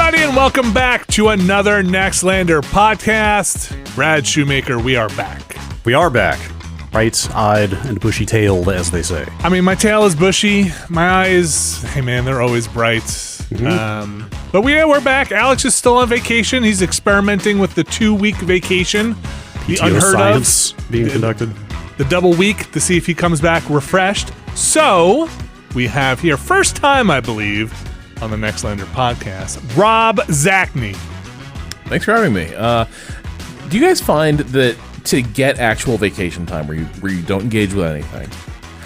everybody, and welcome back to another Nextlander podcast. Brad Shoemaker, we are back. We are back. Bright-eyed and bushy-tailed, as they say. I mean, my tail is bushy. My eyes, hey man, they're always bright. But we're back. Alex is still on vacation. He's experimenting with the 2-week vacation. The PTO unheard science of. being conducted. The double week to see if he comes back refreshed. So, we have here, first time, I believe, on the Nextlander podcast, Rob Zacny. Thanks for having me. Do you guys find that to get actual vacation time where you don't engage with anything,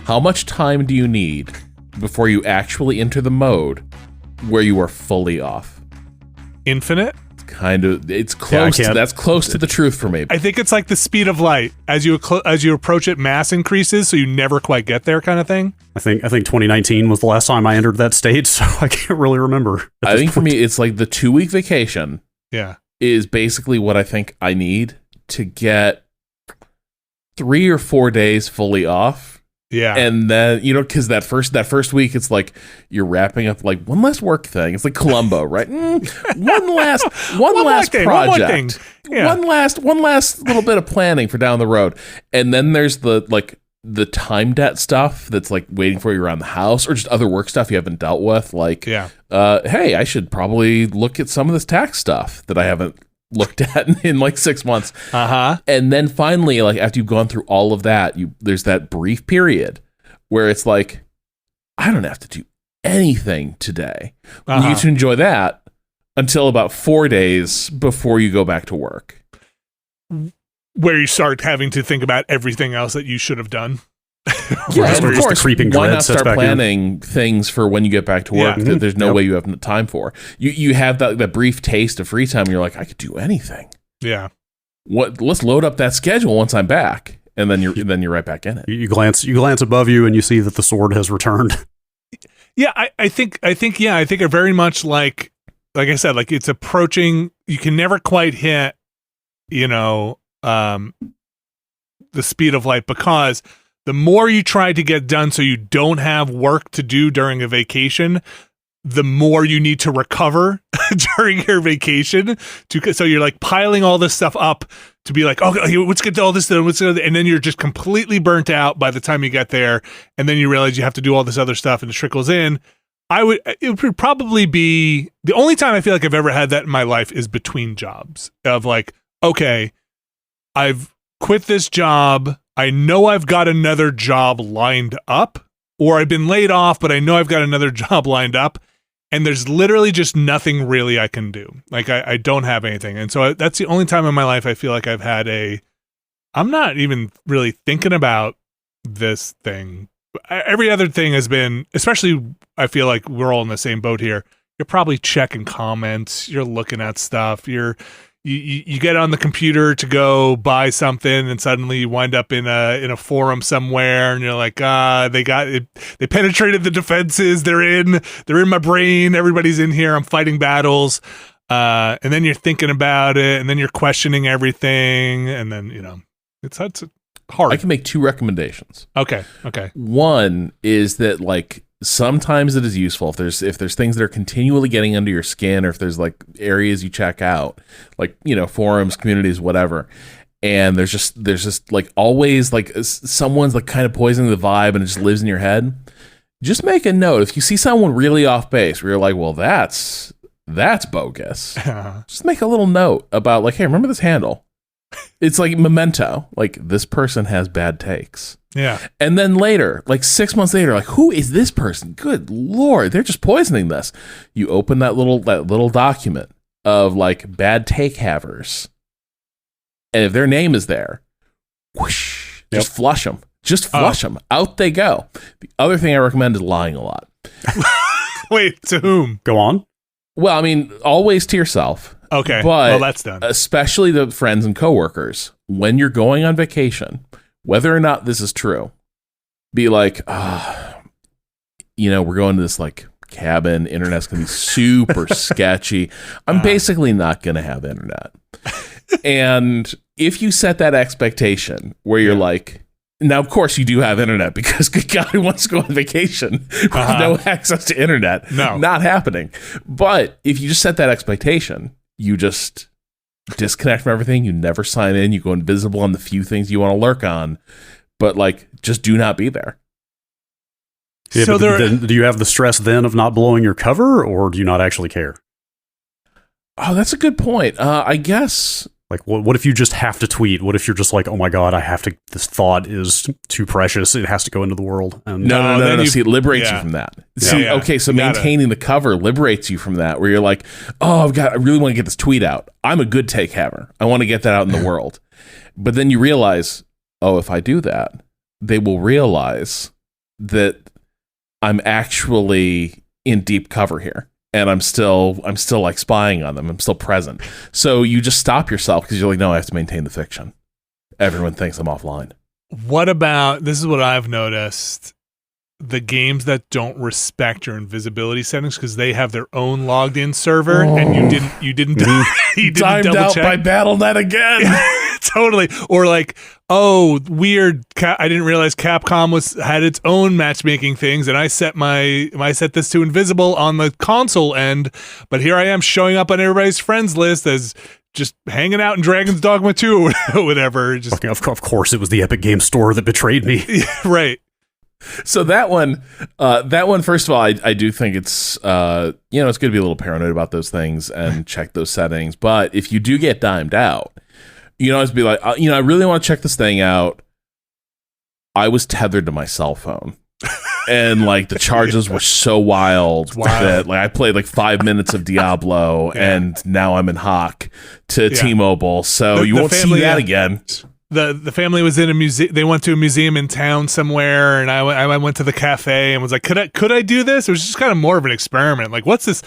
how much time do you need before you actually enter the mode where you are fully off? Infinite? It's close. That's close to the truth for me. I think it's like the speed of light. As you approach it, mass increases, so you never quite get there, kind of thing. I think 2019 was the last time I entered that state, so I can't really remember. I think for me, it's like the 2-week vacation. Yeah, is basically what I think I need to get 3 or 4 days fully off. Yeah, and then because that first week it's like you're wrapping up like one last work thing. It's like Columbo, right? One last project, one last little bit of planning for down the road, and then there's the time debt stuff that's like waiting for you around the house, or just other work stuff you haven't dealt with. Like, hey, I should probably look at some of this tax stuff that I haven't looked at in like 6 months. And then finally, like after you've gone through all of that, there's that brief period where it's like, I don't have to do anything today. You get to enjoy that until about 4 days before you go back to work, where you start having to think about everything else that you should have done. Yeah, and of course, creeping why dread not start planning things for when you get back to work that there's no way you have time for? You have that brief taste of free time, and you're like, I could do anything. Yeah. Let's load up that schedule once I'm back, and then you're right back in it. You glance above you, and you see that the sword has returned. Yeah, I think I very much like I said, like it's approaching. You can never quite hit, the speed of light, because the more you try to get done so you don't have work to do during a vacation, the more you need to recover during your vacation. So you're like piling all this stuff up to be like, okay, let's get to all this done, and then you're just completely burnt out by the time you get there, and then you realize you have to do all this other stuff, and it trickles in. It would probably be the only time I feel like I've ever had that in my life is between jobs, of like, okay, I've quit this job. I know I've got another job lined up, or I've been laid off, but I know I've got another job lined up, and there's literally just nothing really I can do. Like I don't have anything. And so that's the only time in my life I feel like I've had I'm not even really thinking about this thing. Every other thing has been, especially I feel like we're all in the same boat here. You're probably checking comments. You're looking at stuff. You get on the computer to go buy something, and suddenly you wind up in a forum somewhere, and you're like, they penetrated the defenses. They're in my brain. Everybody's in here. I'm fighting battles. And then you're thinking about it, and then you're questioning everything, and then it's hard. I can make 2 recommendations. Okay. One is that like sometimes it is useful if there's things that are continually getting under your skin, or if there's like areas you check out, like forums, communities, whatever, and there's just like always like someone's like kind of poisoning the vibe, and it just lives in your head. Just make a note if you see someone really off base where you're like, well, that's bogus. Just make a little note about like, hey, remember this handle? It's like memento, like this person has bad takes. Yeah. And then later, like 6 months later, like, who is this person? Good Lord, they're just poisoning this. You open that little document of like bad take havers, and if their name is there, whoosh, just flush them. Just flush them. Out they go. The other thing I recommend is lying a lot. Wait, to whom? Go on. Well, I mean, always to yourself. Okay, but well, that's done. Especially the friends and coworkers. When you're going on vacation, whether or not this is true, be like, we're going to this like cabin. Internet's going to be super sketchy. I'm basically not going to have internet. And if you set that expectation where you're like, Now, of course, you do have internet because good God, who wants to go on vacation with no access to internet? No. Not happening. But if you just set that expectation, you just disconnect from everything. You never sign in. You go invisible on the few things you want to lurk on. But, like, just do not be there. Yeah, so then, do you have the stress then of not blowing your cover, or do you not actually care? Oh, that's a good point. I guess... Like, what if you just have to tweet? What if you're just like, oh my God, this thought is too precious. It has to go into the world. And No. See, it liberates you from that. See, okay, so maintaining the cover liberates you from that, where you're like, oh, I really want to get this tweet out. I'm a good take hammer. I want to get that out in the world. But then you realize, oh, if I do that, they will realize that I'm actually in deep cover here. And I'm still like spying on them. I'm still present. So you just stop yourself because you're like, no, I have to maintain the fiction. Everyone thinks I'm offline. What about, this is what I've noticed, the games that don't respect your invisibility settings because they have their own logged in server and you didn't timed out by Battle.net again. Totally. Or like, oh, weird. I didn't realize Capcom had its own matchmaking things, and I set this to invisible on the console end, but here I am showing up on everybody's friends list as just hanging out in Dragon's Dogma 2 or whatever. Just of course, it was the Epic Games Store that betrayed me. Right. So that one, first of all, I do think it's, it's good to be a little paranoid about those things and check those settings. But if you do get dimed out, you know, always be like, I really want to check this thing out. I was tethered to my cell phone. And like the charges were so wild that like I played like 5 minutes of Diablo and now I'm in Hawk to T-Mobile. So you won't see that again. The family was in a museum. They went to a museum in town somewhere, and I went to the cafe and was like, "Could I do this?" It was just kind of more of an experiment. Like, what's this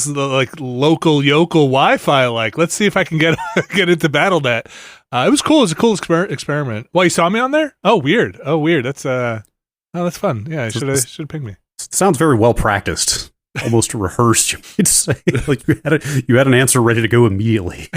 like local yokel Wi-Fi like? Let's see if I can get into Battle.net. It was cool. It was a cool experiment. Well, you saw me on there? Oh, weird. That's that's fun. Yeah, should have pinged me. Sounds very well practiced. Almost rehearsed. You'd say like you had an answer ready to go immediately.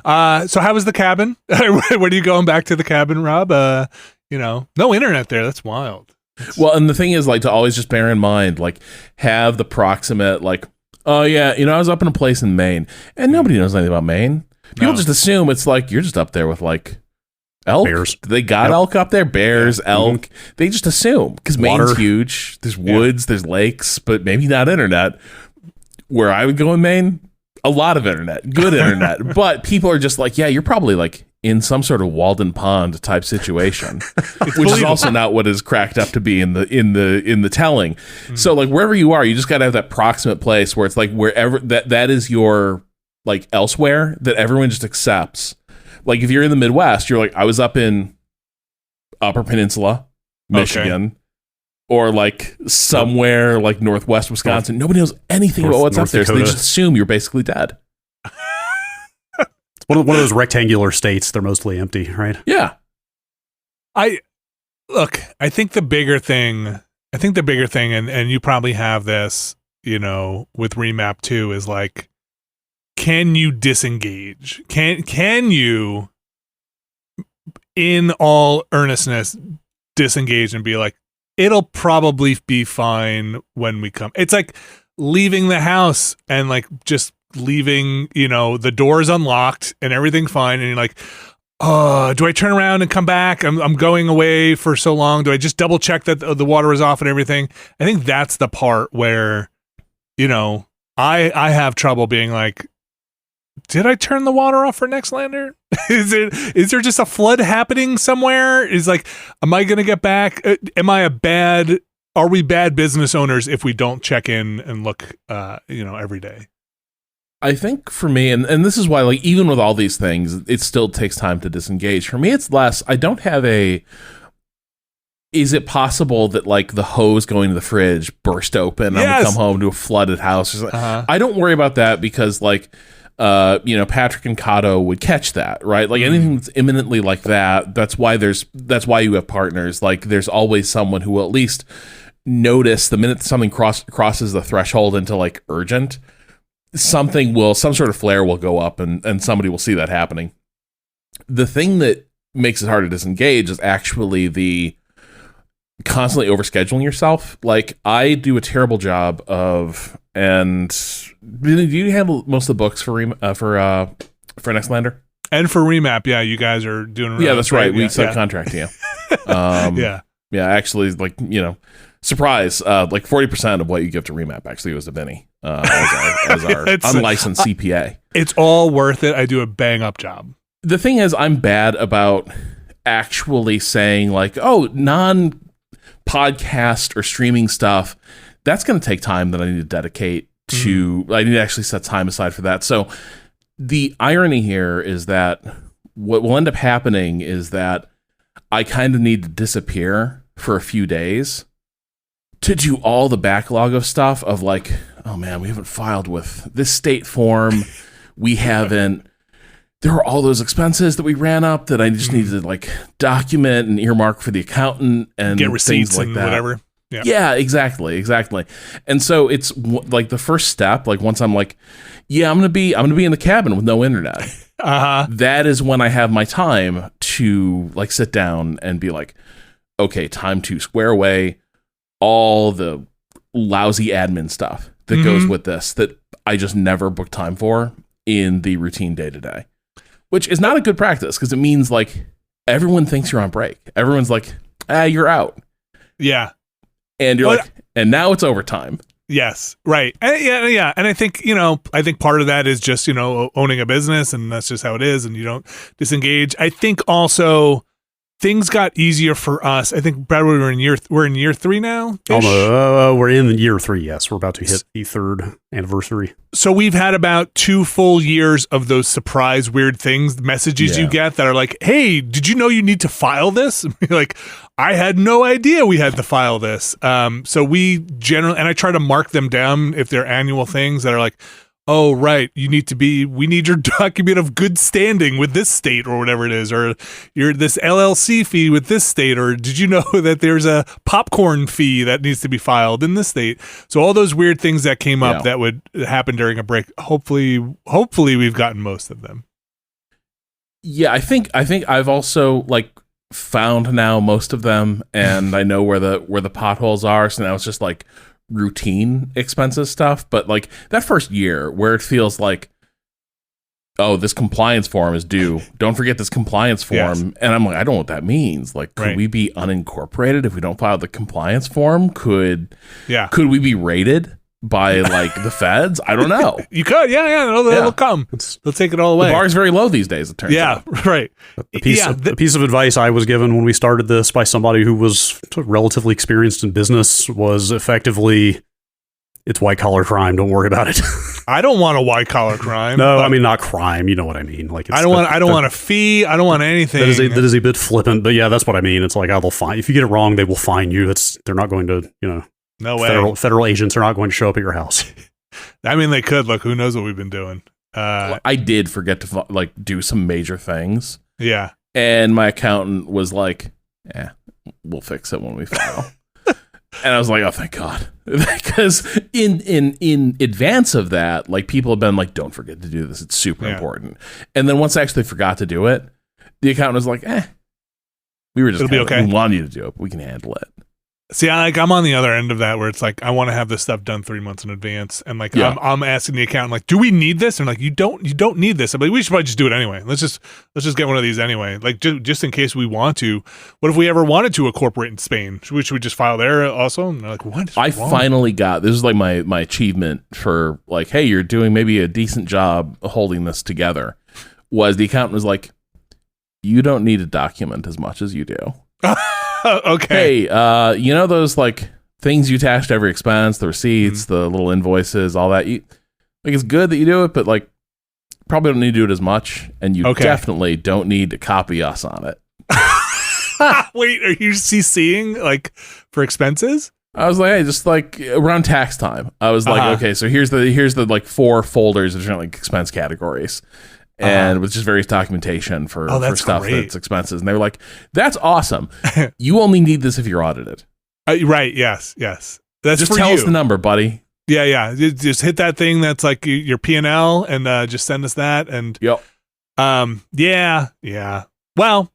So how was the cabin? When are you going back to the cabin, Rob? No internet there. That's wild. Well, and the thing is, like, to always just bear in mind, like, have the proximate, like, oh yeah, I was up in a place in Maine, and nobody knows anything about Maine. People just assume it's like you're just up there with like elk. Bears. They got elk up there. Bears, elk. Mm-hmm. They just assume because Maine's huge. There's woods. There's lakes, but maybe not internet. Where I would go in Maine. A lot of internet, good internet, but people are just like, yeah, you're probably like in some sort of Walden Pond type situation, which is also not what is cracked up to be in the telling. Mm. So like wherever you are, you just got to have that proximate place where it's like wherever that is your like elsewhere that everyone just accepts. Like if you're in the Midwest, you're like, I was up in Upper Peninsula, Michigan. Okay. Or like somewhere like Northwest Wisconsin. Nobody knows anything about what's up there, so they just assume you're basically dead. It's one of those rectangular states. They're mostly empty, right? Yeah. I think the bigger thing, and you probably have this, with Remap too, is like, can you disengage? Can you, in all earnestness, disengage and be like, it'll probably be fine when we come. It's like leaving the house and like just leaving, the doors unlocked and everything fine. And you're like, oh, do I turn around and come back? I'm going away for so long. Do I just double check that the water is off and everything? I think that's the part where, I have trouble being like, did I turn the water off for Nextlander? Is there just a flood happening somewhere? Is like, am I going to get back? Are we bad business owners if we don't check in and look, every day? I think for me, and this is why, like, even with all these things, it still takes time to disengage. For me, it's less, I don't have is it possible that like the hose going to the fridge burst open and I'm going to come home to a flooded house? I don't worry about that because like, Patrick and Kato would catch that, right? Like anything that's imminently like that, that's why you have partners. Like there's always someone who will at least notice the minute something crosses the threshold into like urgent, some sort of flare will go up and somebody will see that happening. The thing that makes it hard to disengage is actually the constantly overscheduling yourself. Like, I do a terrible job of, and do you handle most of the books for Nextlander? And for Remap, yeah, you guys are doing. Yeah, that's right. We subcontract to you. Yeah. Actually, like, surprise, like 40% of what you give to Remap actually goes to Benny as our unlicensed CPA. It's all worth it. I do a bang up job. The thing is, I'm bad about actually saying like, oh, non-podcast or streaming stuff, that's going to take time that I need to dedicate to. I need to actually set time aside for that. So the irony here is that what will end up happening is that I kind of need to disappear for a few days to do all the backlog of stuff of like, oh man, we haven't filed with this state form. We haven't, there are all those expenses that we ran up that I just need to like document and earmark for the accountant and get receipts like and that. Whatever. Yeah, exactly. And so it's like the first step, like once I'm like, yeah, I'm going to be in the cabin with no internet. That is when I have my time to like sit down and be like, okay, time to square away all the lousy admin stuff that goes with this that I just never book time for in the routine day to day, which is not a good practice because it means like everyone thinks you're on break. Everyone's like, you're out. Yeah. And you're like, and now it's overtime. Yes. Right. Yeah. And I think, part of that is just, owning a business, and that's just how it is. And you don't disengage. I think also things got easier for us. I think, Brad, we're in year 3 now. We're in year 3. Yes. We're about to hit the 3rd anniversary. So we've had about 2 full years of those surprise weird things, messages you get that are like, hey, did you know you need to file this? Like, I had no idea we had to file this. So we generally, and I try to mark them down if they're annual things that are like, oh, right, we need your document of good standing with this state or whatever it is, or this LLC fee with this state, or did you know that there's a popcorn fee that needs to be filed in this state? So all those weird things that came up that would happen during a break, hopefully we've gotten most of them. Yeah, I think I've also like found now most of them, and I know where the potholes are, so now it's just like routine expenses stuff. But like that first year where it feels like, oh, this compliance form is due, don't forget this compliance form, and I'm like, I don't know what that means. Like, could we be unincorporated if we don't file the compliance form? Could we be raided by like the feds? I don't know. You could, they'll come. They'll take it all away. The bar's very low these days, it turns out. Yeah, right. A piece of advice I was given when we started this by somebody who was relatively experienced in business was effectively, it's white collar crime. Don't worry about it. I don't want a white collar crime. No, I mean not crime. You know what I mean. Like, I don't want a fee. I don't want anything. That is a bit flippant, but yeah, that's what I mean. It's like, they'll fine if you get it wrong. They will fine you. They're not going to, no way. Federal agents are not going to show up at your house. I mean, they could. Look, who knows what we've been doing. I did forget to like do some major things. Yeah. And my accountant was like, we'll fix it when we file. And I was like, oh, thank God. Because in advance of that, like, people have been like, don't forget to do this. It's super important. And then once I actually forgot to do it, the accountant was like, we were just, it'll be okay. We want you to do it, but we can handle it. See, I'm on the other end of that where it's like, I want to have this stuff done 3 months in advance. And like, I'm asking the accountant, like, do we need this? And like, you don't need this. I'm like, we should probably just do it anyway. Let's just get one of these anyway. Like, just in case we want to. What if we ever wanted to incorporate in Spain? Should we just file there also? And they're like, what? I finally got, this is like my achievement for like, hey, you're doing maybe a decent job holding this together, was the accountant was like, you don't need to document as much as you do. Okay. Hey, those like things you attach to every expense, the receipts, the little invoices, all that. It's good that you do it, but like, probably don't need to do it as much, and you definitely don't need to copy us on it. Wait, are you CCing like for expenses? I was like, hey, just like around tax time, I was like, okay, so here's the like 4 folders of different like expense categories. And with just various documentation for stuff that's expenses. And they were like, that's awesome. You only need this if you're audited. Right. Yes. That's just for tell you. us the number, buddy. Yeah. Just hit that thing that's like your P&L and just send us that. And yeah. Well,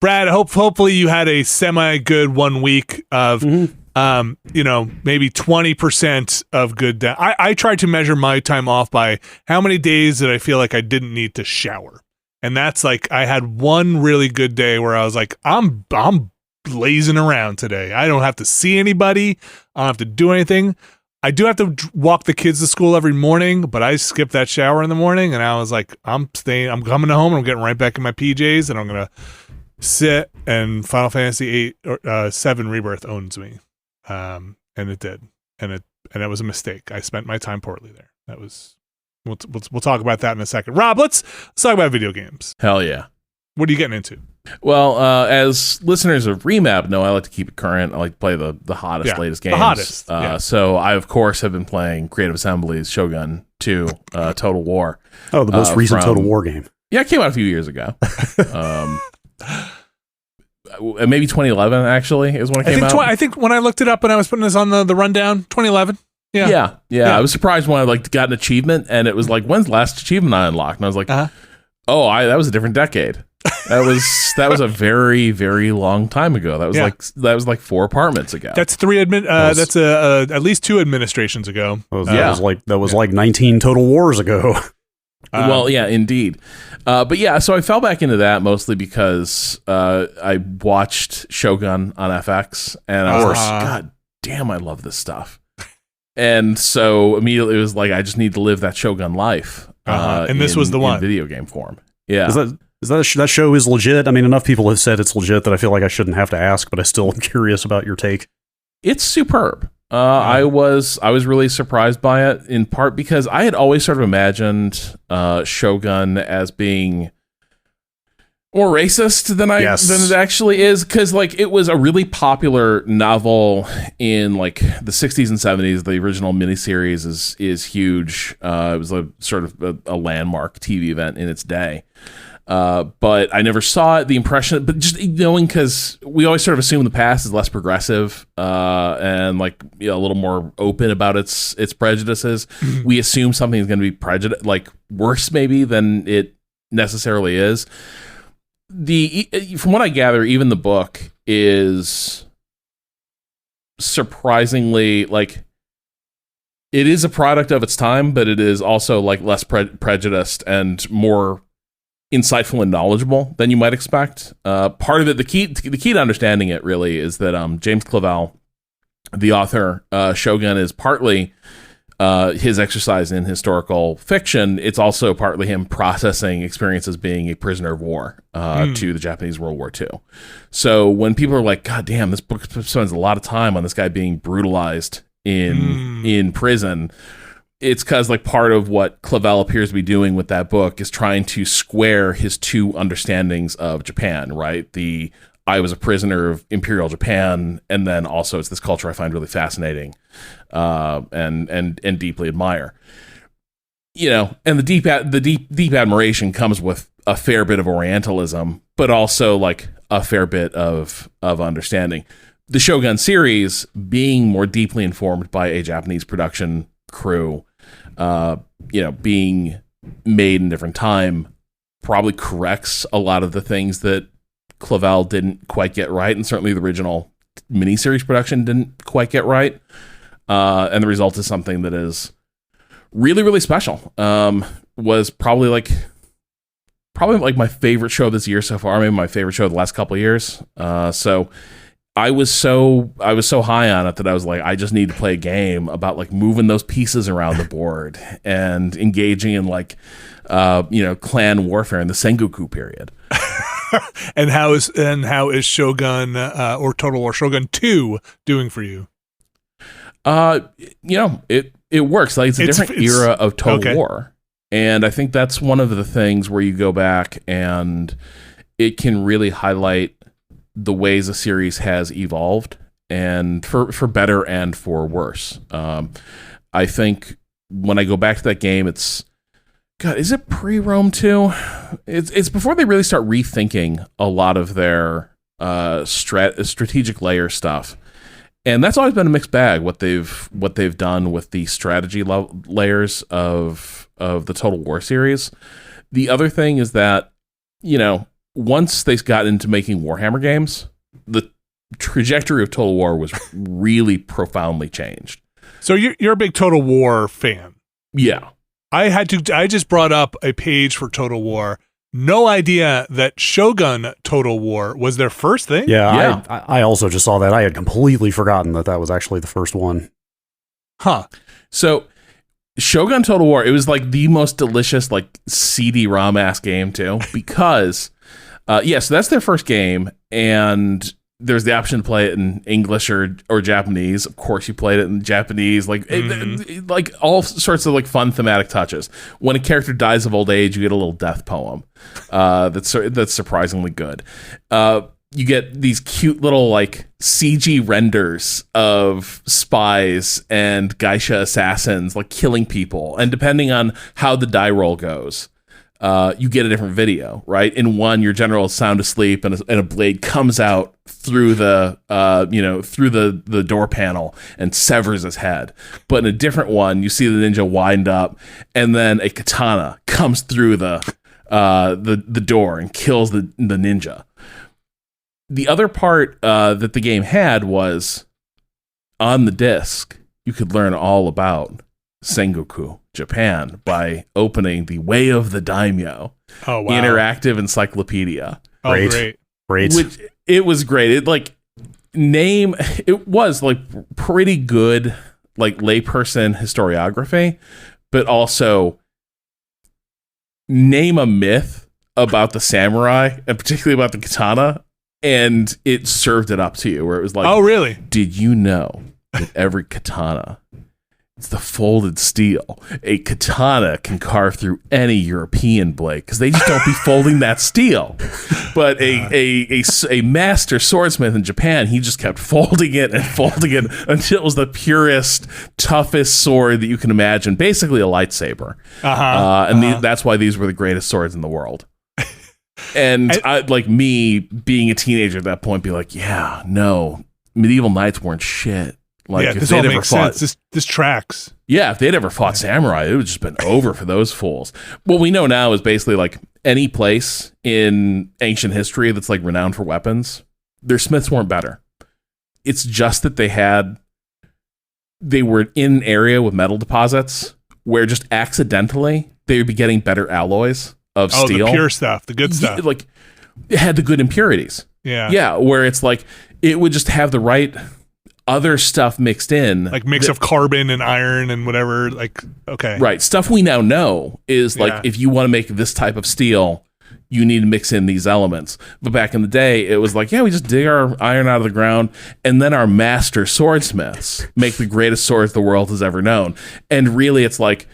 Brad, hopefully you had a semi good 1 week of maybe 20% of good I tried to measure my time off by how many days that I feel like I didn't need to shower. And that's like, I had one really good day where I was like, I'm lazing around today. I don't have to see anybody. I don't have to do anything. I do have to walk the kids to school every morning, but I skipped that shower in the morning, and I was like, I'm coming home, and I'm getting right back in my PJs, and I'm going to sit, and Final Fantasy 7 Rebirth owns me. And it did. And it was a mistake. I spent my time poorly there. That was, we'll talk about that in a second. Rob, let's talk about video games. Hell yeah. What are you getting into? Well, as listeners of Remap know, I like to keep it current. I like to play the hottest, latest games. The hottest. So I, of course, have been playing Creative Assembly's Shogun 2 Total War. Oh, the most recent Total War game. Yeah, it came out a few years ago. Maybe 2011, actually, is when it came out. I think when I looked it up and I was putting this on the rundown, 2011. Yeah. I was surprised when I got an achievement, and it was like, when's the last achievement I unlocked? And I was like, that was a different decade. That was a very, very long time ago. That was like 4 apartments ago. That's that's at least 2 administrations ago. That was like 19 Total Wars ago. Well, yeah, indeed. But yeah, so I fell back into that mostly because I watched Shogun on FX, and I was like, God damn, I love this stuff. And so immediately it was like, I just need to live that Shogun life. And this was the one. In video game form. Yeah. That show is legit? I mean, enough people have said it's legit that I feel like I shouldn't have to ask, but I still am curious about your take. It's superb. I was really surprised by it, in part because I had always sort of imagined Shogun as being more racist than it actually is, because it was a really popular novel in the 60s and 70s. The original miniseries is huge. It was a sort of a landmark TV event in its day. But I never saw it. The impression, but just knowing, because we always sort of assume the past is less progressive and a little more open about its prejudices. Mm-hmm. We assume something is going to be worse maybe than it necessarily is. From what I gather, even the book is surprisingly it is a product of its time, but it is also less prejudiced and more insightful and knowledgeable than you might expect. Part of it, the key to understanding it really is that James Clavell, the author, Shogun is partly his exercise in historical fiction. It's also partly him processing experiences being a prisoner of war to the Japanese World War II. So when people are like, God damn, this book spends a lot of time on this guy being brutalized in prison, it's because part of what Clavell appears to be doing with that book is trying to square his 2 understandings of Japan, right? I was a prisoner of Imperial Japan, and then also it's this culture I find really fascinating and deeply admire. And the deep admiration comes with a fair bit of Orientalism, but also a fair bit of understanding. The Shogun series, being more deeply informed by a Japanese production crew, being made in a different time, probably corrects a lot of the things that Clavell didn't quite get right, and certainly the original miniseries production didn't quite get right. And the result is something that is really, really special. Was probably my favorite show this year so far, maybe my favorite show of the last couple of years. So I was so high on it that I was like, I just need to play a game about moving those pieces around the board and engaging in clan warfare in the Sengoku period. And how is Shogun or Total War Shogun 2 doing for you? It works. It's a different era of Total War, and I think that's one of the things where you go back and it can really highlight the ways a series has evolved, and for better and for worse. I think when I go back to that game, is it pre-Rome 2? It's before they really start rethinking a lot of their strategic layer stuff. And that's always been a mixed bag, what they've done with the strategy layers of the Total War series. The other thing is that, once they got into making Warhammer games, the trajectory of Total War was really profoundly changed. So you're a big Total War fan. Yeah. I just brought up a page for Total War. No idea that Shogun Total War was their first thing. Yeah. I also just saw that. I had completely forgotten that was actually the first one. Huh. So Shogun Total War, it was like the most delicious, like CD-ROM ass game too, because so that's their first game, and there's the option to play it in English or Japanese. Of course, you played it in Japanese, like like all sorts of like fun thematic touches. When a character dies of old age, you get a little death poem. That's surprisingly good. You get these cute little like CG renders of spies and geisha assassins like killing people, and depending on how the die roll goes, you get a different video, right? In one, your general is sound asleep, and a blade comes out through the through the door panel and severs his head. But in a different one, you see the ninja wind up, and then a katana comes through the door and kills the ninja. The other part that the game had was on the disc, you could learn all about Sengoku, Japan, by opening the Way of the Daimyo interactive encyclopedia. Oh, great. Which it was great. It was like pretty good like layperson historiography, but also name a myth about the samurai, and particularly about the katana, and it served it up to you, where it was like, oh, really? Did you know that every katana, it's the folded steel? A katana can carve through any European blade because they just don't be folding that steel. But a master swordsmith in Japan, he just kept folding it until it was the purest, toughest sword that you can imagine. Basically a lightsaber. That's why these were the greatest swords in the world. And I, like me being a teenager at that point, be like, yeah, no, medieval knights weren't shit. Like, if this they'd all ever makes fought, sense. This tracks. Yeah, if they'd ever fought samurai, it would just been over for those fools. What we know now is basically like any place in ancient history that's like renowned for weapons, their smiths weren't better. It's just that they were in an area with metal deposits where just accidentally they would be getting better alloys of steel. The pure stuff, the good stuff. Like, it had the good impurities. Yeah. Yeah, where it's like, it would just have the right other stuff mixed in. Like mix of carbon and iron and whatever. Like, okay. Right. Stuff we now know is like, if you want to make this type of steel, you need to mix in these elements. But back in the day, it was like, yeah, we just dig our iron out of the ground, and then our master swordsmiths make the greatest swords the world has ever known. And really, it's like,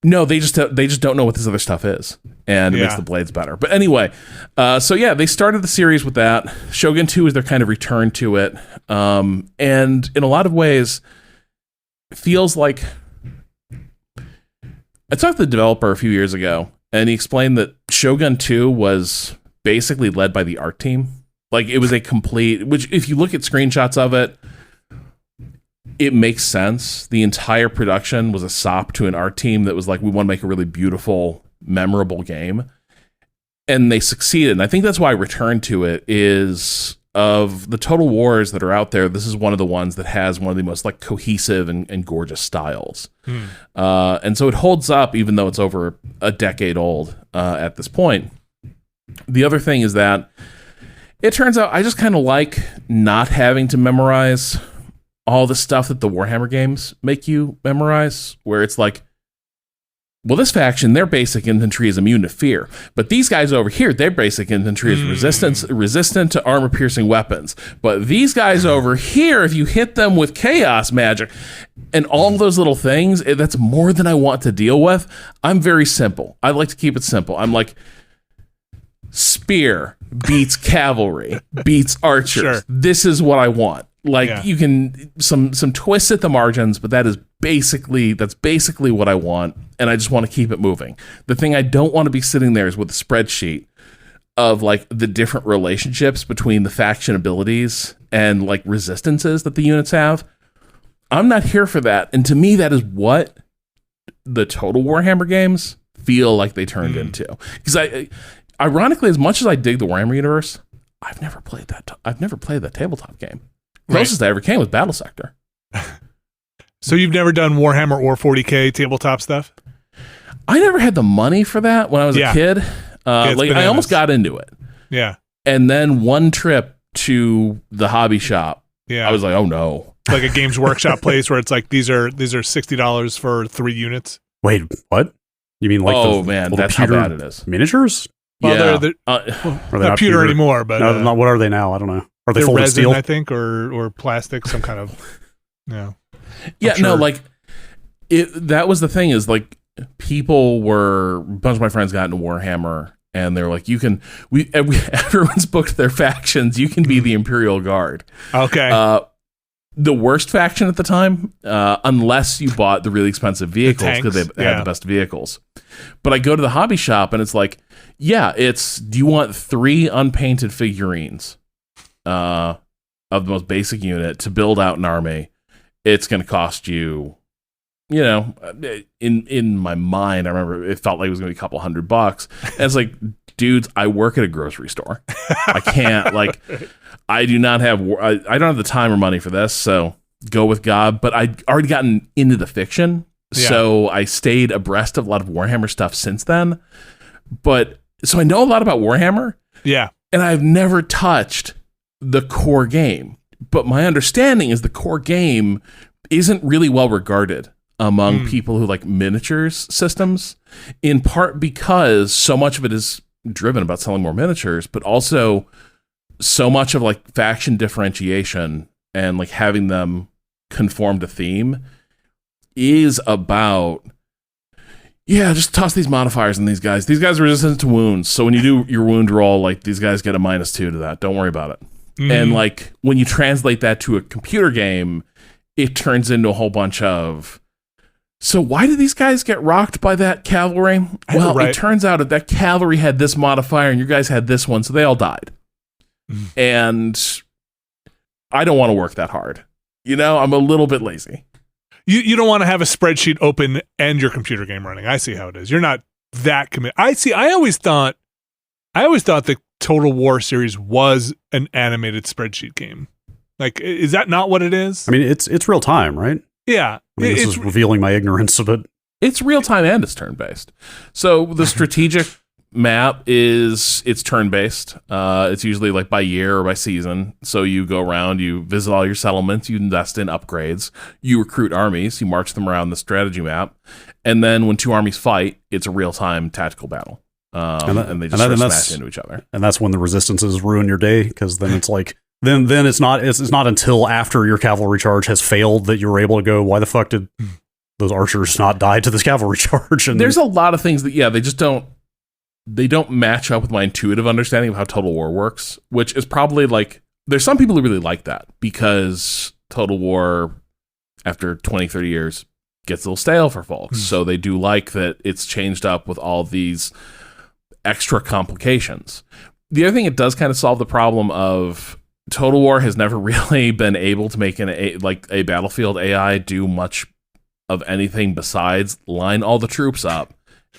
no, they just don't know what this other stuff is, and it makes the blades better. But anyway, they started the series with that. Shogun 2 is their kind of return to it, and in a lot of ways, feels like I talked to the developer a few years ago, and he explained that Shogun 2 was basically led by the art team. Like, it was a complete, which if you look at screenshots of it, it makes sense. The entire production was a sop to an art team that was like, we want to make a really beautiful, memorable game. And they succeeded. And I think that's why Return to it is, of the Total Wars that are out there, this is one of the ones that has one of the most like cohesive and gorgeous styles. And so it holds up, even though it's over a decade old at this point. The other thing is that it turns out I just kind of like not having to memorize all the stuff that the Warhammer games make you memorize, where it's like, well, this faction, their basic infantry is immune to fear, but these guys over here, their basic infantry is resistant to armor-piercing weapons. But these guys over here, if you hit them with chaos magic, and all those little things, that's more than I want to deal with. I'm very simple. I like to keep it simple. I'm like, spear beats cavalry, beats archers. Sure. This is what I want. Like, you can some twists at the margins, but that's basically what I want, and I just want to keep it moving. The thing I don't want to be sitting there is with a spreadsheet of like the different relationships between the faction abilities and like resistances that the units have. I'm not here for that, and to me, that is what the Total Warhammer games feel like they turned into. Because ironically, as much as I dig the Warhammer universe, I've never played that tabletop game. Closest I ever came was Battle Sector. So you've never done Warhammer or 40K tabletop stuff? I never had the money for that when I was a kid. I almost got into it. Yeah. And then one trip to the hobby shop, I was like, oh no. Like a Games Workshop place where it's like, these are $60 for 3 units. Wait, what? You mean like that's how bad it is. Miniatures? Well, they're not pewter anymore, but not what are they now? I don't know. Are they full resin, of steel? I think, or plastic, some kind of that was the thing is like a bunch of my friends got into Warhammer and they're like, everyone's booked their factions. You can be the Imperial Guard. Okay. The worst faction at the time, unless you bought the really expensive vehicles because they had the best vehicles. But I go to the hobby shop and it's like, do you want 3 unpainted figurines of the most basic unit to build out an army? It's going to cost you, in my mind, I remember it felt like it was going to be a couple $100. And it's like, dudes, I work at a grocery store. I can't, I don't have the time or money for this, so go with God. But I'd already gotten into the fiction, so I stayed abreast of a lot of Warhammer stuff since then. So I know a lot about Warhammer. Yeah. And I've never touched the core game. But my understanding is the core game isn't really well regarded among people who like miniatures systems, in part because so much of it is driven about selling more miniatures, but also so much of like faction differentiation and like having them conform to theme is about just toss these modifiers in these guys. These guys are resistant to wounds, so when you do your wound roll, like these guys get a -2 to that. Don't worry about it. And like when you translate that to a computer game, it turns into a whole bunch of, so why did these guys get rocked by that cavalry? Well, it turns out that cavalry had this modifier and your guys had this one, so they all died. And I don't want to work that hard. I'm a little bit lazy. You don't want to have a spreadsheet open and your computer game running. I see how it is. You're not that committed. I always thought the Total War series was an animated spreadsheet game. Like, is that not what it is? I mean, it's real time, right? Yeah. I mean, this is revealing my ignorance of it. It's real time and it's turn based. So the strategic map it's turn based. It's usually like by year or by season. So you go around, you visit all your settlements, you invest in upgrades, you recruit armies, you march them around the strategy map, and then when 2 armies fight, it's a real time tactical battle. And they just smash into each other. And that's when the resistances ruin your day, because then it's like then it's not until after your cavalry charge has failed that you're able to go, why the fuck did those archers not die to this cavalry charge? And there's a lot of things that they just don't match up with my intuitive understanding of how Total War works, which is probably like, there's some people who really like that because Total War after 20, 30 years gets a little stale for folks. So they do like that it's changed up with all these extra complications. The other thing, it does kind of solve the problem of Total War has never really been able to make a Battlefield AI do much of anything besides line all the troops up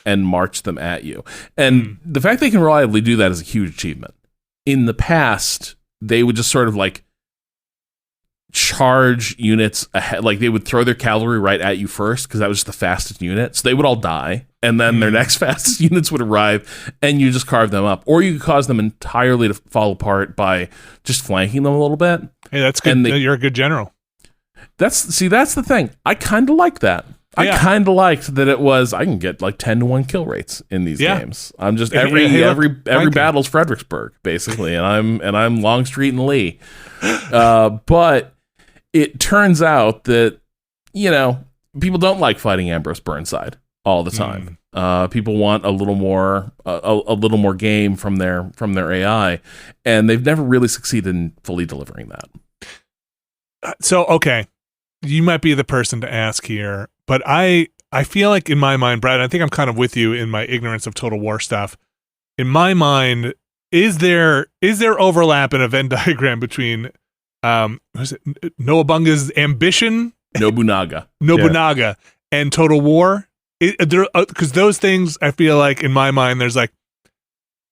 and march them at you. And the fact they can reliably do that is a huge achievement. In the past, they would just sort of like charge units ahead, like they would throw their cavalry right at you first because that was just the fastest unit. So they would all die, and then their next fastest units would arrive, and you just carve them up. Or you could cause them entirely to fall apart by just flanking them a little bit. Hey, that's good. And you're a good general. That's the thing. I kind of like that. I kind of liked that it was, I can get like 10-1 kill rates in these games. I'm just every battle's Fredericksburg basically, and I'm Longstreet and Lee. But it turns out that people don't like fighting Ambrose Burnside all the time. People want a little more game from their AI, and they've never really succeeded in fully delivering that. So okay, you might be the person to ask here. But I feel like in my mind, Brad, I think I'm kind of with you in my ignorance of Total War stuff. In my mind, is there overlap in a Venn diagram between Nobunaга's ambition? Nobunaga. And Total War? Because those things, I feel like in my mind, there's like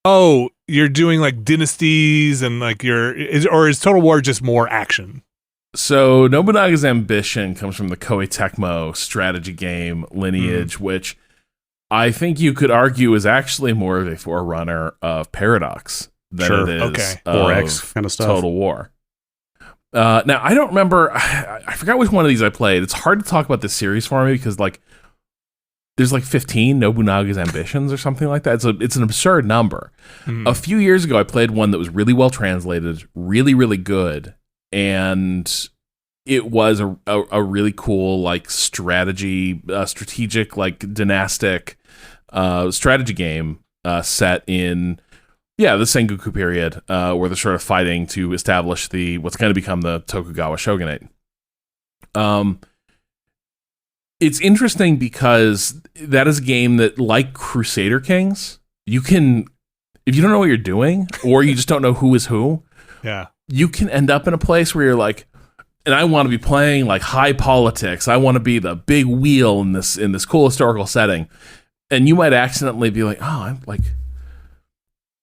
Oh, you're doing like dynasties and like is Total War just more action? So Nobunaga's Ambition comes from the Koei Tecmo strategy game lineage, which I think you could argue is actually more of a forerunner of Paradox than it is of 4X kind of stuff. Total War. Now, I don't remember. I forgot which one of these I played. It's hard to talk about this series for me because like there's like 15 Nobunaga's Ambitions or something like that. It's an absurd number. A few years ago, I played one that was really well translated, really, really good. And it was a really cool, like, strategic, like, dynastic strategy game set in, the Sengoku period, where they're sort of fighting to establish what's going to become the Tokugawa shogunate. It's interesting because that is a game that, like Crusader Kings, you can, if you don't know what you're doing, or you just don't know who is who, you can end up in a place where you're like, and I want to be playing like high politics. I want to be the big wheel in this cool historical setting. And you might accidentally be like, oh,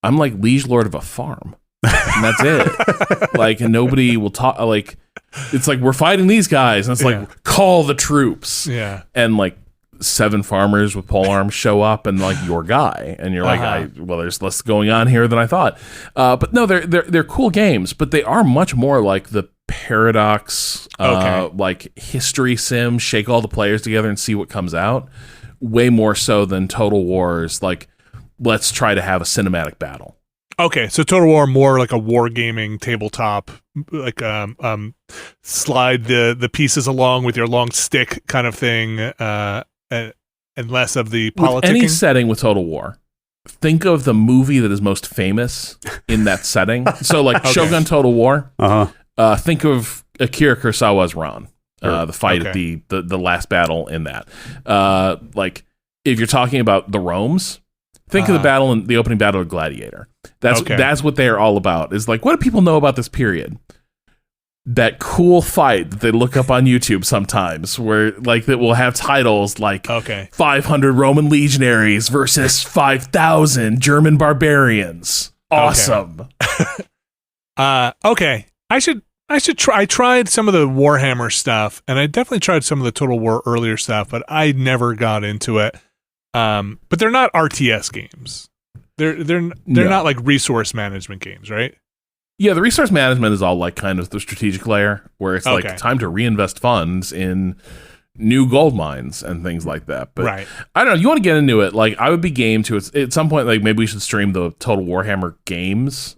I'm like liege lord of a farm. And that's it. Like, and nobody will talk. Like, it's like, we're fighting these guys. And it's like, call the troops. Yeah. And like 7 farmers with pole arms show up and like your guy. And you're like, there's less going on here than I thought. But no, they're cool games, but they are much more like the Paradox, like history sim, shake all the players together and see what comes out. Way more so than Total War's, like, let's try to have a cinematic battle. Okay, so Total War more like a wargaming tabletop, like slide the pieces along with your long stick kind of thing, and less of the politicking. With any setting with Total War, think of the movie that is most famous in that setting. So like Shogun Total War, think of Akira Kurosawa's Ran, the fight at the last battle in that. Like if you're talking about the Romes, think of the battle in the opening battle of Gladiator. That's what they are all about. Is like, what do people know about this period? That cool fight that they look up on YouTube sometimes, where like that will have titles like 500 Roman legionaries versus 5,000 German barbarians. Awesome. Okay. I should try. I tried some of the Warhammer stuff, and I definitely tried some of the Total War earlier stuff, but I never got into it. But they're not RTS games. They're not like resource management games, right? Yeah, the resource management is all like kind of the strategic layer, where it's like time to reinvest funds in new gold mines and things like that. But I don't know. You want to get into it? Like, I would be game to it at some point. Like, maybe we should stream the Total Warhammer games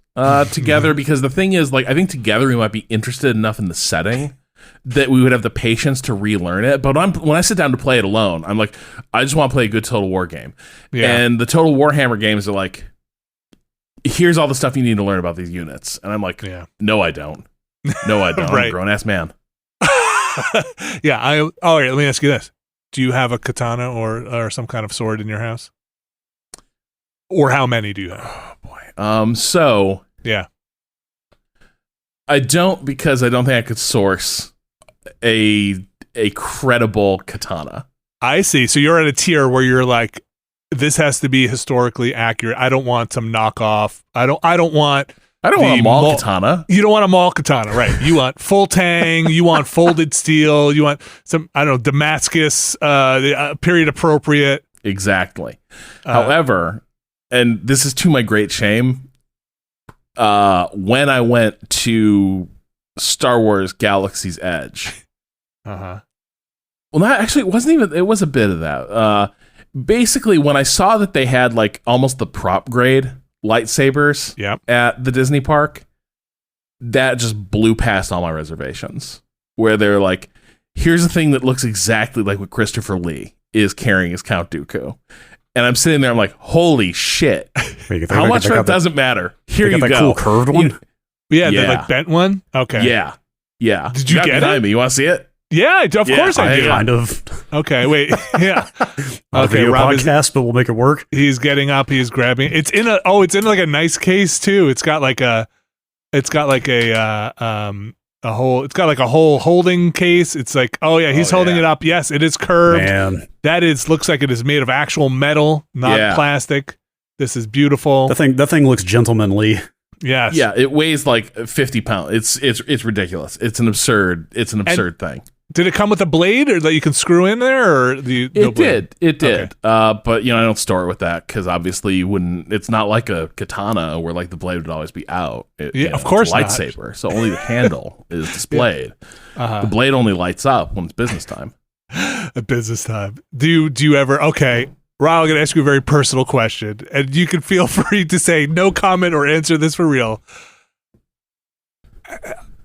together, because the thing is, like, I think together we might be interested enough in the setting that we would have the patience to relearn it. But when I sit down to play it alone, I'm like, I just want to play a good Total War game. Yeah. And the Total Warhammer games are like, here's all the stuff you need to learn about these units. And I'm like, no, I don't. No, I don't. I'm a grown-ass man. All right, let me ask you this. Do you have a katana or some kind of sword in your house? Or how many do you have? Oh, boy. So... Yeah. I don't, because I don't think I could source a credible katana. I see. So you're at a tier where you're like, this has to be historically accurate. I don't want some knockoff. I don't want a mall katana. You don't want a mall katana, right? You want full tang. You want folded steel. You want some, I don't know, Damascus, period appropriate. Exactly. However, and this is to my great shame, when I went to Star Wars Galaxy's Edge. Well, not actually, it was a bit of that. Basically, when I saw that they had like almost the prop grade lightsabers at the Disney park, that just blew past all my reservations. Where they're like, here's a thing that looks exactly like what Christopher Lee is carrying as Count Dooku. And I'm sitting there, I'm like, holy shit. How much that doesn't matter. Here you go. That cool curved one? The like bent one? Okay. Yeah. Did you get it? Me. You want to see it? Yeah, of course I do. Kind of. Okay, wait. Yeah. Okay, Rob podcast, but we'll make it work. He's getting up, he's grabbing. It's in like a nice case too. It's got like a whole holding case. It's like, he's holding it up. Yes, it is curved. Man. Looks like it is made of actual metal, not plastic. This is beautiful. That thing looks gentlemanly. Yes. Yeah, it weighs like 50 pounds. It's ridiculous. It's an absurd thing. Did it come with a blade or that you can screw in there, or It did. Okay. But I don't store it with that because obviously you wouldn't. It's not like a katana where like the blade would always be out. Of course, it's a lightsaber. So only the handle is displayed. Yeah. The blade only lights up when it's business time. At business time. Do you ever? Okay, Rob, I'm going to ask you a very personal question, and you can feel free to say no comment or answer this for real.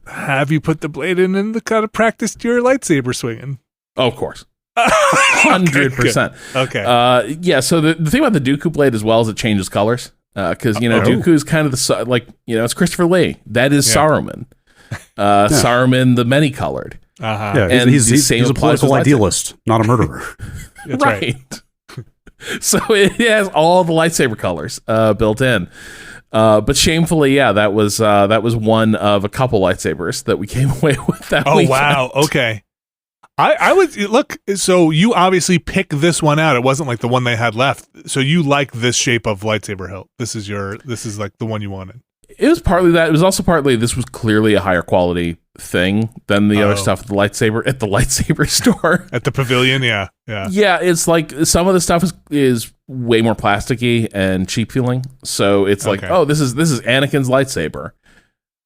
Have you put the blade in and kind of practiced your lightsaber swinging? Oh, of course. 100%. Okay. Yeah, so the thing about the Dooku blade as well is it changes colors. Because, Dooku is kind of it's Christopher Lee. That is Saruman. Saruman the many-colored. Uh-huh. Yeah, and he's a political idealist, not a murderer. That's right. So it has all the lightsaber colors built in. But shamefully, that was one of a couple lightsabers that we came away with that weekend. Oh, wow. Okay. I would look. So you obviously pick this one out. It wasn't like the one they had left. So you like this shape of lightsaber hilt. This is like the one you wanted. It was partly that. It was also partly this was clearly a higher quality thing than the other stuff at the lightsaber store at the pavilion. Yeah. It's like some of the stuff is way more plasticky and cheap feeling. So it's like, oh, this is Anakin's lightsaber,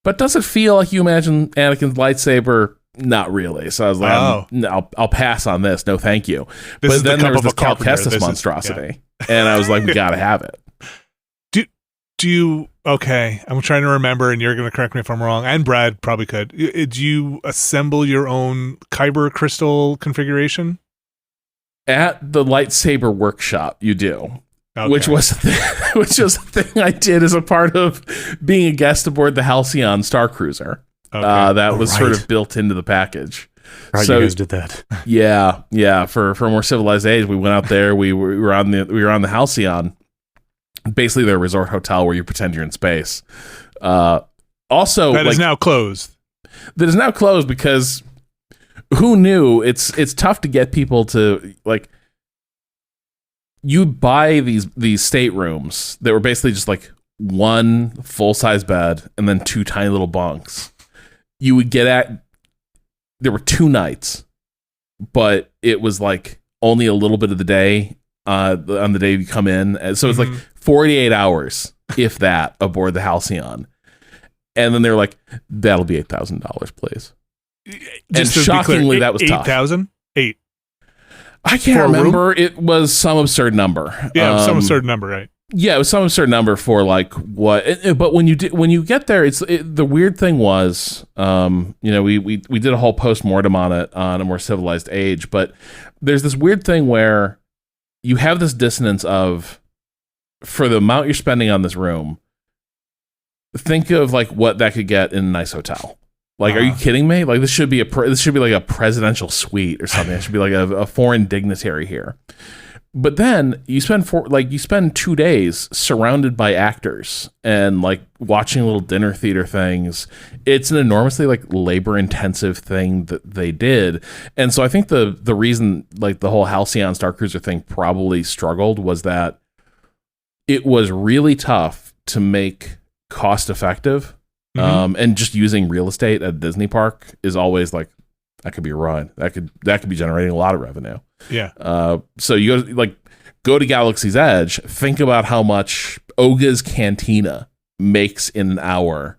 but does it feel like you imagine Anakin's lightsaber? Not really. So I was like, I'll pass on this. No, thank you. But then there was this Cal Kestis monstrosity, and I was like, we gotta have it. Do you? Okay, I'm trying to remember, and you're going to correct me if I'm wrong. And Brad probably could. Do you assemble your own Kyber crystal configuration? At the lightsaber workshop, you do. Okay. Which was a thing I did as a part of being a guest aboard the Halcyon Star Cruiser. Okay. That was sort of built into the package. Right, so you guys did that. Yeah. For a more civilized age, we went out there. We were on the Halcyon. Basically, their resort hotel where you pretend you're in space. Also, that is now closed. That is now closed because who knew? It's tough to get people to like. You buy these staterooms that were basically just like one full size bed and then two tiny little bunks. You would get at. There were 2 nights, but it was like only a little bit of the day. On the day you come in, so it's like 48 hours, if that, aboard the Halcyon, and then they're like, "That'll be $8,000, please." And shockingly, that was tough. 8,000? 8. I can't remember. It was some absurd number. Yeah, some absurd number, right? Yeah, it was some absurd number for like what. But when you get there, the weird thing was, we did a whole post-mortem on it on A More Civilized Age, but there's this weird thing where you have this dissonance of, for the amount you're spending on this room, think of like what that could get in a nice hotel. Like, are you kidding me? Like, this should be like a presidential suite or something. It should be like a foreign dignitary here. But then you spend 2 days surrounded by actors and like watching little dinner theater things. It's an enormously like labor intensive thing that they did. And so I think the reason like the whole Halcyon Star Cruiser thing probably struggled was that it was really tough to make cost effective. And just using real estate at a Disney park is always like, that could be a ride. That could be generating a lot of revenue. Yeah. So you go to Galaxy's Edge. Think about how much Oga's Cantina makes in an hour,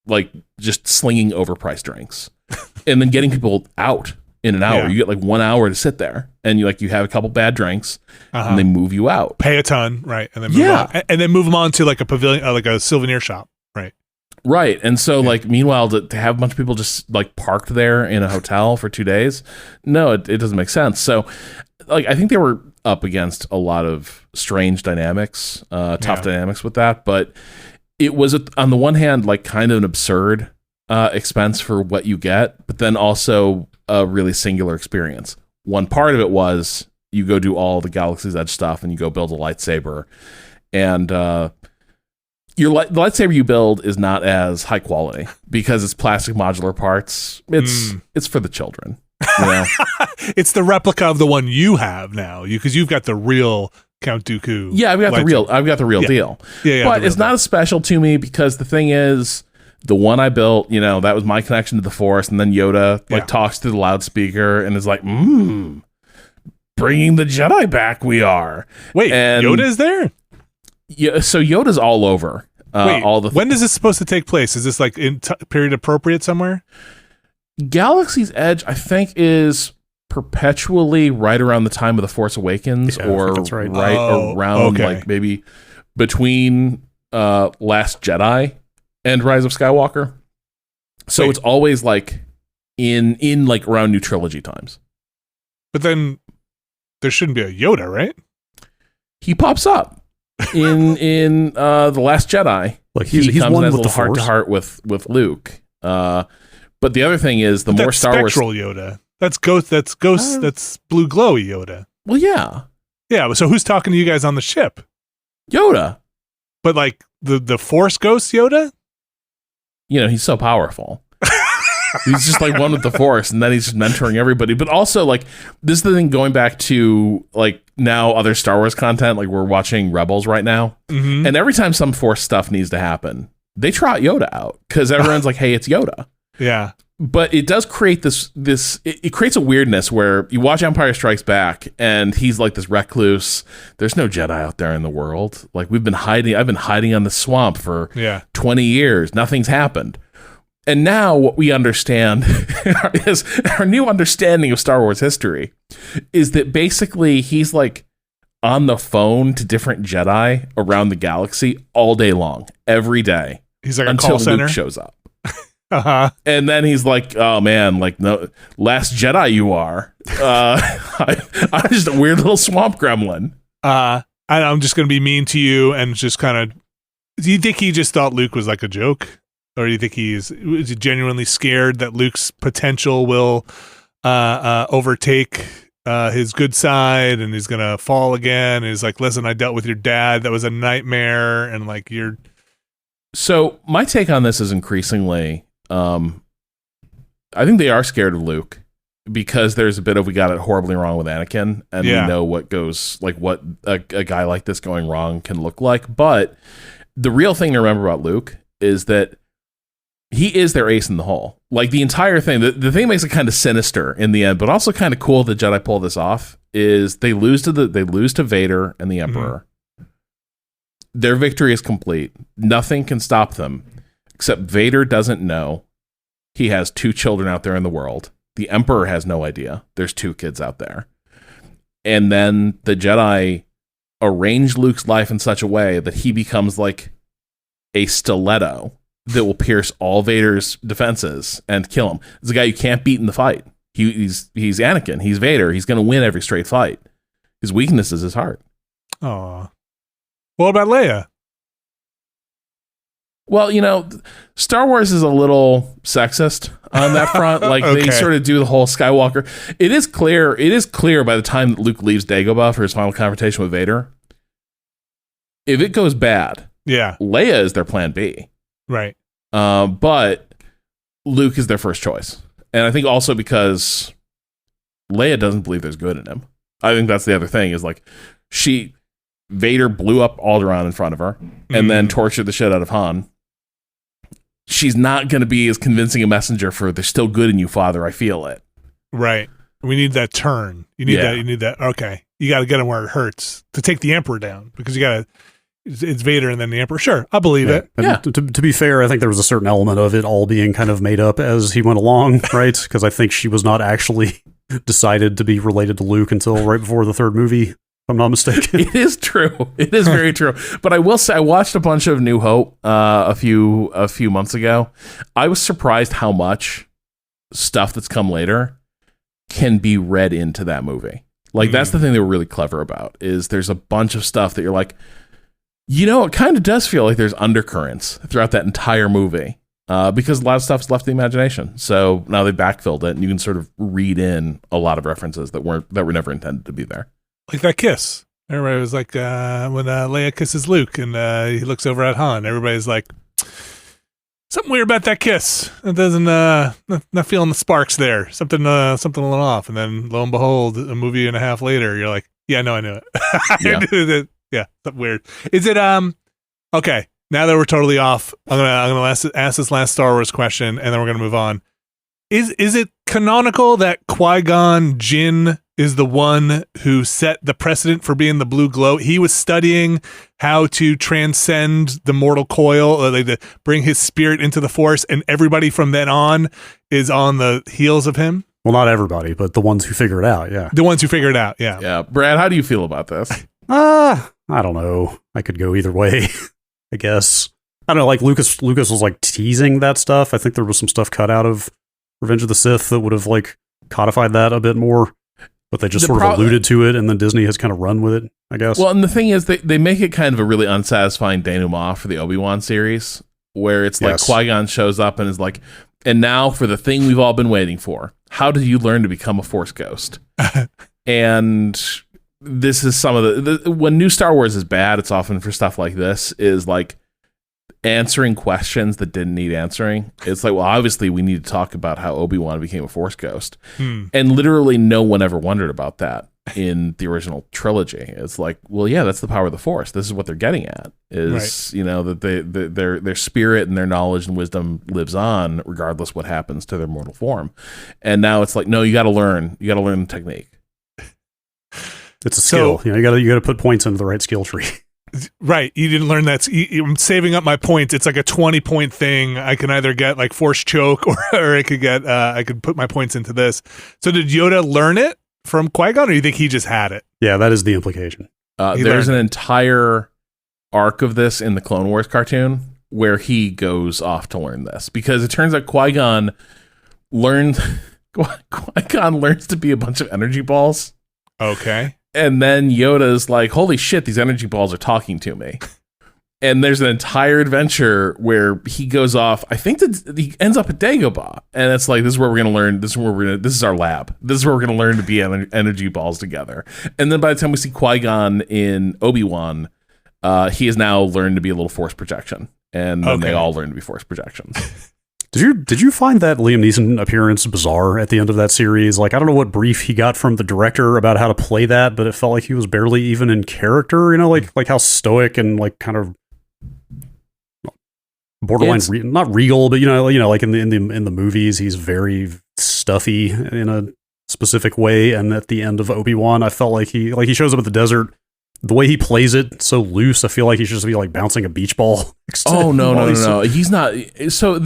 like just slinging overpriced drinks, and then getting people out in an hour. Yeah. You get like 1 hour to sit there, and you have a couple bad drinks, and they move you out. Pay a ton, right? And then move on. And then move them on to like a pavilion, like a souvenir shop, right? Right. And so like meanwhile to have a bunch of people just like parked there in a hotel for 2 days, no, it doesn't make sense. So like I think they were up against a lot of strange dynamics, tough dynamics with that, but it was on the one hand like kind of an absurd expense for what you get, but then also a really singular experience. One part of it was you go do all the Galaxy's Edge stuff and you go build a lightsaber, and the lightsaber you build is not as high quality because it's plastic modular parts. It's for the children. You know? It's the replica of the one you have now, because you've got the real Count Dooku. Yeah, I've got the real deal. Yeah, but it's not as special to me because the thing is, the one I built, that was my connection to the Force, and then Yoda talks to the loudspeaker and is like, bringing the Jedi back. We are. Wait, and Yoda is there? Yeah, so Yoda's all over. Wait, when is this supposed to take place? Is this like in period appropriate somewhere? Galaxy's Edge, I think, is perpetually right around the time of the Force Awakens, or around like maybe between Last Jedi and Rise of Skywalker. So it's always like in like around New Trilogy times. But then there shouldn't be a Yoda, right? He pops up in the Last Jedi. Like he comes one with the heart to heart with Luke. But the other thing is the more Star Wars spectral Yoda. That's ghost. That's blue glowy Yoda. Well, yeah. Yeah. So who's talking to you guys on the ship? Yoda. But like the Force ghost Yoda. He's so powerful. He's just like one with the Force, and then he's just mentoring everybody. But also, like, this is the thing going back to like now other Star Wars content. Like we're watching Rebels right now, and every time some Force stuff needs to happen, they trot Yoda out because everyone's like, "Hey, it's Yoda." Yeah. But it does create it creates a weirdness where you watch Empire Strikes Back and he's like this recluse. There's no Jedi out there in the world. Like I've been hiding on the swamp for 20 years. Nothing's happened. And now what we understand is our new understanding of Star Wars history is that basically he's like on the phone to different Jedi around the galaxy all day long, every day. He's like until a call center. Luke shows up. And then he's like, "Oh man, like no, Last Jedi, you are. I'm just a weird little swamp gremlin. I'm just gonna be mean to you and just kind of. Do you think he just thought Luke was like a joke, or do you think is he genuinely scared that Luke's potential will overtake his good side and he's gonna fall again? And he's like, "Listen, I dealt with your dad. That was a nightmare, and like you're." So my take on this is increasingly. I think they are scared of Luke because there's a bit of we got it horribly wrong with Anakin, and we know what goes like what a guy like this going wrong can look like. But the real thing to remember about Luke is that he is their ace in the hole. Like the entire thing, the thing makes it kind of sinister in the end, but also kind of cool that Jedi pull this off. Is they lose to Vader and the Emperor. Their victory is complete. Nothing can stop them. Except Vader doesn't know he has 2 children out there in the world. The Emperor has no idea there's 2 kids out there. And then the Jedi arrange Luke's life in such a way that he becomes like a stiletto that will pierce all Vader's defenses and kill him. It's a guy you can't beat in the fight. He's Anakin. He's Vader. He's going to win every straight fight. His weakness is his heart. Aw. What about Leia? Well, Star Wars is a little sexist on that front. Like they sort of do the whole Skywalker. It is clear by the time that Luke leaves Dagobah for his final confrontation with Vader. If it goes bad, Leia is their plan B. Right. But Luke is their first choice. And I think also because Leia doesn't believe there's good in him. I think that's the other thing is like Vader blew up Alderaan in front of her and then tortured the shit out of Han. She's not going to be as convincing a messenger for "there's still good in you, Father. I feel it." Right. We need that turn. You need that. You need that. Okay. You got to get him where it hurts to take the Emperor down because you got to. It's Vader and then the Emperor. Sure, I believe it. And to be fair, I think there was a certain element of it all being kind of made up as he went along, right? Because I think she was not actually decided to be related to Luke until right before the 3rd movie. I'm not mistaken. It is true. It is very true. But I will say, I watched a bunch of New Hope a few months ago. I was surprised how much stuff that's come later can be read into that movie. Like that's the thing they were really clever about. Is there's a bunch of stuff that you're like, it kind of does feel like there's undercurrents throughout that entire movie because a lot of stuff's left to the imagination. So now they backfilled it, and you can sort of read in a lot of references that were never intended to be there. Like that kiss. Everybody was like, when Leia kisses Luke and he looks over at Han, everybody's like, something weird about that kiss. It doesn't, not feeling the sparks there. Something a little off. And then lo and behold, a movie and a half later, you're like, Yeah, no, I knew it. Yeah. I knew that. Yeah, something weird. Is it okay? Now that we're totally off, I'm gonna ask this last Star Wars question, and then we're gonna move on. Is it canonical that Qui-Gon Jinn is the one who set the precedent for being the blue glow? He was studying how to transcend the mortal coil, or like to bring his spirit into the Force, and everybody from then on is on the heels of him. Well, not everybody, but the ones who figure it out. Yeah. The ones who figure it out. Yeah. Yeah. Brad, how do you feel about this? I don't know. I could go either way, I guess. I don't know. Like Lucas was like teasing that stuff. I think there was some stuff cut out of Revenge of the Sith that would have like codified that a bit more, but they just sort of alluded to it, and then Disney has kind of run with it, I guess. Well, and the thing is, they make it kind of a really unsatisfying denouement for the Obi-Wan series, where it's like Qui-Gon shows up and is like, and now for the thing we've all been waiting for. How did you learn to become a Force ghost? And this is some of the when new Star Wars is bad, it's often for stuff like this, is like answering questions that didn't need answering. It's like, well, obviously we need to talk about how Obi-Wan became a Force ghost. And literally no one ever wondered about that in the original trilogy. It's like, well, yeah, that's the power of the Force. This is what they're getting at, is, you know, that their spirit and their knowledge and wisdom lives on regardless what happens to their mortal form. And now it's like, no, you got to learn the technique. It's a skill. You know, you got to put points into the right skill tree. Right. You didn't learn that. I'm saving up my points. It's like a 20-point thing. I can either get like Force choke or I could get, I could put my points into this. So did Yoda learn it from Qui-Gon, or do you think he just had it? Yeah, that is the implication. There's an entire arc of this in the Clone Wars cartoon where he goes off to learn this, because it turns out Qui-Gon learns to be a bunch of energy balls. Okay. And then Yoda's like, holy shit, these energy balls are talking to me. And there's an entire adventure where he goes off. I think that he ends up at Dagobah, and it's like, this is where we're going to learn. This is our lab. This is where we're going to learn to be energy balls together. And then by the time we see Qui-Gon in Obi-Wan, he has now learned to be a little Force projection, and then they all learn to be Force projections. Did you find that Liam Neeson appearance bizarre at the end of that series? Like, I don't know what brief he got from the director about how to play that, but it felt like he was barely even in character. You know, like how stoic and like kind of borderline not regal, but you know, like in the movies, he's very stuffy in a specific way. And at the end of Obi-Wan, I felt like he shows up at the desert. The way he plays it so loose, I feel like he should just be like bouncing a beach ball. Oh no! He's not. So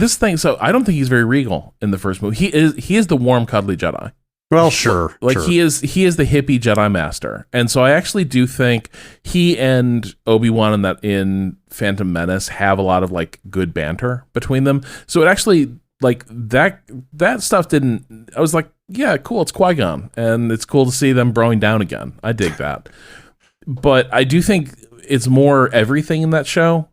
I don't think he's very regal in the first movie. He is the warm, cuddly Jedi. Well, sure. Like he is the hippie Jedi Master, and so I actually do think he and Obi-Wan in Phantom Menace have a lot of like good banter between them. So it actually, like, that stuff didn't. I was like, yeah, cool. It's Qui-Gon, and it's cool to see them broing down again. I dig that. But I do think it's more everything in that show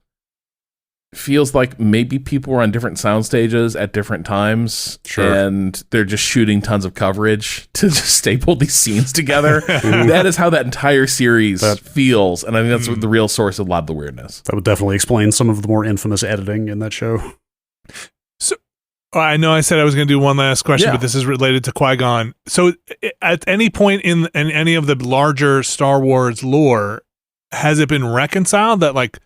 feels like maybe people were on different sound stages at different times, and they're just shooting tons of coverage to just staple these scenes together. That is how that entire series feels, and I think that's the real source of a lot of the weirdness. That would definitely explain some of the more infamous editing in that show. So I know I said I was going to do one last question, but this is related to Qui-Gon. So at any point in any of the larger Star Wars lore, has it been reconciled that, like,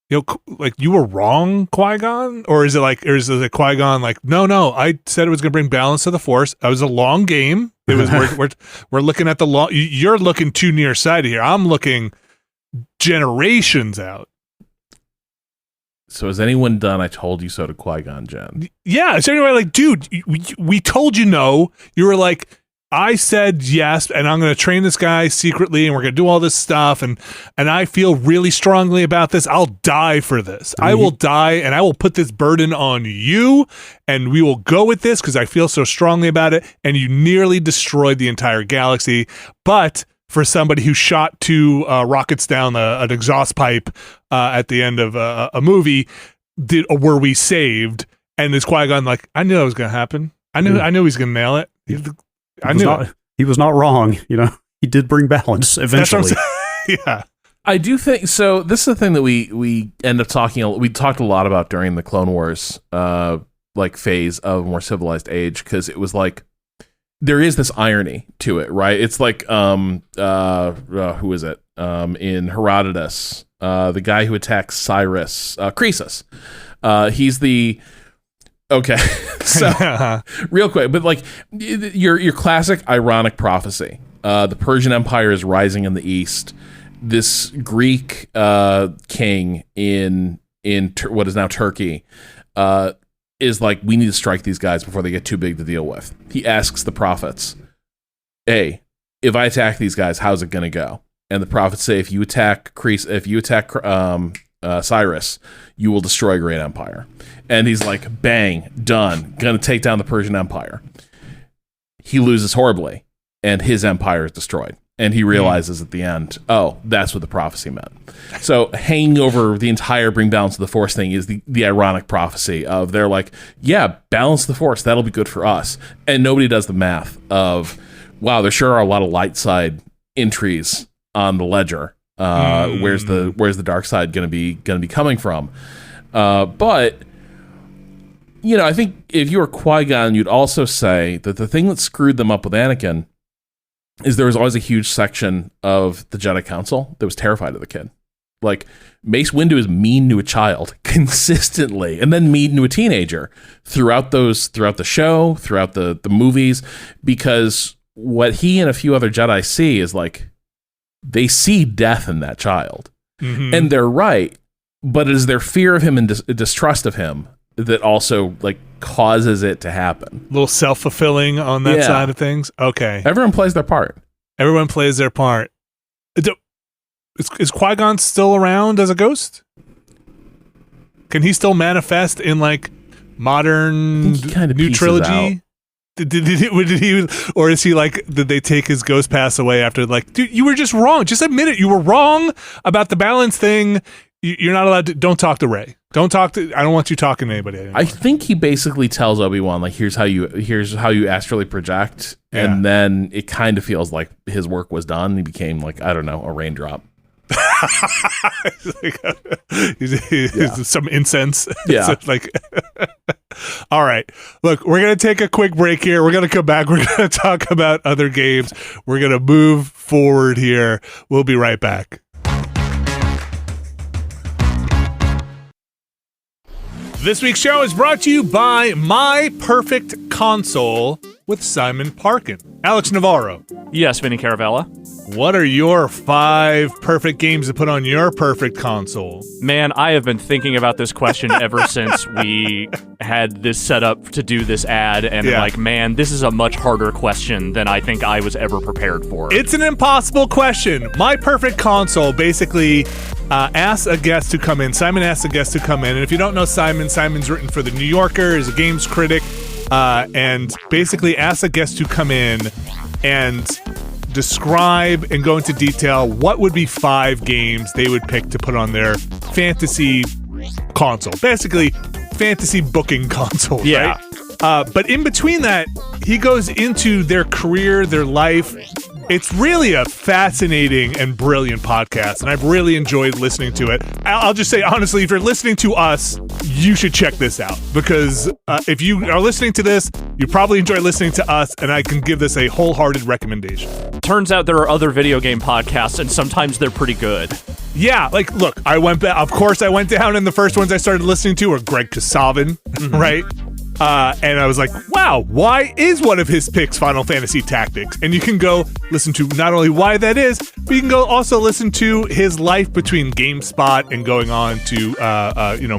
you know, like, you were wrong, Qui-Gon? Or is it Qui-Gon like, no, I said it was going to bring balance to the Force. That was a long game. It was we're looking at the long. You're looking too nearsighted here. I'm looking generations out. So has anyone done I told you so to Qui-Gon Jinn? Yeah. So anyway, like, dude, we told you no. You were like, I said yes, and I'm going to train this guy secretly, and we're going to do all this stuff, and I feel really strongly about this. I'll die for this. I will die, and I will put this burden on you, and we will go with this because I feel so strongly about it, and you nearly destroyed the entire galaxy. But for somebody who shot two rockets down an exhaust pipe at the end of a movie, were we saved? And is Qui-Gon like, I knew that was going to happen. I knew he was going to nail it. He was not wrong. You know, he did bring balance eventually. Yeah, I do think so. This is the thing that we end up talking. We talked a lot about during the Clone Wars, like, phase of a more civilized age, because it was like there is this irony to it, right? It's like who is it? In Herodotus, the guy who attacks Cyrus, Croesus. He's the okay. So real quick, but like your classic ironic prophecy. The Persian Empire is rising in the east. This Greek king in what is now Turkey is like, we need to strike these guys before they get too big to deal with. He asks the prophets, "Hey, if I attack these guys, how's it going to go?" And the prophets say, if you attack Cyrus, you will destroy a great empire. And he's like, bang, done, gonna take down the Persian Empire. He loses horribly, and his empire is destroyed. And he realizes at the end, oh, that's what the prophecy meant. So hanging over the entire bring balance of the force thing is the ironic prophecy of, they're like, yeah, balance the force, that'll be good for us. And nobody does the math of, wow, there sure are a lot of light side entries on the ledger. Where's the dark side gonna be coming from? But you know, I think if you were Qui-Gon, you'd also say that the thing that screwed them up with Anakin is there was always a huge section of the Jedi Council that was terrified of the kid. Like, Mace Windu is mean to a child consistently, and then mean to a teenager throughout the show, throughout the movies, because what he and a few other Jedi see is like, they see death in that child. Mm-hmm. And they're right, but it is their fear of him and distrust of him that also like causes it to happen. A little self-fulfilling on that side of things. Okay. Everyone plays their part. Everyone plays their part. Is Qui-Gon still around as a ghost? Can he still manifest in like modern new trilogy? Did he, or is he like, did they take his ghost pass away after, like, dude, you were just wrong. Just admit it. You were wrong about the balance thing. You're not allowed to, don't talk to Rey. I don't want you talking to anybody anymore. I think he basically tells Obi-Wan, like, here's how you astrally project. Yeah. And then it kind of feels like his work was done. He became like, I don't know, a raindrop. Some incense. Yeah. Like, all right. Look, we're going to take a quick break here. We're going to come back. We're going to talk about other games. We're going to move forward here. We'll be right back. This week's show is brought to you by My Perfect Console with Simon Parkin. Alex Navarro. Yes, Vinny Caravella. What are your 5 perfect games to put on your perfect console? Man, I have been thinking about this question ever since we had this set up to do this ad, and like, man, this is a much harder question than I think I was ever prepared for. It's an impossible question. My Perfect Console basically asks a guest to come in. Simon asks a guest to come in, and if you don't know Simon's written for The New Yorker, is a games critic, and basically asks a guest to come in and describe and go into detail what would be 5 games they would pick to put on their fantasy console. Basically, fantasy booking console, right? But in between that, he goes into their career, their life. It's really a fascinating and brilliant podcast, and I've really enjoyed listening to it. I'll just say, honestly, if you're listening to us, you should check this out, because if you are listening to this, you probably enjoy listening to us, and I can give this a wholehearted recommendation. Turns out there are other video game podcasts, and sometimes they're pretty good. Yeah, like, look, I went back. Of course, I went down, and the first ones I started listening to were Greg Kasavin, right? And I was like, wow, why is one of his picks Final Fantasy Tactics? And you can go listen to not only why that is, but you can go also listen to his life between GameSpot and going on to,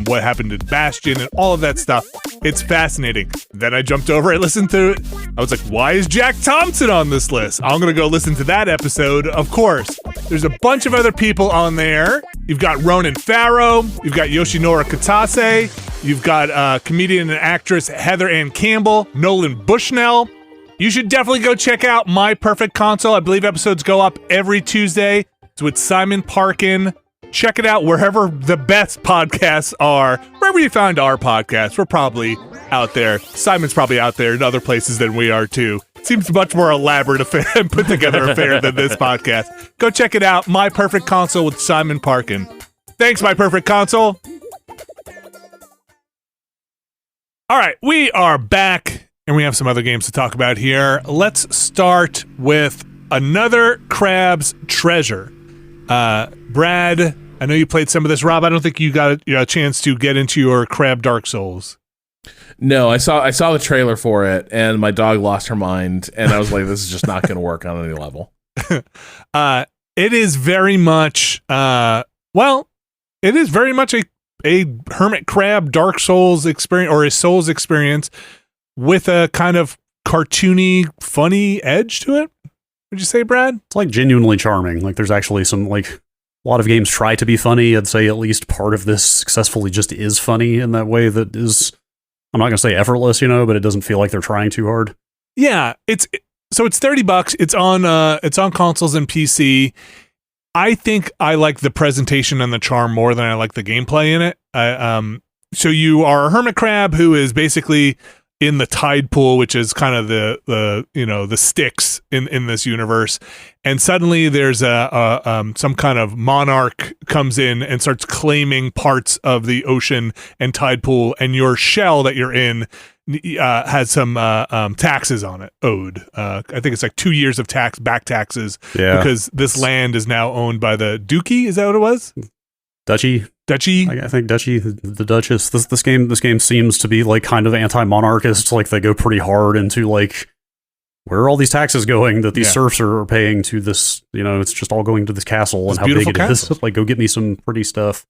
what happened to Bastion and all of that stuff. It's fascinating. Then I jumped over, I listened to it. I was like, why is Jack Thompson on this list? I'm going to go listen to that episode, of course. There's a bunch of other people on there. You've got Ronan Farrow. You've got Yoshinori Kitase. You've got comedian and actress Heather Ann Campbell, Nolan Bushnell. You should definitely go check out My Perfect Console. I believe episodes go up every Tuesday. It's with Simon Parkin. Check it out wherever the best podcasts are. Wherever you find our podcast, we're probably out there. Simon's probably out there in other places than we are too. Seems much more elaborate affair and put together affair than this podcast. Go check it out. My Perfect Console with Simon Parkin. Thanks, My Perfect Console. All right, we are back, and we have some other games to talk about here. Let's start with another Crab's Treasure. Brad, I know you played some of this. Rob, I don't think you got a chance to get into your Crab Dark Souls. No, I saw the trailer for it, and my dog lost her mind, and I was like, this is just not going to work on any level. It is very much, it is very much a Hermit Crab Dark Souls experience, or a Souls experience, with a kind of cartoony, funny edge to it. Would you say, Brad? It's like genuinely charming. Like there's actually some, like, a lot of games try to be funny. I'd say at least part of this successfully just is funny in that way that is, I'm not going to say effortless, but it doesn't feel like they're trying too hard. Yeah, it's $30. It's on consoles and PC. I think I like the presentation and the charm more than I like the gameplay in it. So you are a hermit crab who is basically in the tide pool, which is kind of the Styx in this universe, and suddenly there's some kind of monarch comes in and starts claiming parts of the ocean and tide pool, and your shell that you're in has some taxes on it owed. I think it's like 2 years of back taxes, because this land is now owned by the Duchy. Is that what it was? Duchy. I think Duchy, the Duchess. This game seems to be like kind of anti-monarchist. Like they go pretty hard into like, where are all these taxes going that these serfs are paying to this? It's just all going to this castle, and how big it is. Like, go get me some pretty stuff.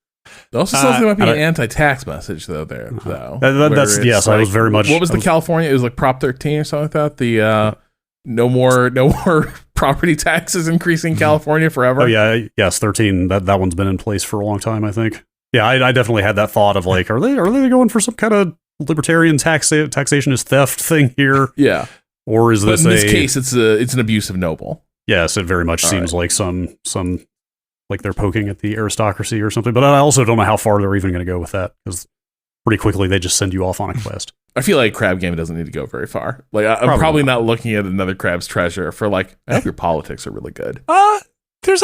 It also sounds like there might be an anti-tax message though. Though that's yes, like, I was very much. What was the California? It was like Prop 13 or something like that. The no more property taxes increasing California forever. Oh yeah, yes, 13. That one's been in place for a long time, I think. Yeah, I definitely had that thought of like, are they going for some kind of libertarian taxation is theft thing here? Yeah, or is this? But in this case, it's an abuse of noble. Yes, it very much seems like some like they're poking at the aristocracy or something. But I also don't know how far they're even going to go with that, because pretty quickly they just send you off on a quest. I feel like Crab Game doesn't need to go very far. Like I'm probably not looking at another Crab's Treasure for like, I hope your politics are really good. There's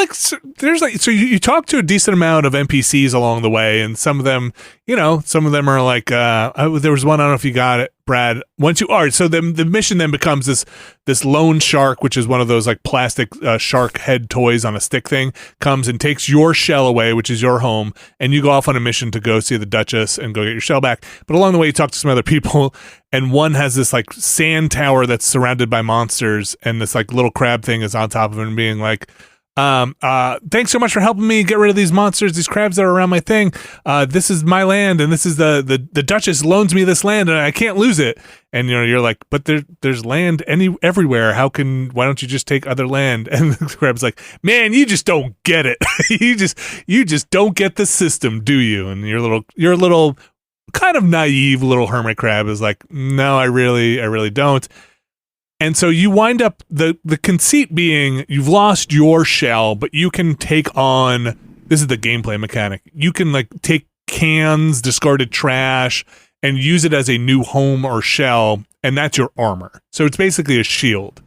so you talk to a decent amount of NPCs along the way, and some of them are like, there was one, I don't know if you got it, Brad. So the mission then becomes this lone shark, which is one of those like plastic shark head toys on a stick thing, comes and takes your shell away, which is your home, and you go off on a mission to go see the Duchess and go get your shell back. But along the way, you talk to some other people, and one has this like sand tower that's surrounded by monsters, and this like little crab thing is on top of it and being like, thanks so much for helping me get rid of these monsters, these crabs that are around my thing. This is my land, and this is the Duchess loans me this land, and I can't lose it. And you're like, but there's land everywhere. Why don't you just take other land? And the crab's like, man, you just don't get it. you just don't get the system, do you? And your little kind of naive little hermit crab is like, no, I really don't. And so you wind up, the conceit being, you've lost your shell, but you can take on, this is the gameplay mechanic, you can like take cans, discarded trash, and use it as a new home or shell, and that's your armor. So it's basically a shield.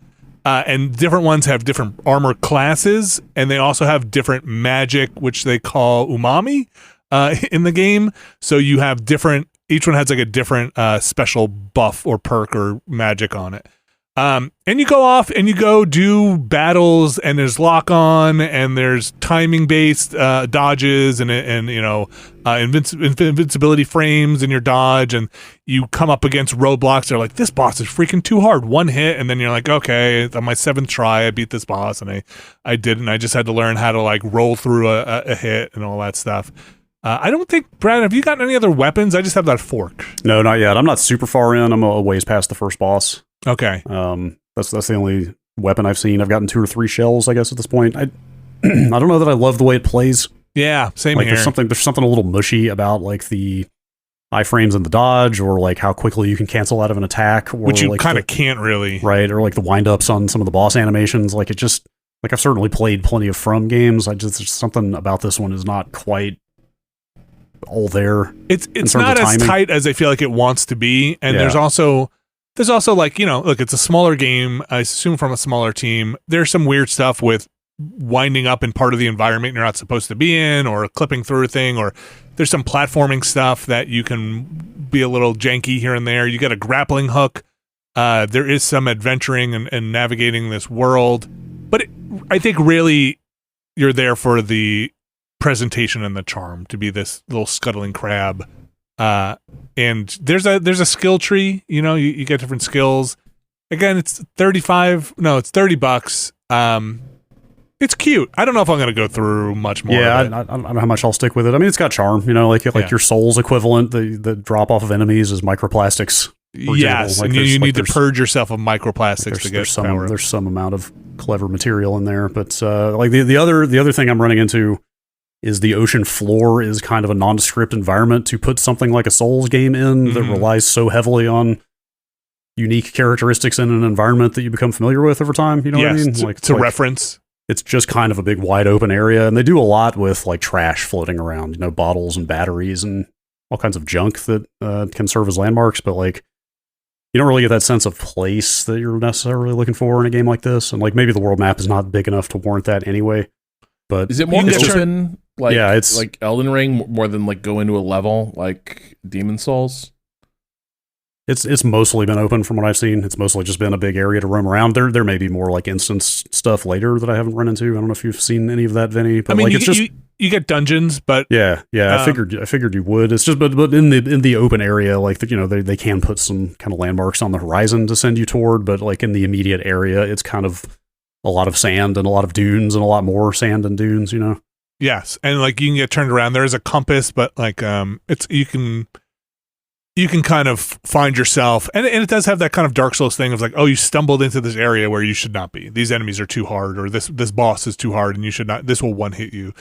And different ones have different armor classes, and they also have different magic, which they call umami in the game. So you have each one has like a different special buff or perk or magic on it. And you go off and you go do battles, and there's lock on, and there's timing based dodges, and invincibility frames in your dodge, and you come up against roadblocks. They're like, this boss is freaking too hard. One hit, and then you're like, okay, on my 7th try, I beat this boss, and I didn't. I just had to learn how to like roll through a hit and all that stuff. I don't think, Brad, have you gotten any other weapons? I just have that fork. No, not yet. I'm not super far in. I'm a ways past the first boss. Okay. That's the only weapon I've seen. I've gotten 2 or 3 shells, I guess, at this point. I don't know that I love the way it plays. Yeah, same like, here. There's something a little mushy about like the iframes and the dodge, or like how quickly you can cancel out of an attack, or which you like kind of can't really, right? Or like the wind-ups on some of the boss animations. Like it just, like, I've certainly played plenty of From games. There's something about this one is not quite all there. It's not as tight as I feel like it wants to be, and there's also like, look, it's a smaller game, I assume, from a smaller team. There's some weird stuff with winding up in part of the environment you're not supposed to be in, or clipping through a thing, or there's some platforming stuff that you can be a little janky here and there. You get a grappling hook There is some adventuring and navigating this world, but I think really you're there for the presentation and the charm to be this little scuttling crab. And there's a skill tree. You get different skills. Again, it's $30. It's cute. I don't know if I'm going to go through much more. Yeah, of it. I don't know how much I'll stick with it. I mean, it's got charm. Like your soul's equivalent. The drop off of enemies is microplastics. Yes, and you need to purge yourself of microplastics to get power. There's some amount of clever material in there, but the other thing I'm running into is the ocean floor is kind of a nondescript environment to put something like a Souls game in that relies so heavily on unique characteristics in an environment that you become familiar with over time. You know what I mean? To reference. It's just kind of a big wide open area, and they do a lot with like trash floating around, bottles and batteries and all kinds of junk that can serve as landmarks, but like you don't really get that sense of place that you're necessarily looking for in a game like this. And like maybe the world map is not big enough to warrant that anyway. But is it more open it's like Elden Ring more than like go into a level like Demon Souls? It's mostly been open from what I've seen. It's mostly just been a big area to roam around. There may be more like instance stuff later that I haven't run into. I don't know if you've seen any of that, Vinny. But you get dungeons, but yeah. I figured you would. It's just but in the open area, like they can put some kind of landmarks on the horizon to send you toward. But like in the immediate area, it's kind of a lot of sand and a lot of dunes and a lot more sand and dunes. Yes, and like you can get turned around. There is a compass, but like you can kind of find yourself, and it does have that kind of Dark Souls thing of like, oh, you stumbled into this area where you should not be. These enemies are too hard, or this boss is too hard, and you should not. This will one hit you.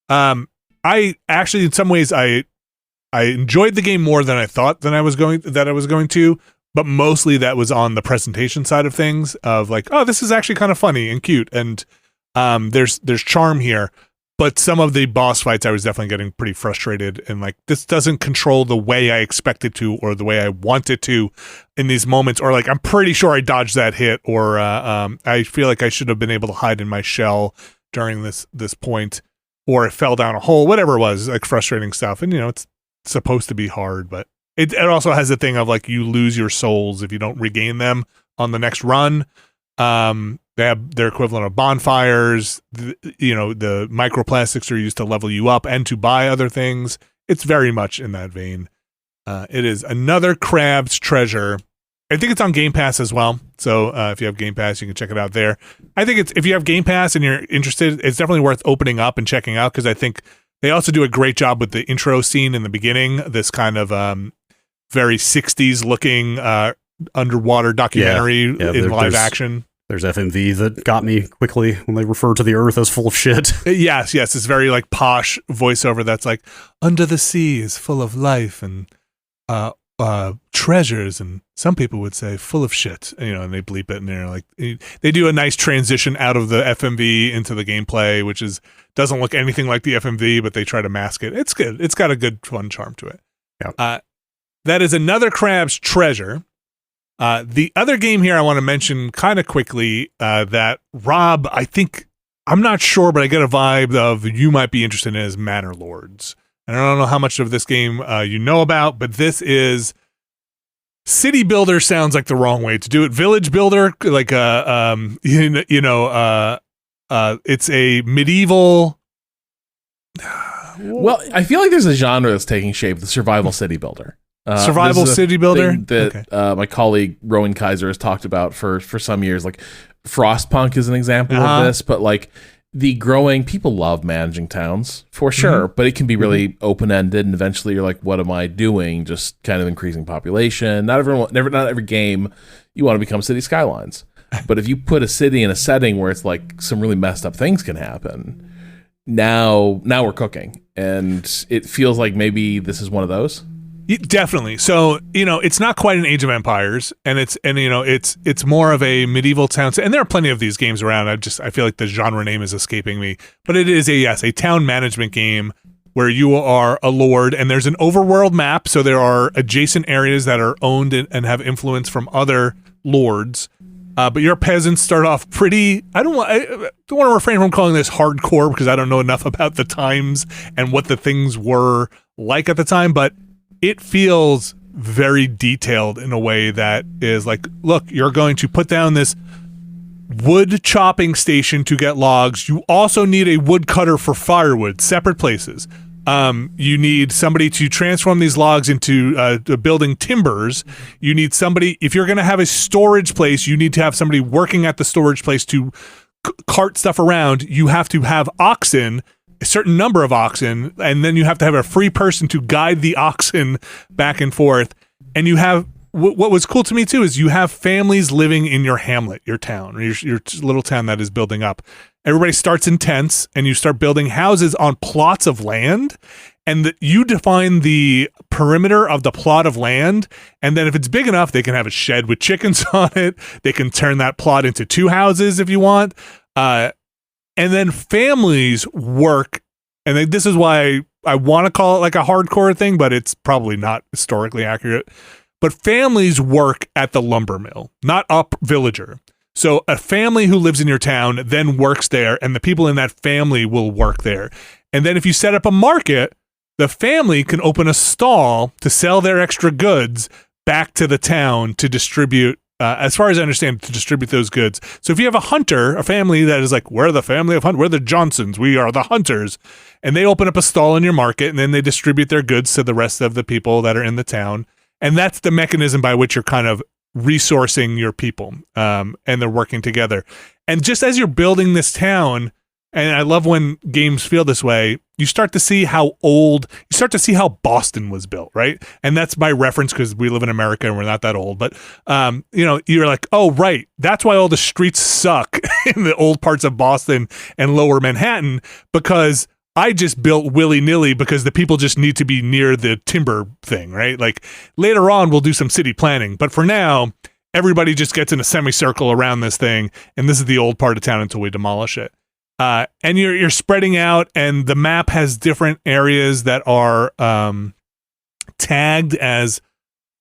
I actually, in some ways, I enjoyed the game more than I thought I was going to, but mostly that was on the presentation side of things. Of like, oh, this is actually kind of funny and cute, and there's charm here. But some of the boss fights, I was definitely getting pretty frustrated, and like this doesn't control the way I expect it to, or the way I want it to, in these moments. Or like I'm pretty sure I dodged that hit, or I feel like I should have been able to hide in my shell during this point, or it fell down a hole, whatever it was, like frustrating stuff. And it's supposed to be hard, but it also has the thing of like you lose your souls if you don't regain them on the next run. They have their equivalent of bonfires. The microplastics are used to level you up and to buy other things. It's very much in that vein. It is another crab's treasure. I think it's on Game Pass as well. So if you have Game Pass, you can check it out there. I think if you have Game Pass and you're interested, it's definitely worth opening up and checking out, because I think they also do a great job with the intro scene in the beginning. This kind of very 60s looking underwater documentary in live action. There's FMV that got me quickly when they refer to the Earth as full of shit. Yes. It's very like posh voiceover that's like, under the sea is full of life and treasures, and some people would say full of shit, and they bleep it, and they're like, they do a nice transition out of the FMV into the gameplay, which doesn't look anything like the FMV, but they try to mask it. It's good. It's got a good, fun charm to it. Yeah. That is another crab's treasure. The other game here I want to mention kind of quickly that Rob, I'm not sure, but I get a vibe of you might be interested in, is Manor Lords. And I don't know how much of this game you know about, but this is city builder. Sounds like the wrong way to do it. Village builder, like it's a medieval. Well, I feel like there's a genre that's taking shape: the survival city builder. Survival city builder that my colleague Rowan Kaiser has talked about for some years. Like Frostpunk is an example of this, but like the growing, people love managing towns for sure, but it can be really open-ended, and eventually you're like, what am I doing? Just kind of increasing population. Not every game you want to become city skylines, but if you put a city in a setting where it's like some really messed up things can happen, now we're cooking, and it feels like maybe this is one of those. Definitely. So, it's not quite an Age of Empires, and it's more of a medieval town. And there are plenty of these games around. I feel like the genre name is escaping me, but it is a town management game where you are a lord, and there's an overworld map. So there are adjacent areas that are owned and have influence from other lords. But your peasants start off pretty. I don't want to refrain from calling this hardcore, because I don't know enough about the times and what the things were like at the time, but it feels very detailed in a way that is like, look, you're going to put down this wood chopping station to get logs. You also need a wood cutter for firewood, separate places. You need somebody to transform these logs into building timbers. You need somebody, if you're going to have a storage place, you need to have somebody working at the storage place to cart stuff around. You have to have oxen, a certain number of oxen, and then you have to have a free person to guide the oxen back and forth. And you have, what was cool to me too, is you have families living in your hamlet, your town, or your little town that is building up. Everybody starts in tents, and you start building houses on plots of land, and you define the perimeter of the plot of land, and then if it's big enough, they can have a shed with chickens on it. They can turn that plot into 2 houses if you want. And then families work, and this is why I want to call it like a hardcore thing, but it's probably not historically accurate. But families work at the lumber mill, not up villager. So a family who lives in your town then works there, and the people in that family will work there. And then if you set up a market, the family can open a stall to sell their extra goods back to the town to distribute, as far as I understand, to distribute those goods. So if you have a hunter, a family that is like, we're the family of hunters, we're the Johnsons, we are the hunters, and they open up a stall in your market, and then they distribute their goods to the rest of the people that are in the town. And that's the mechanism by which you're kind of resourcing your people, and they're working together. And just as you're building this town, and I love when games feel this way, you start to see how Boston was built, right? And that's my reference because we live in America and we're not that old. But, you're like, oh, right, that's why all the streets suck in the old parts of Boston and lower Manhattan, because I just built willy-nilly because the people just need to be near the timber thing, right? Like later on, we'll do some city planning. But for now, everybody just gets in a semicircle around this thing. And this is the old part of town until we demolish it. And you're spreading out, and the map has different areas that are tagged as,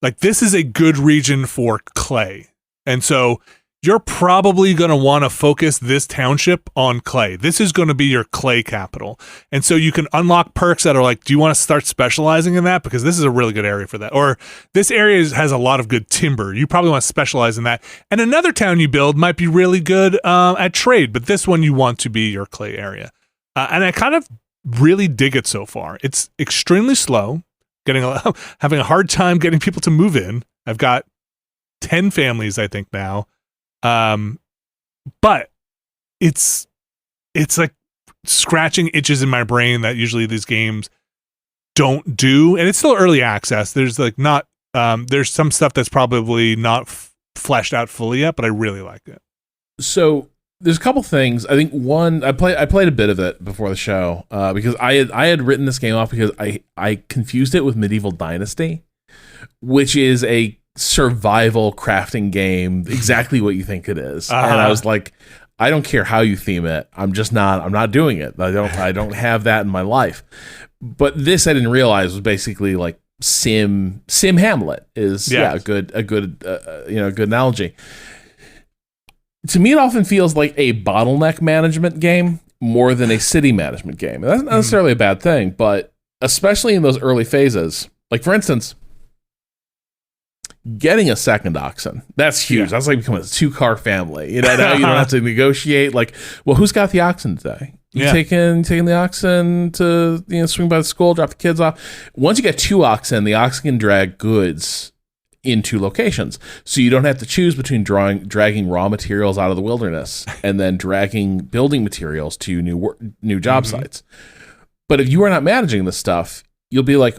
like, this is a good region for clay. And so you're probably going to want to focus this township on clay. This is going to be your clay capital. And so you can unlock perks that are like, do you want to start specializing in that? Because this is a really good area for that. Or this area has a lot of good timber. You probably want to specialize in that. And another town you build might be really good at trade, but this one you want to be your clay area. And I kind of really dig it so far. It's extremely slow, having a hard time getting people to move in. I've got 10 families, I think, now. But it's like scratching itches in my brain that usually these games don't do, and it's still early access. There's there's some stuff that's probably not fleshed out fully yet, but I really like it. So there's a couple things. I think one, I played a bit of it before the show because I had written this game off because I confused it with Medieval Dynasty, which is a survival crafting game, exactly what you think it is. And I was like, I don't care how you theme it, I'm not doing it. I don't have that in my life. But this, I didn't realize, was basically like Sim Hamlet is a good analogy. To me, it often feels like a bottleneck management game more than a city management game. And that's not necessarily a bad thing, but especially in those early phases, like for instance, getting a second oxen, that's huge. That's like becoming a 2-car family. Now you don't have to negotiate. Like, well, who's got the oxen today? You taking the oxen to swing by the school, drop the kids off. Once you get 2 oxen, the oxen can drag goods into locations, so you don't have to choose between dragging raw materials out of the wilderness and then dragging building materials to new job sites. But if you are not managing this stuff, you'll be like,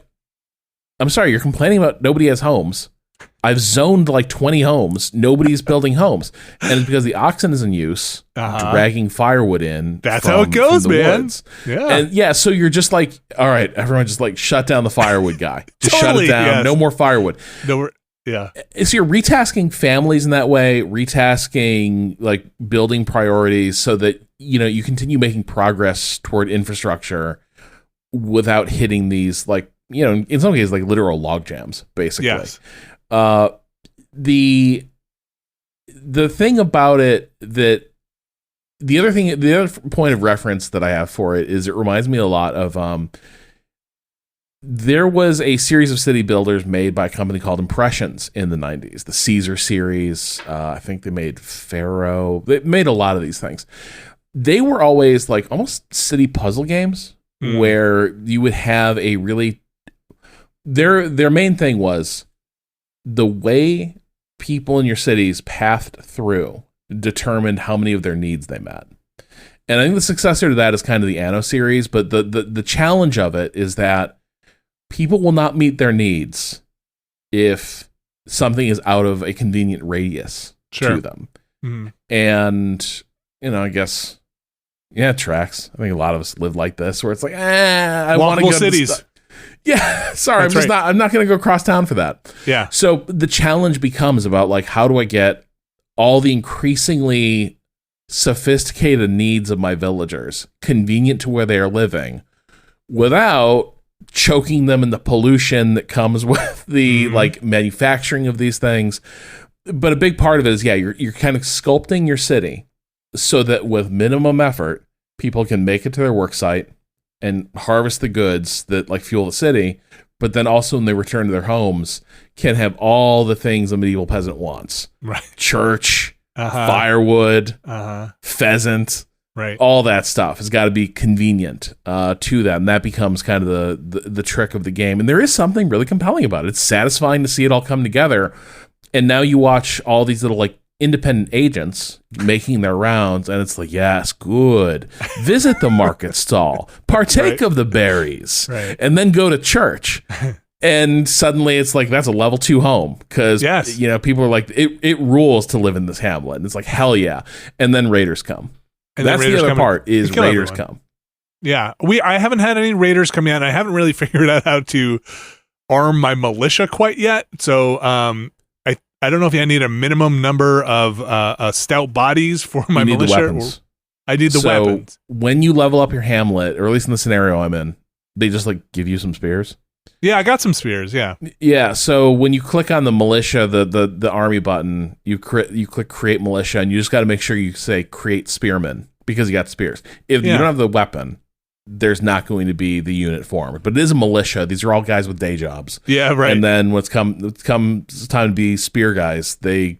I'm sorry, you're complaining about nobody has homes. I've zoned like 20 homes. Nobody's building homes. And it's because the oxen is in use, dragging firewood in. That's how it goes, man. Woods. Yeah. And so you're just like, all right, everyone just like shut down the firewood guy. Just totally, shut it down. Yes. No more firewood. So you're retasking families in that way, retasking like building priorities so that, you continue making progress toward infrastructure without hitting these like, in some cases like literal log jams, basically. Yes. The thing about it that the other point of reference that I have for it is it reminds me a lot of there was a series of city builders made by a company called Impressions in the 90s. The Caesar series. I think they made Pharaoh. They made a lot of these things. They were always like almost city puzzle games where you would have a really... Their main thing was the way people in your cities pathed through determined how many of their needs they met. And I think the successor to that is kind of the Anno series, but the challenge of it is that people will not meet their needs if something is out of a convenient radius to them. And, I guess, it tracks. I think a lot of us live like this, where it's like, I want to go to cities. Yeah, sorry, I'm not going to go across town for that. Yeah. So the challenge becomes about like, how do I get all the increasingly sophisticated needs of my villagers convenient to where they are living without choking them in the pollution that comes with the like manufacturing of these things. But a big part of it is, you're kind of sculpting your city so that with minimum effort, people can make it to their work site and harvest the goods that like fuel the city, but then also when they return to their homes can have all the things a medieval peasant wants. Right. Church, firewood, pheasant, right. All that stuff has got to be convenient to them. That becomes kind of the trick of the game. And there is something really compelling about it. It's satisfying to see it all come together. And now you watch all these little like independent agents making their rounds, and it's like, yes, good. Visit the market stall, partake of the berries, and then go to church. And suddenly it's like, that's a level 2 home because, people are like, it rules to live in this hamlet. And it's like, hell yeah. And then raiders come. And that's the other part is raiders come. Yeah. I haven't had any raiders come yet. I haven't really figured out how to arm my militia quite yet. So, I don't know if I need a minimum number of stout bodies for my militia. The weapons. I need the weapons. When you level up your hamlet, or at least in the scenario I'm in, they just like give you some spears. Yeah, I got some spears. Yeah. Yeah. So when you click on the militia, the army button, you click create militia, and you just got to make sure you say create spearmen because you got spears. If you don't have the weapon, there's not going to be the unit formed, but it is a militia. These are all guys with day jobs. Yeah, right. And then when it's time to be spear guys, they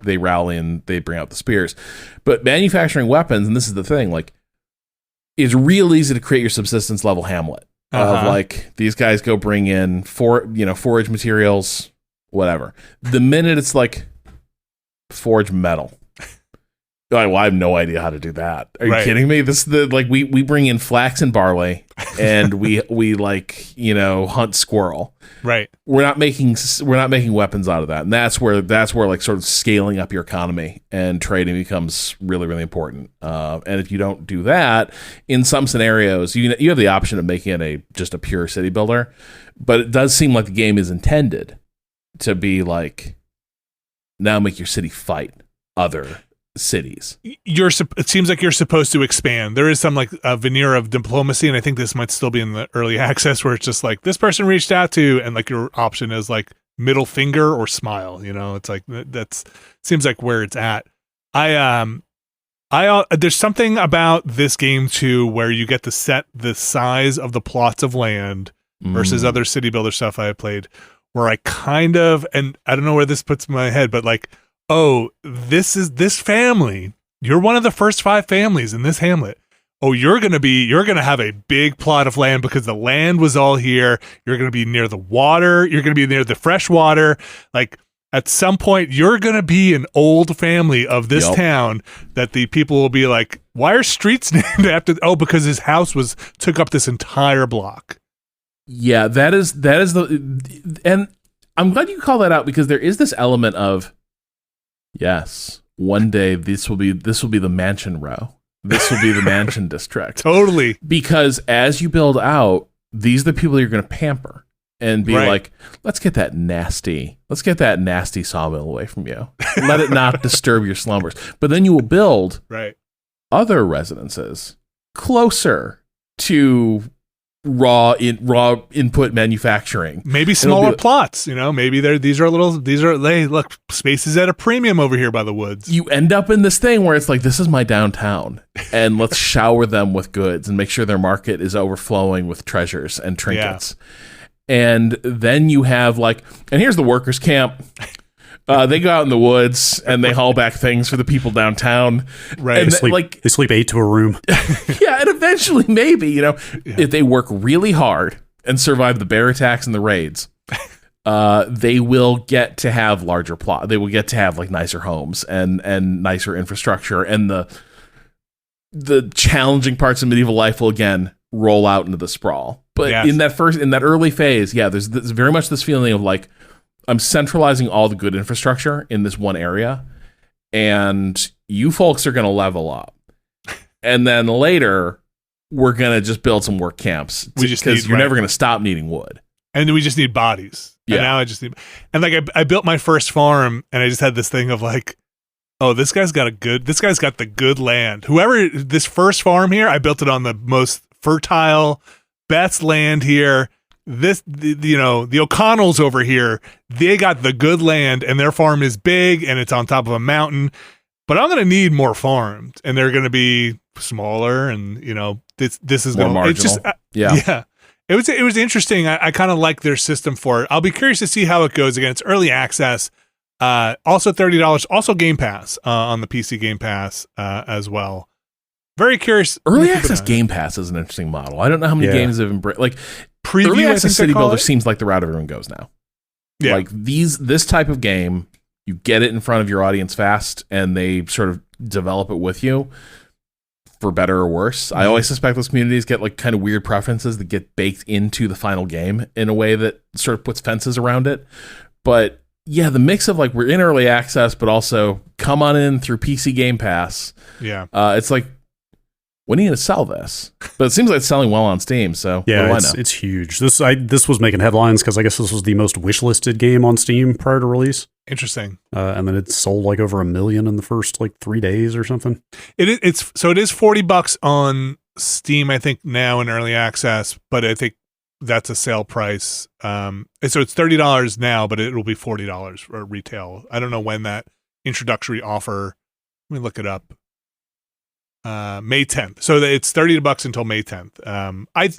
rally and they bring out the spears. But manufacturing weapons, and this is the thing, like, it's real easy to create your subsistence level hamlet. Of like, these guys go bring in forage materials, whatever. The minute it's like forge metal. Well, I have no idea how to do that. Are you kidding me? This is we bring in flax and barley, and we hunt squirrel. Right. We're not making weapons out of that, and that's where like sort of scaling up your economy and trading becomes really, really important. And if you don't do that, in some scenarios, you have the option of making it just a pure city builder, but it does seem like the game is intended to be like, now make your city fight other cities. It seems like you're supposed to expand. There is some like a veneer of diplomacy, and I think this might still be in the early access where it's just like, this person reached out to, and like your option is like middle finger or smile. It's like that's seems like where it's at. There's something about this game too where you get to set the size of the plots of land versus other city builder stuff I have played, where I kind of, and I don't know where this puts my head, but like, oh, this is this family. You're one of the first 5 families in this hamlet. Oh, you're going to have a big plot of land because the land was all here. You're going to be near the water. You're going to be near the fresh water. Like at some point, you're going to be an old family of this town that the people will be like, why are streets named after? Oh, because his house took up this entire block. Yeah, that is and I'm glad you call that out because there is this element of, yes, one day this will be the mansion row. This will be the mansion district. Totally. Because as you build out, these are the people you're going to pamper and be like, let's get that nasty sawmill away from you. Let it not disturb your slumbers. But then you will build other residences closer to raw input manufacturing. Maybe smaller plots, maybe these are look, space is at a premium over here by the woods. You end up in this thing where it's like, this is my downtown, and let's shower them with goods and make sure their market is overflowing with treasures and trinkets. And then you have and here's the workers' camp. They go out in the woods and they haul back things for the people downtown. Right. And they sleep 8 to a room. Yeah, and eventually maybe, if they work really hard and survive the bear attacks and the raids, they will get to have larger plot. They will get to have nicer homes and nicer infrastructure, and the challenging parts of medieval life will again roll out into the sprawl. But in that early phase, there's very much this feeling of I'm centralizing all the good infrastructure in this one area, and you folks are going to level up. And then later, we're going to just build some work camps because you're never going to stop needing wood. And then we just need bodies. Yeah. And now I just need, and I built my first farm, and I just had this thing of oh, this guy's got the good land. Whoever this first farm here, I built it on the most fertile, best land here. The O'Connells over here, they got the good land, and their farm is big and it's on top of a mountain, but I'm going to need more farms, and they're going to be smaller, and this is more going marginal. It's just, yeah. It was interesting. I kind of like their system for it. I'll be curious to see how it goes. Again, it's early access. Also $30. Also Game Pass on the PC Game Pass as well. Very curious. Early access Game Pass is an interesting model. I don't know how many games have embraced preview. Early access City Builder seems like the route everyone goes now. Yeah. This type of game, you get it in front of your audience fast, and they sort of develop it with you, for better or worse. I always suspect those communities get kind of weird preferences that get baked into the final game in a way that sort of puts fences around it. But yeah, the mix of we're in early access, but also come on in through PC Game Pass. Yeah. It's when are you going to sell this? But it seems like it's selling well on Steam, so yeah, what do I know? It's huge. This was making headlines because I guess this was the most wishlisted game on Steam prior to release. Interesting. And then it sold over 1 million in the first 3 days or something. It is $40 on Steam, I think, now in early access, but I think that's a sale price. So it's $30 now, but it will be $40 for retail. I don't know when that introductory offer. Let me look it up. May 10th. So it's $30 until May 10th. I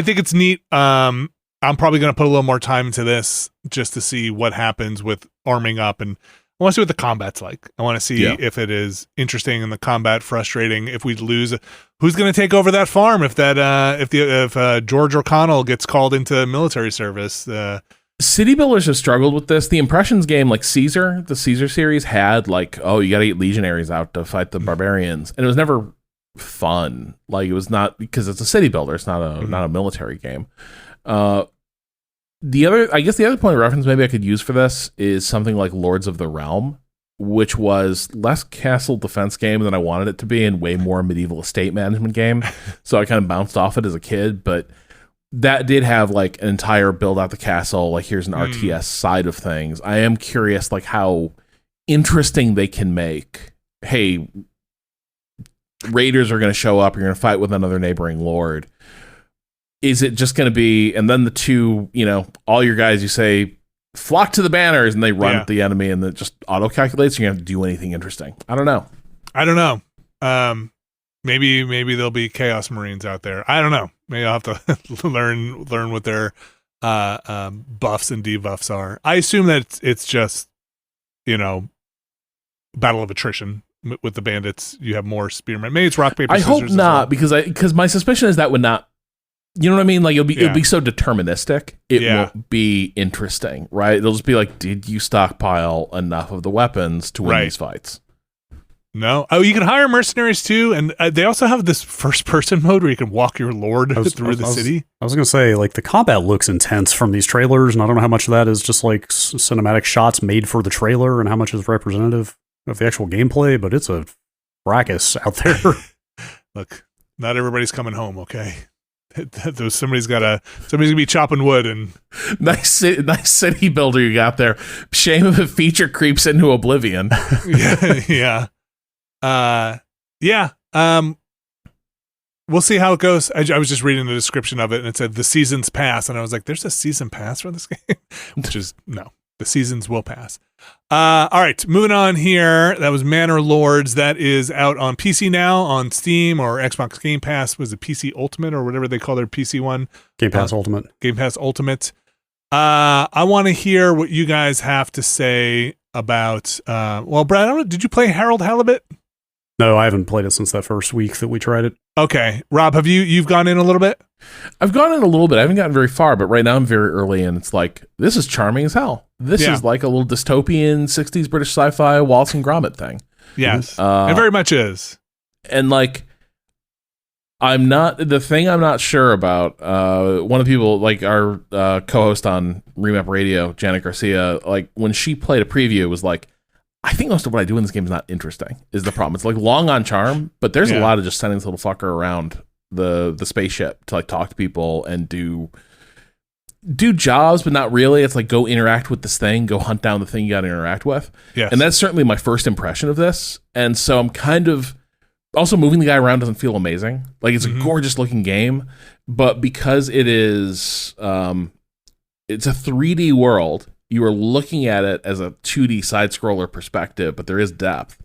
think it's neat. I'm probably going to put a little more time into this just to see what happens with arming up, and I want to see what the combat's like. I want to see if it is interesting and the combat frustrating. If we lose, who's going to take over that farm if George O'Connell gets called into military service? City builders have struggled with this. The Impressions game, Caesar, the Caesar series had you got to get legionaries out to fight the barbarians, and it was never fun. It was not, because it's a city builder. It's not a military game. The other point of reference maybe I could use for this is something like Lords of the Realm, which was less castle defense game than I wanted it to be, and way more medieval estate management game. So I kind of bounced off it as a kid, but that did have an entire build out the castle. Here's an RTS side of things. I am curious how interesting they can make. Hey, raiders are going to show up. You're going to fight with another neighboring lord. Is it just going to be, and then the two, all your guys, you say, flock to the banners, and they run at the enemy, and it just auto calculates. You don't have to do anything interesting. I don't know. Maybe there'll be Chaos Marines out there. I don't know. Maybe I'll have to learn what their buffs and debuffs are. I assume that it's just, battle of attrition with the bandits. You have more spearmen. Maybe it's rock paper scissors. I hope not, because my suspicion is that would not. You know what I mean? It'll be so deterministic. It won't be interesting, right? It'll just be did you stockpile enough of the weapons to win these fights? No. Oh, you can hire mercenaries too, and they also have this first-person mode where you can walk your lord through the city. I was going to say, the combat looks intense from these trailers, and I don't know how much of that is just cinematic shots made for the trailer, and how much is representative of the actual gameplay. But it's a fracas out there. Look, not everybody's coming home. Okay. Somebody's gonna be chopping wood, and nice city builder you got there. Shame if a feature creeps into oblivion. yeah. we'll see how it goes. I was just reading the description of it, and it said the seasons pass, and I was like, "There's a season pass for this game," which is no. The seasons will pass. All right, moving on here. That was Manor Lords. That is out on PC now on Steam or Xbox Game Pass. Was it PC Ultimate or whatever they call their PC one? Game Pass Ultimate. Game Pass Ultimate. I want to hear what you guys have to say about. Well, Brad, I don't know, did you play Harold Halibut? No, I haven't played it since that first week that we tried it. Okay, Rob, have you've gone in a little bit? I've gone in a little bit. I haven't gotten very far, but right now I'm very early, and it's like, this is charming as hell. This is like a little dystopian 60s British sci-fi Wallace and Gromit thing. Yes, it very much is. And like, I'm not sure about, one of the people, like our co-host on Remap Radio, Janet Garcia, like when she played a preview, was like, I think most of what I do in this game is not interesting, is the problem. It's like long on charm, but there's a lot of just sending this little fucker around the spaceship to like talk to people and do jobs, but not really. It's like, go interact with this thing, go hunt down the thing you got to interact with. Yes. And that's certainly my first impression of this. And so I'm kind of also moving the guy around doesn't feel amazing. Like it's a gorgeous looking game, but because it is, it's a 3D world. You are looking at it as a 2D side scroller perspective, but there is depth.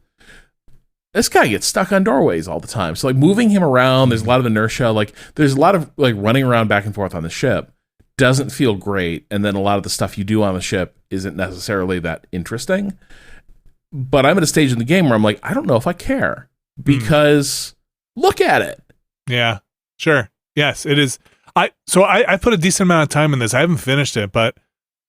This guy gets stuck on doorways all the time. So like moving him around, there's a lot of inertia. Like there's a lot of like running around back and forth on the ship. Doesn't feel great. And then a lot of the stuff you do on the ship isn't necessarily that interesting. But I'm at a stage in the game where I'm like, I don't know if I care because look at it. Yeah, sure. Yes, it is. I put a decent amount of time in this. I haven't finished it, but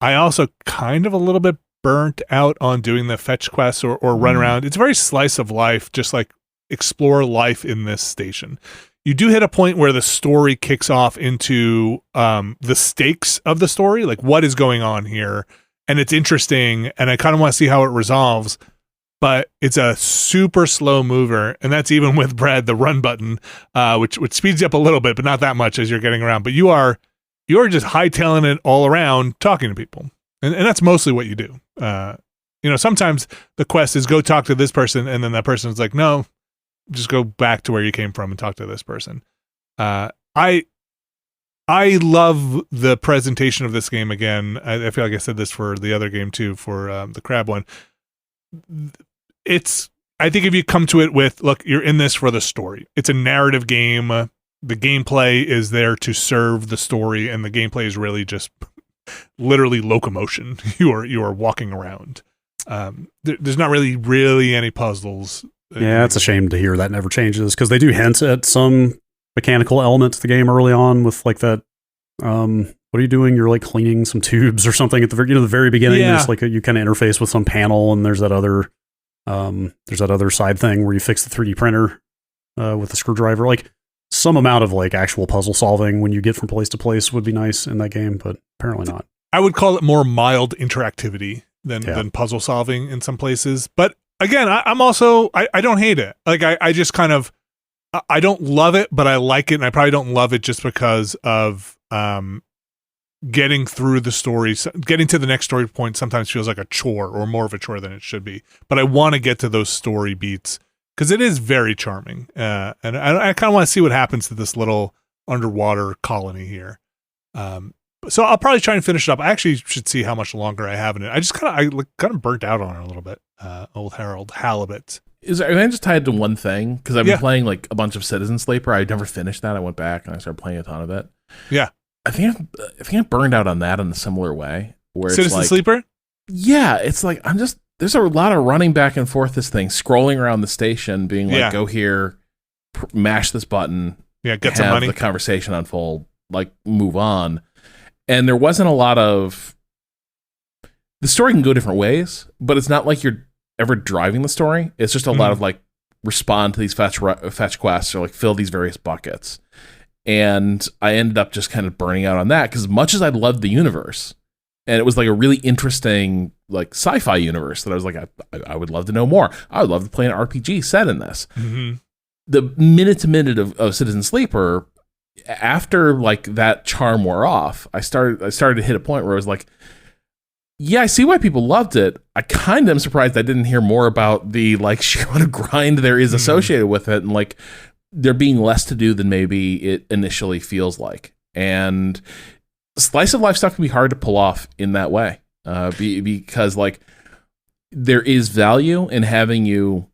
I also kind of a little bit burnt out on doing the fetch quests or run around. It's very slice of life, just like explore life in this station. You do hit a point where the story kicks off into the stakes of the story, like what is going on here. And it's interesting, and I kind of want to see how it resolves, but it's a super slow mover, and that's even with Brad, the run button, which speeds you up a little bit, but not that much as you're getting around. But you're just hightailing it all around, talking to people. And that's mostly what you do. Sometimes the quest is go talk to this person, and then that person's like, no, just go back to where you came from and talk to this person. I love the presentation of this game again. I feel like I said this for the other game too, for the crab one. I think if you come to it with, look, you're in this for the story. It's a narrative game. The gameplay is there to serve the story, and the gameplay is really just literally locomotion. You are walking around. There's not really any puzzles. Yeah, it's a shame to hear that never changes, because they do hint at some mechanical element to the game early on with like that. What are you doing? You're like cleaning some tubes or something at the very beginning. Yeah. There's like you kind of interface with some panel, and there's that other side thing where you fix the 3D printer with the screwdriver. Like some amount of like actual puzzle solving when you get from place to place would be nice in that game, but apparently not. I would call it more mild interactivity than puzzle solving in some places. But again, I'm also I don't hate it. Like I just kind of I don't love it, but I like it, and I probably don't love it just because of getting through the story. Getting to the next story point sometimes feels like a chore, or more of a chore than it should be. But I want to get to those story beats because it is very charming, and I kind of want to see what happens to this little underwater colony here. So I'll probably try and finish it up. I actually should see how much longer I have in it. I just kind of burnt out on it a little bit. Old Harold Halibut. Are they just tied to one thing? Because I've been playing like a bunch of Citizen Sleeper. I never finished that. I went back and I started playing a ton of it. Yeah, I think I burned out on that in a similar way. Where Citizen it's like, Sleeper. Yeah, it's like there's a lot of running back and forth. This thing, scrolling around the station, being like, go here, mash this button, get some money. The conversation unfold, like move on. And there wasn't a lot of. The story can go different ways, but it's not like you're ever driving the story. It's just a lot of like respond to these fetch quests or like fill these various buckets. And I ended up just kind of burning out on that because as much as I loved the universe, and it was like a really interesting like sci-fi universe that I was like, I would love to know more. I would love to play an RPG set in this. Mm-hmm. The minute to minute of Citizen Sleeper, after like that charm wore off, I started to hit a point where I was like, yeah, I see why people loved it. I kind of am surprised I didn't hear more about the like sheer amount of grind there is associated with it, and like there being less to do than maybe it initially feels like. And slice of life stuff can be hard to pull off in that way, because like there is value in having you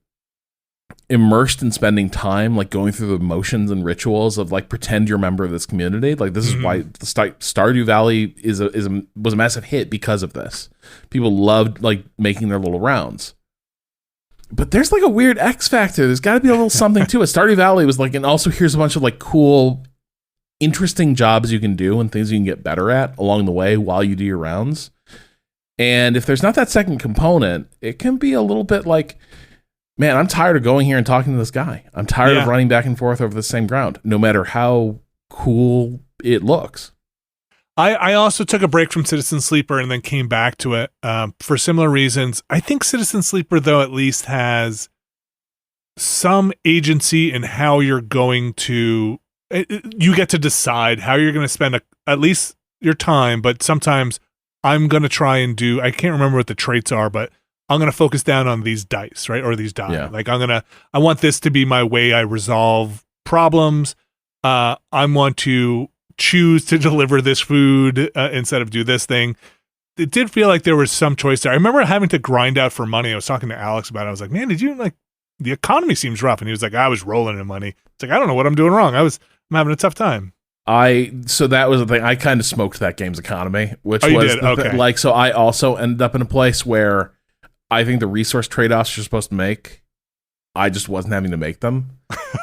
immersed in spending time, like going through the motions and rituals of like pretend you're a member of this community. Like this is why the Stardew Valley was a massive hit because of this. People loved like making their little rounds. But there's like a weird X factor. There's got to be a little something to it. Stardew Valley was like, and also here's a bunch of like cool, interesting jobs you can do and things you can get better at along the way while you do your rounds. And if there's not that second component, it can be a little bit like, man, I'm tired of going here and talking to this guy. I'm tired of running back and forth over the same ground, no matter how cool it looks. I also took a break from Citizen Sleeper and then came back to it for similar reasons. I think Citizen Sleeper, though, at least has some agency in how you're going to... You get to decide how you're going to spend at least your time, but sometimes I'm going to try and do... I can't remember what the traits are, but I'm going to focus down on these dice, right? Or these die. Yeah. Like I want this to be my way I resolve problems. I want to choose to deliver this food instead of do this thing. It did feel like there was some choice there. I remember having to grind out for money. I was talking to Alex about it. I was like, man, did you like, the economy seems rough. And he was like, I was rolling in money. It's like, I don't know what I'm doing wrong. I'm having a tough time. So that was the thing. I kind of smoked that game's economy, which was you did? Okay. Like, so I also ended up in a place where I think the resource trade-offs you're supposed to make, I just wasn't having to make them.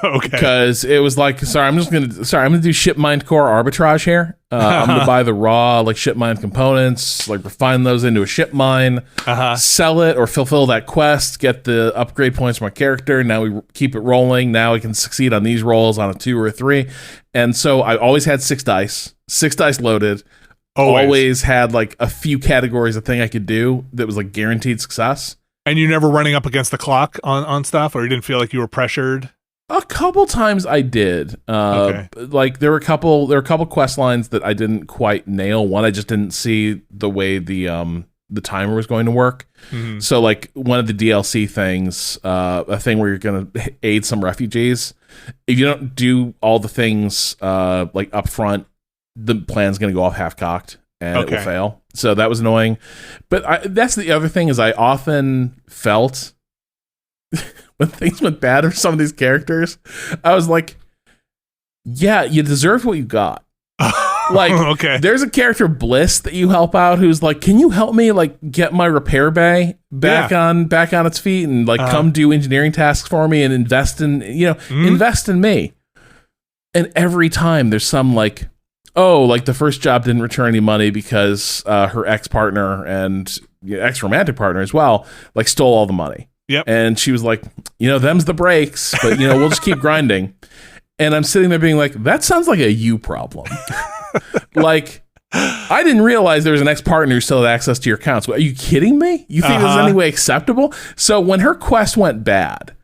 Okay. Because it was like, I'm gonna do ship mined core arbitrage here. I'm gonna buy the raw like ship mined components, like refine those into a ship mine, sell it or fulfill that quest, get the upgrade points for my character. Now we keep it rolling. Now I can succeed on these rolls on a 2 or a 3. And so I always had 6 dice loaded. Always had like a few categories of thing I could do that was like guaranteed success. And you're never running up against the clock on stuff, or you didn't feel like you were pressured? A couple times I did. Okay. Like there were a couple quest lines that I didn't quite nail. One, I just didn't see the way the timer was going to work. Mm-hmm. So like one of the DLC things, a thing where you're going to aid some refugees. If you don't do all the things like up front, the plan's going to go off half-cocked and it will fail. So that was annoying. But that's the other thing is I often felt when things went bad for some of these characters, I was like, yeah, you deserved what you got. Like, there's a character, Bliss, that you help out who's like, can you help me like get my repair bay back on its feet and like come do engineering tasks for me and invest in me. And every time there's some like, oh, like the first job didn't return any money because her ex-partner and ex-romantic partner as well, like stole all the money. Yep. And she was like, them's the breaks, but we'll just keep grinding. And I'm sitting there being like, that sounds like a you problem. Like, I didn't realize there was an ex-partner who still had access to your accounts. Are you kidding me? You think this is any way acceptable? So when her quest went bad,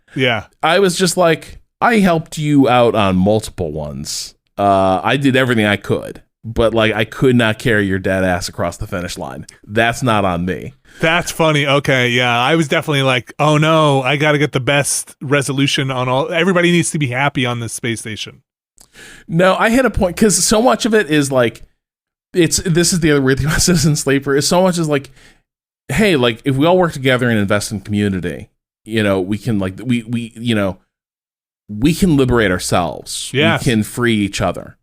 I was just like, I helped you out on multiple ones. I did everything I could, but like I could not carry your dead ass across the finish line. That's not on me. That's funny. Okay, yeah. I was definitely like, oh no, I got to get the best resolution on all. Everybody needs to be happy on this space station. No, I hit a point because so much of it is like, this is the other weird thing about Citizen Sleeper is so much is like, hey, like if we all work together and invest in community, we can like, we can liberate ourselves. Yes. We can free each other.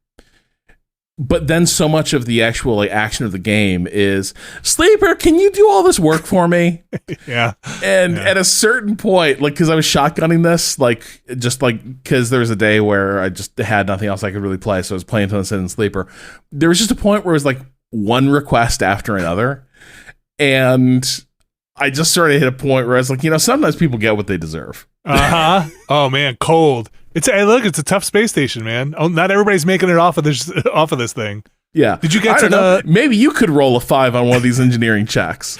But then so much of the actual like action of the game is, Sleeper, can you do all this work for me? Yeah. And at a certain point, like, because I was shotgunning this, like, just like, because there was a day where I just had nothing else I could really play, so I was playing until I said in Sleeper. There was just a point where it was like one request after another. And I just sort of hit a point where I was like, sometimes people get what they deserve. Oh man, cold. It's a tough space station, man. Oh, not everybody's making it off of this thing. Yeah. Did you get to maybe you could roll a 5 on one of these engineering checks.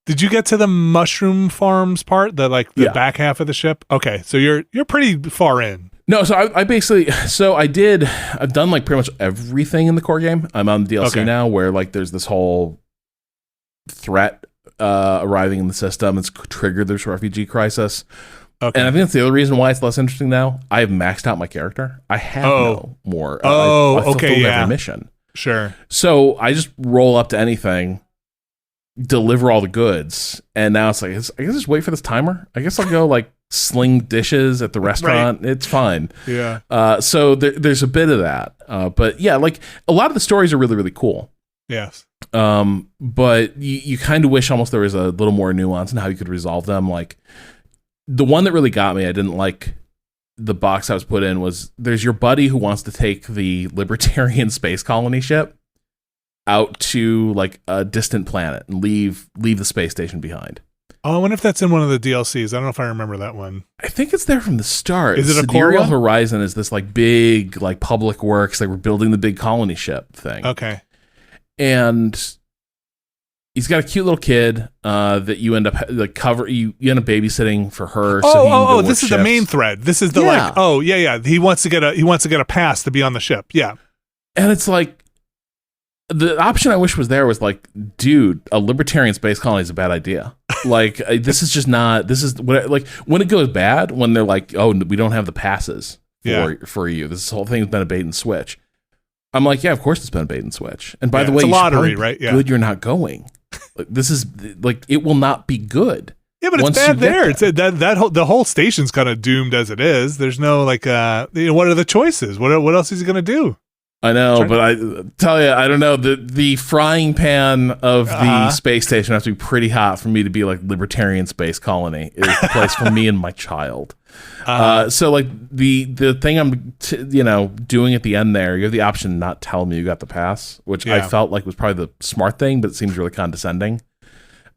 Did you get to the mushroom farms part, the back half of the ship? Okay, so you're pretty far in. No, so I've done like pretty much everything in the core game. I'm on the DLC now where like there's this whole threat arriving in the system. It's triggered this refugee crisis. Okay. And I think that's the other reason why it's less interesting now. I have maxed out my character. I have no more. I fulfilled every mission. Sure. So I just roll up to anything, deliver all the goods, and now it's like, I guess just wait for this timer. I guess I'll go like sling dishes at the restaurant. Right. It's fine. Yeah. So there's a bit of that. But yeah, like a lot of the stories are really, really cool. Yes. But you kind of wish almost there was a little more nuance in how you could resolve them. Like the one that really got me, I didn't like the box I was put in, was there's your buddy who wants to take the Libertarian space colony ship out to like a distant planet and leave the space station behind. Oh, I wonder if that's in one of the DLCs. I don't know if I remember that one. I think it's there from the start. Is it a Sidereal core Horizon is this like big like public works, like we're building the big colony ship thing. Okay. And he's got a cute little kid that you end up like you end up babysitting for her. This is the main thread. This is the He wants to get a pass to be on the ship. Yeah. And it's like the option I wish was there was like, dude, a Libertarian space colony is a bad idea. Like when it goes bad, when they're like, oh, we don't have the passes for you. This whole thing has been a bait and switch. I'm like, yeah, of course it's been a bait and switch. And by the way, it's a lottery, right? Yeah. Good, you're not going. Like, this is like, it will not be good. Yeah, but it's bad there. It's the whole station's kind of doomed as it is. There's no like, what are the choices? What else is he gonna do? I know, but I tell you, I don't know. The frying pan of the space station has to be pretty hot for me to be like Libertarian space colony is the place for me and my child. So like the thing I'm doing at the end there, you have the option to not tell me you got the pass, which I felt like was probably the smart thing, but it seems really condescending.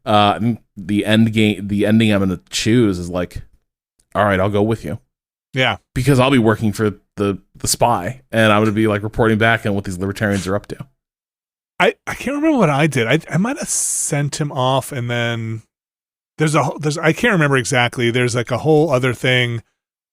The ending I'm going to choose is like, all right, I'll go with you. Yeah, because I'll be working for the spy, and I'm going to be like reporting back on what these libertarians are up to. I can't remember what I did. I might have sent him off, and then there's I can't remember exactly. There's like a whole other thing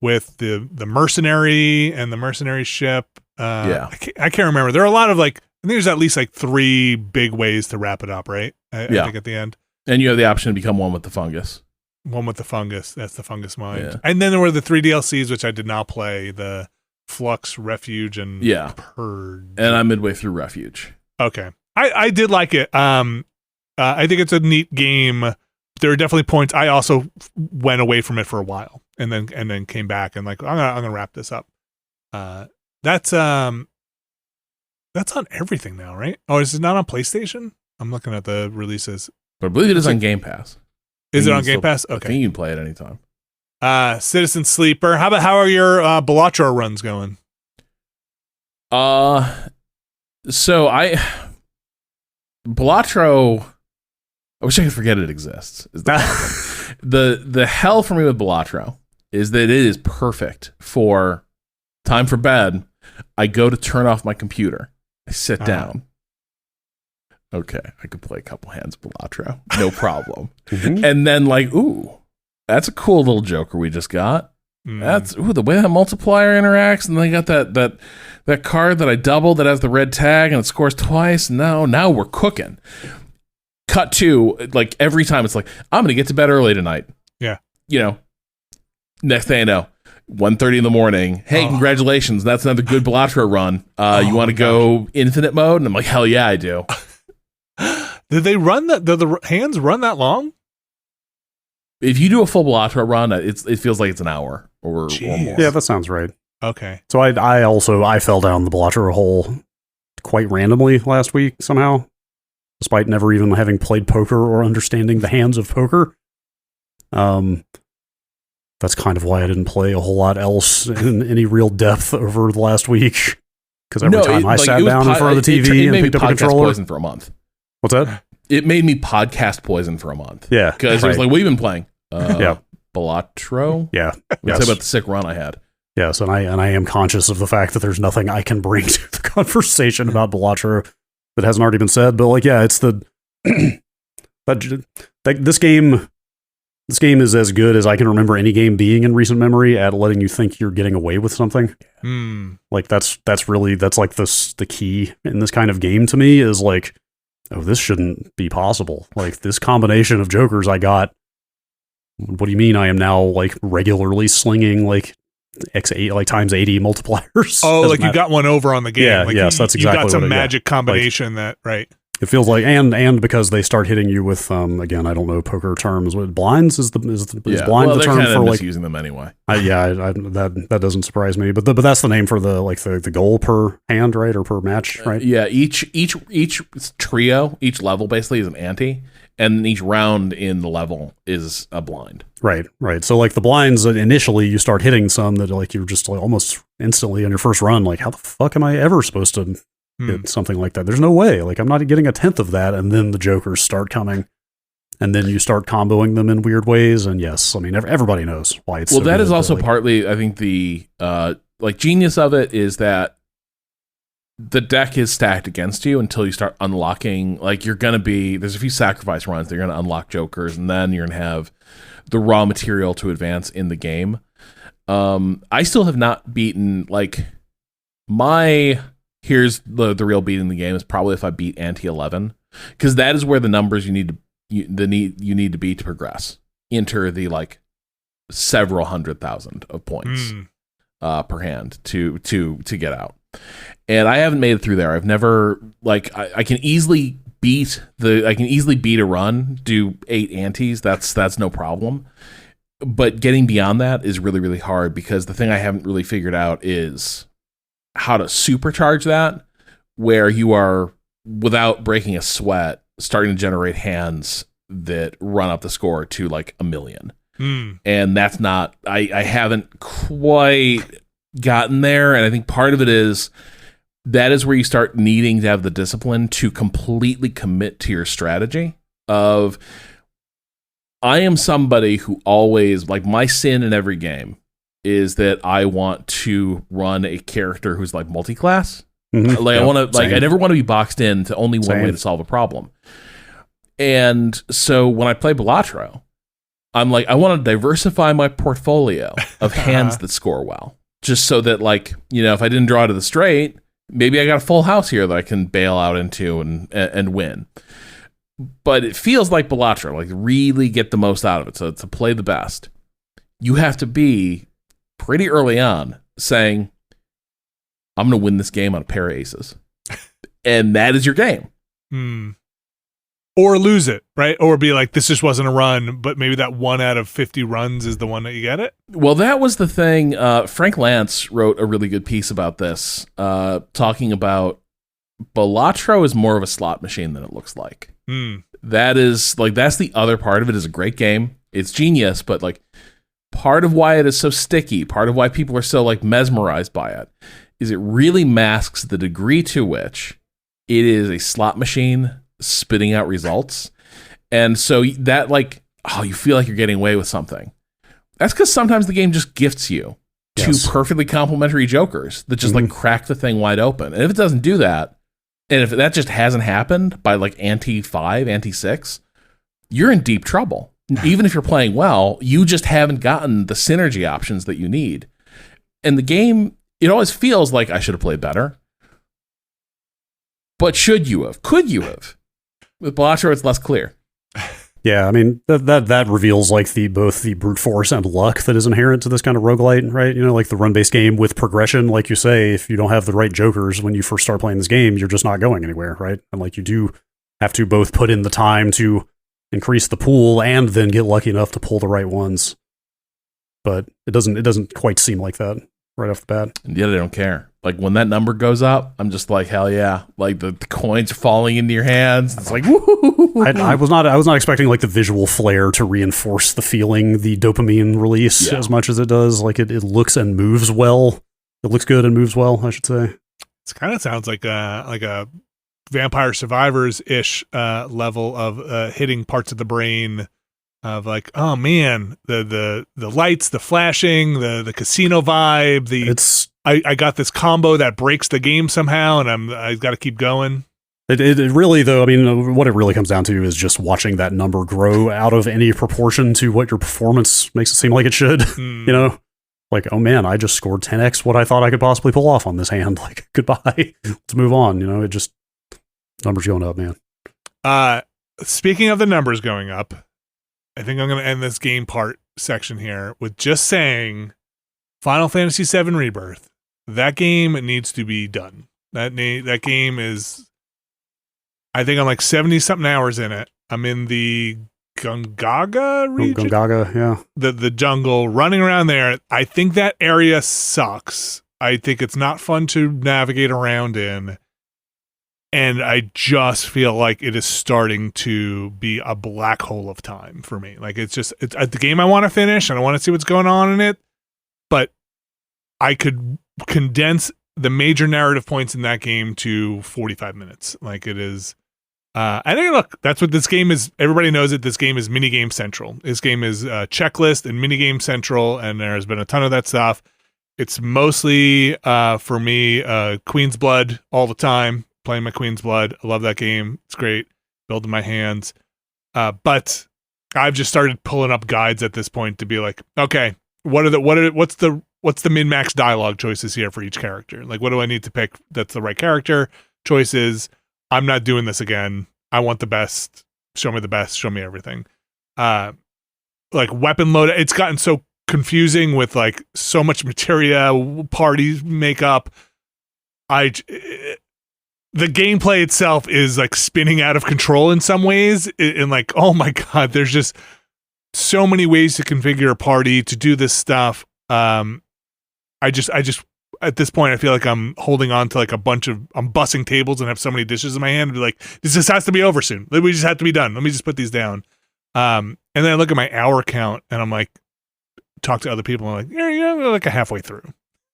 with the mercenary and the mercenary ship. I can't remember. There are a lot of like, I think there's at least like 3 big ways to wrap it up, right? I think at the end. And you have the option to become one with the fungus. One with the fungus. That's the fungus mind. Yeah. And then there were the 3 DLCs, which I did not play. The Flux, Refuge, and Purge. And I'm midway through Refuge. Okay. I did like it. I think it's a neat game. There are definitely points. I also went away from it for a while and then came back and like, I'm gonna wrap this up. That's on everything now, right? Oh, is it not on PlayStation? I'm looking at the releases. But I believe it is on Game Pass. Is it on Game Pass? Okay. I think you can play it anytime. Citizen Sleeper. How are your Balatro runs going? So Balatro, I wish I could forget it exists. Is the hell for me with Balatro is that it is perfect for time for bed. I go to turn off my computer. I sit down. Okay, I could play a couple hands of Balatro. No problem. And then like, ooh, that's a cool little Joker we just got. That's the way that multiplier interacts, and then I got that card that I doubled that has the red tag and it scores twice. Now we're cooking. Cut to like every time it's like, I'm gonna get to bed early tonight. Yeah. Next thing I know, 1:30 in the morning. Hey, congratulations. That's another good Balatro run. You want to go infinite mode? And I'm like, hell yeah, I do. Did they run the hands run that long? If you do a full Balatro run, it feels like it's an hour or more. Yeah, that sounds right. Okay. So I fell down the Balatro hole quite randomly last week somehow, despite never even having played poker or understanding the hands of poker. That's kind of why I didn't play a whole lot else in any real depth over the last week. Because every time I sat down in front of the TV and picked up a controller, poison for a month. What's that? It made me podcast poison for a month. Yeah, because it was like, what have you been playing? Balatro. Yeah, Tell about the sick run I had. Yes, and I am conscious of the fact that there's nothing I can bring to the conversation about Balatro that hasn't already been said. But like, yeah, it's this game. This game is as good as I can remember any game being in recent memory at letting you think you're getting away with something. Like that's like the key in this kind of game to me is like, oh, this shouldn't be possible. Like this combination of Jokers I got what do you mean I am now like regularly slinging like X8 like times 80 multipliers? Oh, like you got one over on the game. Yeah, like yes, that's exactly you got some what magic combination that right. It feels like, and because they start hitting you with, again, I don't know poker terms. What, blinds is blind the term for like using them anyway. That doesn't surprise me. But that's the name for the goal per hand, right, or per match, right? Yeah, each trio, each level basically is an ante, and each round in the level is a blind. Right. So like the blinds, initially you start hitting some that like you're just like almost instantly on your first run, like how the fuck am I ever supposed to get something like that? There's no way. Like I'm not getting a tenth of that, and then the jokers start coming, and then you start comboing them in weird ways. And yes, I mean everybody knows why it's. Well, so that good, is also like, partly, I think, the like genius of it is that the deck is stacked against you until you start unlocking. Like there's a few sacrifice runs that you're gonna unlock jokers, and then you're gonna have the raw material to advance in the game. I still have not beaten like my. Here's the real beating the game is probably if I beat ante 11, because that is where the numbers you need to beat to progress. Enter the like several 100,000 of points per hand to get out. And I haven't made it through there. I've never like I can easily beat a run, do 8 antes. That's no problem. But getting beyond that is really, really hard, because the thing I haven't really figured out is how to supercharge that, where you are, without breaking a sweat, starting to generate hands that run up the score to like 1 million. And that's not, I haven't quite gotten there. And I think part of it is that is where you start needing to have the discipline to completely commit to your strategy of, I am somebody who always, like, my sin in every game is that I want to run a character who's like multi-class. Like, I want to, like, I never want to be boxed in to only one way to solve a problem. And so when I play Balatro, I'm like, I want to diversify my portfolio of hands that score well, just so that, like, you know, if I didn't draw to the straight, maybe I got a full house here that I can bail out into and win. But it feels like Balatro, like, really get the most out of it. So to play the best, you have to be pretty early on saying, I'm going to win this game on a pair of aces. And that is your game. Or lose it, right? Or be like, this just wasn't a run, but maybe that 1 out of 50 runs is the one that you get it. Well, that was the thing. Frank Lance wrote a really good piece about this, talking about Balatro is more of a slot machine than it looks like. That is, like, that's the other part of it. Is a great game. It's genius, but, like, part of why it is so sticky, part of why people are so, like, mesmerized by it, is it really masks the degree to which it is a slot machine spitting out results. And so that, like, oh, you feel like you're getting away with something. That's because sometimes the game just gifts you two perfectly complementary jokers that just like crack the thing wide open. And if it doesn't do that, and if that just hasn't happened by like ante 5, ante 6, you're in deep trouble. Even if you're playing well, you just haven't gotten the synergy options that you need. And the game, it always feels like I should have played better. But should you have? Could you have? With Balatro, it's less clear. Yeah, I mean, that reveals like both the brute force and luck that is inherent to this kind of roguelite, right? You know, like the run-based game with progression, like you say, if you don't have the right jokers when you first start playing this game, you're just not going anywhere, right? And like you do have to both put in the time to increase the pool and then get lucky enough to pull the right ones. But it doesn't quite seem like that right off the bat. And yet I don't care. Like when that number goes up, I'm just like, hell yeah! Like the coins are falling into your hands. It's like, woo! I was not expecting like the visual flair to reinforce the feeling, the dopamine release as much as it does. Like it looks and moves well. It looks good and moves well, I should say. It kind of sounds like a Vampire Survivors ish level of hitting parts of the brain. Of like, oh man, the lights, the flashing, the casino vibe. I got this combo that breaks the game somehow, and I've got to keep going. It really, though, I mean, what it really comes down to is just watching that number grow out of any proportion to what your performance makes it seem like it should. You know, like, oh man, I just scored 10x what I thought I could possibly pull off on this hand. Like, goodbye, let's move on. You know, it just numbers going up, man. Speaking of the numbers going up. I think I'm going to end this game part section here with just saying Final Fantasy VII Rebirth. That game needs to be done. That game is, I think I'm like 70-something hours in it. I'm in the Gungaga region? Gungaga, yeah. The jungle, running around there. I think that area sucks. I think it's not fun to navigate around in. And I just feel like it is starting to be a black hole of time for me. Like it's the game I want to finish and I want to see what's going on in it. But I could condense the major narrative points in that game to 45 minutes. Like it is. I think, look, that's what this game is. Everybody knows it. This game is minigame central. This game is checklist and minigame central, and there's been a ton of that stuff. It's mostly, for me, Queen's Blood all the time, playing my Queen's Blood. I love that game. It's great. Building my hands. But I've just started pulling up guides at this point to be like, okay, what's the min-max dialogue choices here for each character? Like, what do I need to pick that's the right character choices? I'm not doing this again. I want the best. Show me the best. Show me everything. Like weapon load. It's gotten so confusing with like so much materia, party makeup. The gameplay itself is like spinning out of control in some ways. And like, oh my God, there's just so many ways to configure a party to do this stuff. I just at this point, I feel like I'm holding on to like I'm bussing tables and have so many dishes in my hand and be like, this just has to be over soon. We just have to be done. Let me just put these down. And then I look at my hour count and I'm like, talk to other people. And I'm like, yeah, we're like halfway through.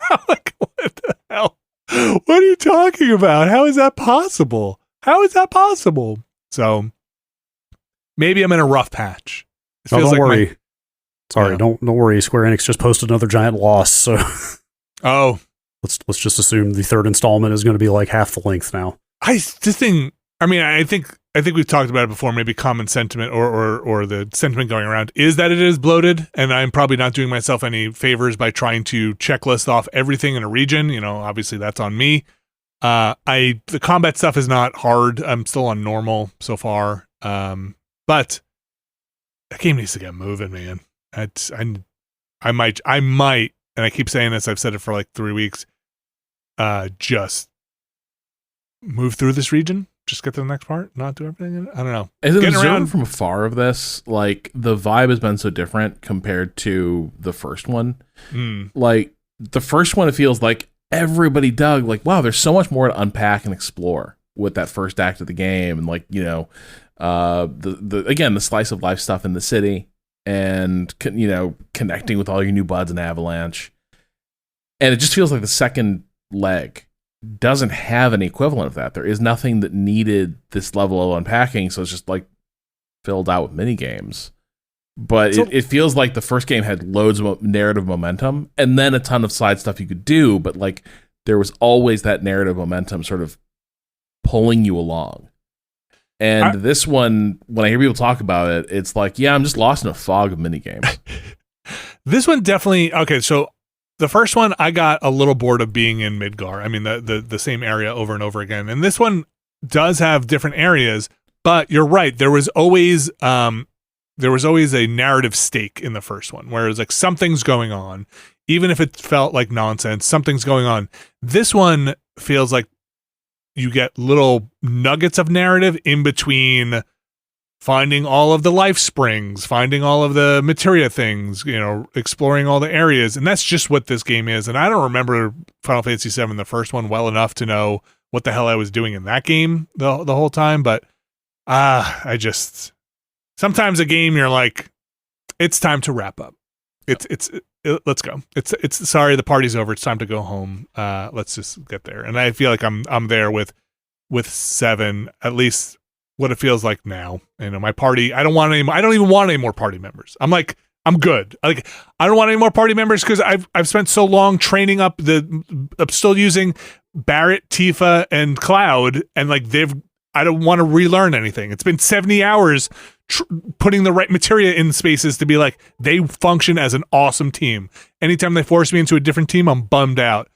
I'm like, what the hell? What are you talking about? How is that possible? So maybe I'm in a rough patch. Don't worry. Don't worry. Square Enix just posted another giant loss. So let's just assume the third installment is going to be like half the length now. I think we've talked about it before. Maybe common sentiment or the sentiment going around is that it is bloated, and I'm probably not doing myself any favors by trying to checklist off everything in a region. You know, obviously that's on me. The combat stuff is not hard. I'm still on normal so far. But that game needs to get moving, man. I might, and I keep saying this. I've said it for like 3 weeks. Just move through this region. Just get to the next part. Not do everything in it. I don't know. As an observer from afar of this, like the vibe has been so different compared to the first one. Like the first one, it feels like everybody dug. Like, wow, there's so much more to unpack and explore with that first act of the game, and like the slice of life stuff in the city, and connecting with all your new buds in Avalanche. And it just feels like the second leg doesn't have any equivalent of that. There is nothing that needed this level of unpacking, so it's just like filled out with mini games. But it feels like the first game had loads of narrative momentum and then a ton of side stuff you could do, but like there was always that narrative momentum sort of pulling you along. And this one, when I hear people talk about it, it's like, yeah, I'm just lost in a fog of mini games. This one definitely, okay, so the first one, I got a little bored of being in Midgar. I mean, the same area over and over again. And this one does have different areas, but you're right. There was always a narrative stake in the first one, where it was like something's going on, even if it felt like nonsense. Something's going on. This one feels like you get little nuggets of narrative in between finding all of the life springs, finding all of the materia things, exploring all the areas. And that's just what this game is. And I don't remember Final Fantasy VII, the first one, well enough to know what the hell I was doing in that game the whole time. But sometimes a game you're like, it's time to wrap up. Let's go. It's sorry, the party's over. It's time to go home. Let's just get there. And I feel like I'm there with 7, at least what it feels like now. My party, I don't even want any more party members. I'm like, I'm good. Like, I don't want any more party members because I've spent so long training up I'm still using Barrett, Tifa, and Cloud, and like I don't want to relearn anything. It's been 70 hours putting the right materia in spaces to be like, they function as an awesome team. Anytime they force me into a different team, I'm bummed out.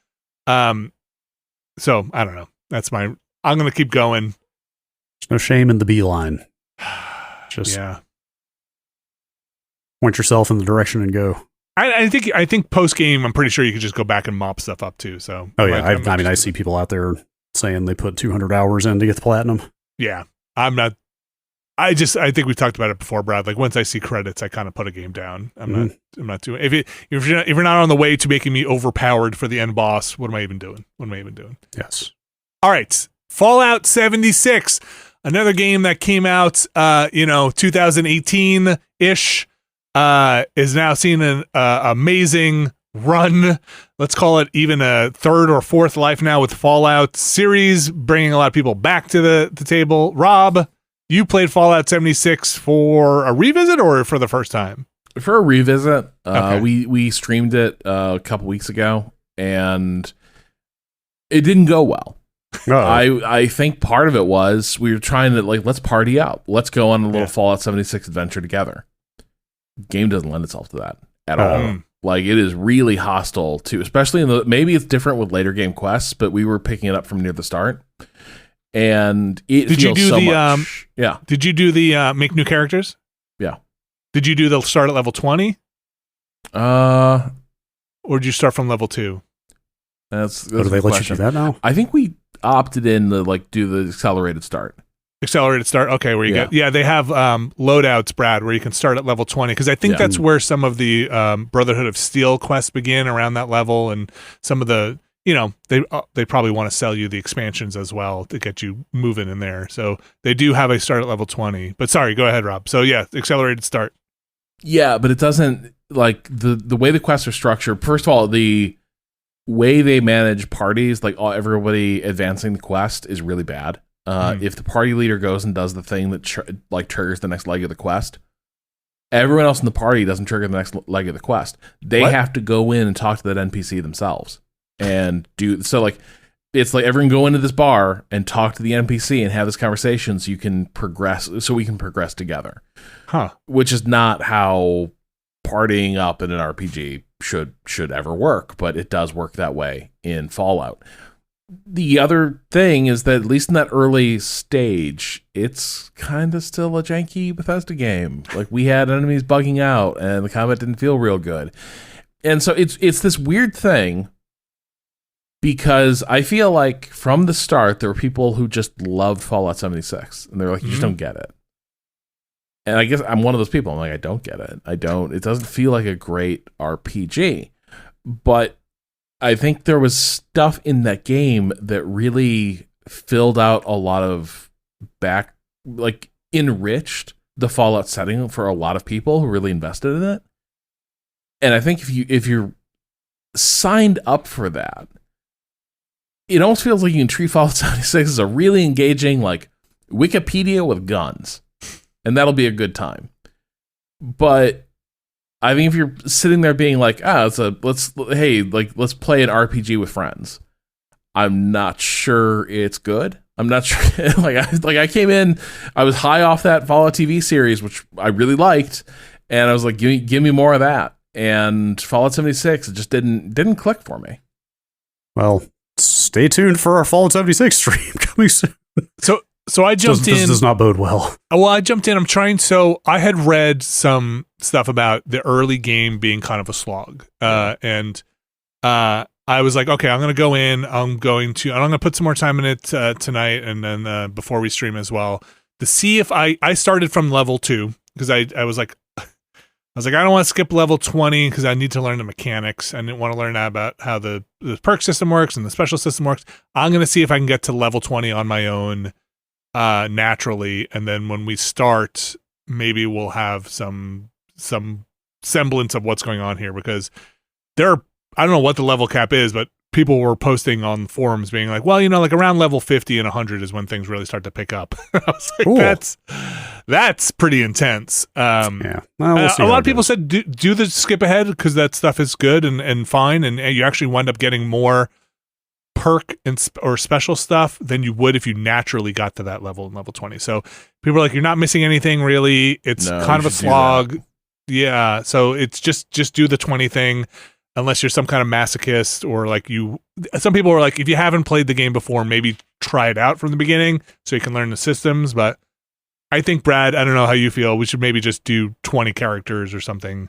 So I don't know. I'm going to keep going. There's no shame in the beeline. Yeah. point yourself in the direction and go. I think post game, I'm pretty sure you could just go back and mop stuff up too. So I see people out there saying they put 200 hours in to get the platinum. Yeah, I'm not. I think we've talked about it before, Brad. Like once I see credits, I kind of put a game down. I'm not doing. If you're not on the way to making me overpowered for the end boss, what am I even doing? Yes. All right, Fallout 76, another game that came out, 2018 ish, is now seeing an amazing run. Let's call it even a third or fourth life now with Fallout series, bringing a lot of people back to the table. Rob, you played Fallout 76 for a revisit or for the first time? For a revisit. Okay. We streamed it a couple weeks ago, and it didn't go well. I think part of it was we were trying to, let's party out. Let's go on a little Fallout 76 adventure together. Game doesn't lend itself to that at all. It is really hostile to, especially maybe it's different with later game quests, but we were picking it up from near the start. And it Did you do so the much. Yeah. Did you do the make new characters? Yeah. Did you do the start at level 20? Or did you start from level 2? That's do they let you do that now? I think we opted in to do the accelerated start. Accelerated start. Okay, where you get they have loadouts, Brad, where you can start at level 20 because I think that's where some of the Brotherhood of Steel quests begin around that level, and some of the they probably want to sell you the expansions as well to get you moving in there. So they do have a start at level 20. But sorry, go ahead, Rob. So yeah, accelerated start. Yeah, but it doesn't the way the quests are structured. First of all, the way they manage parties, everybody advancing the quest, is really bad. If the party leader goes and does the thing that triggers the next leg of the quest, everyone else in the party doesn't trigger the next leg of the quest. They have to go in and talk to that NPC themselves and do so. It's like everyone go into this bar and talk to the NPC and have this conversation so you can progress. So we can progress together. Which is not how partying up in an RPG should ever work, but it does work that way in Fallout. The other thing is that, at least in that early stage, it's kind of still a janky Bethesda game. We had enemies bugging out, and the combat didn't feel real good. And so it's this weird thing, because I feel like from the start, there were people who just loved Fallout 76, and they're like, you just don't get it. And I guess I'm one of those people. I'm like, I don't get it. It doesn't feel like a great RPG. But I think there was stuff in that game that really filled out a lot of enriched the Fallout setting for a lot of people who really invested in it. And I think if you're signed up for that, it almost feels like you can treat Fallout 76 as a really engaging, Wikipedia with guns. And that'll be a good time. But I think if you're sitting there being like, let's play an RPG with friends, I'm not sure it's good. I'm not sure. I came in, I was high off that Fallout TV series, which I really liked, and I was like, give me more of that. And Fallout 76, it just didn't click for me. Well, stay tuned for our Fallout 76 stream coming soon. So I jumped in. This does not bode well. Well, I jumped in. I had read some stuff about the early game being kind of a slog. And I was like, okay, I'm going to go in. I'm going to put some more time in it tonight, and then before we stream as well, to see if I started from level 2 because I was like, I don't want to skip level 20 because I need to learn the mechanics. I didn't want to learn about how the perk system works and the special system works. I'm going to see if I can get to level 20 on my own naturally, and then when we start, maybe we'll have some semblance of what's going on here, because I don't know what the level cap is, but people were posting on forums being like, well, around level 50 and 100 is when things really start to pick up. I was like, cool. That's pretty intense. Yeah. Well, we'll see a lot of people said do the skip ahead because that stuff is good and fine, and you actually wind up getting more perk or special stuff than you would if you naturally got to that level in level 20. So people are like, you're not missing anything really. It's kind of a slog. Yeah. So it's just do the 20 thing, unless you're some kind of masochist, or some people are like, if you haven't played the game before, maybe try it out from the beginning so you can learn the systems. But I think, Brad, I don't know how you feel. We should maybe just do 20 characters or something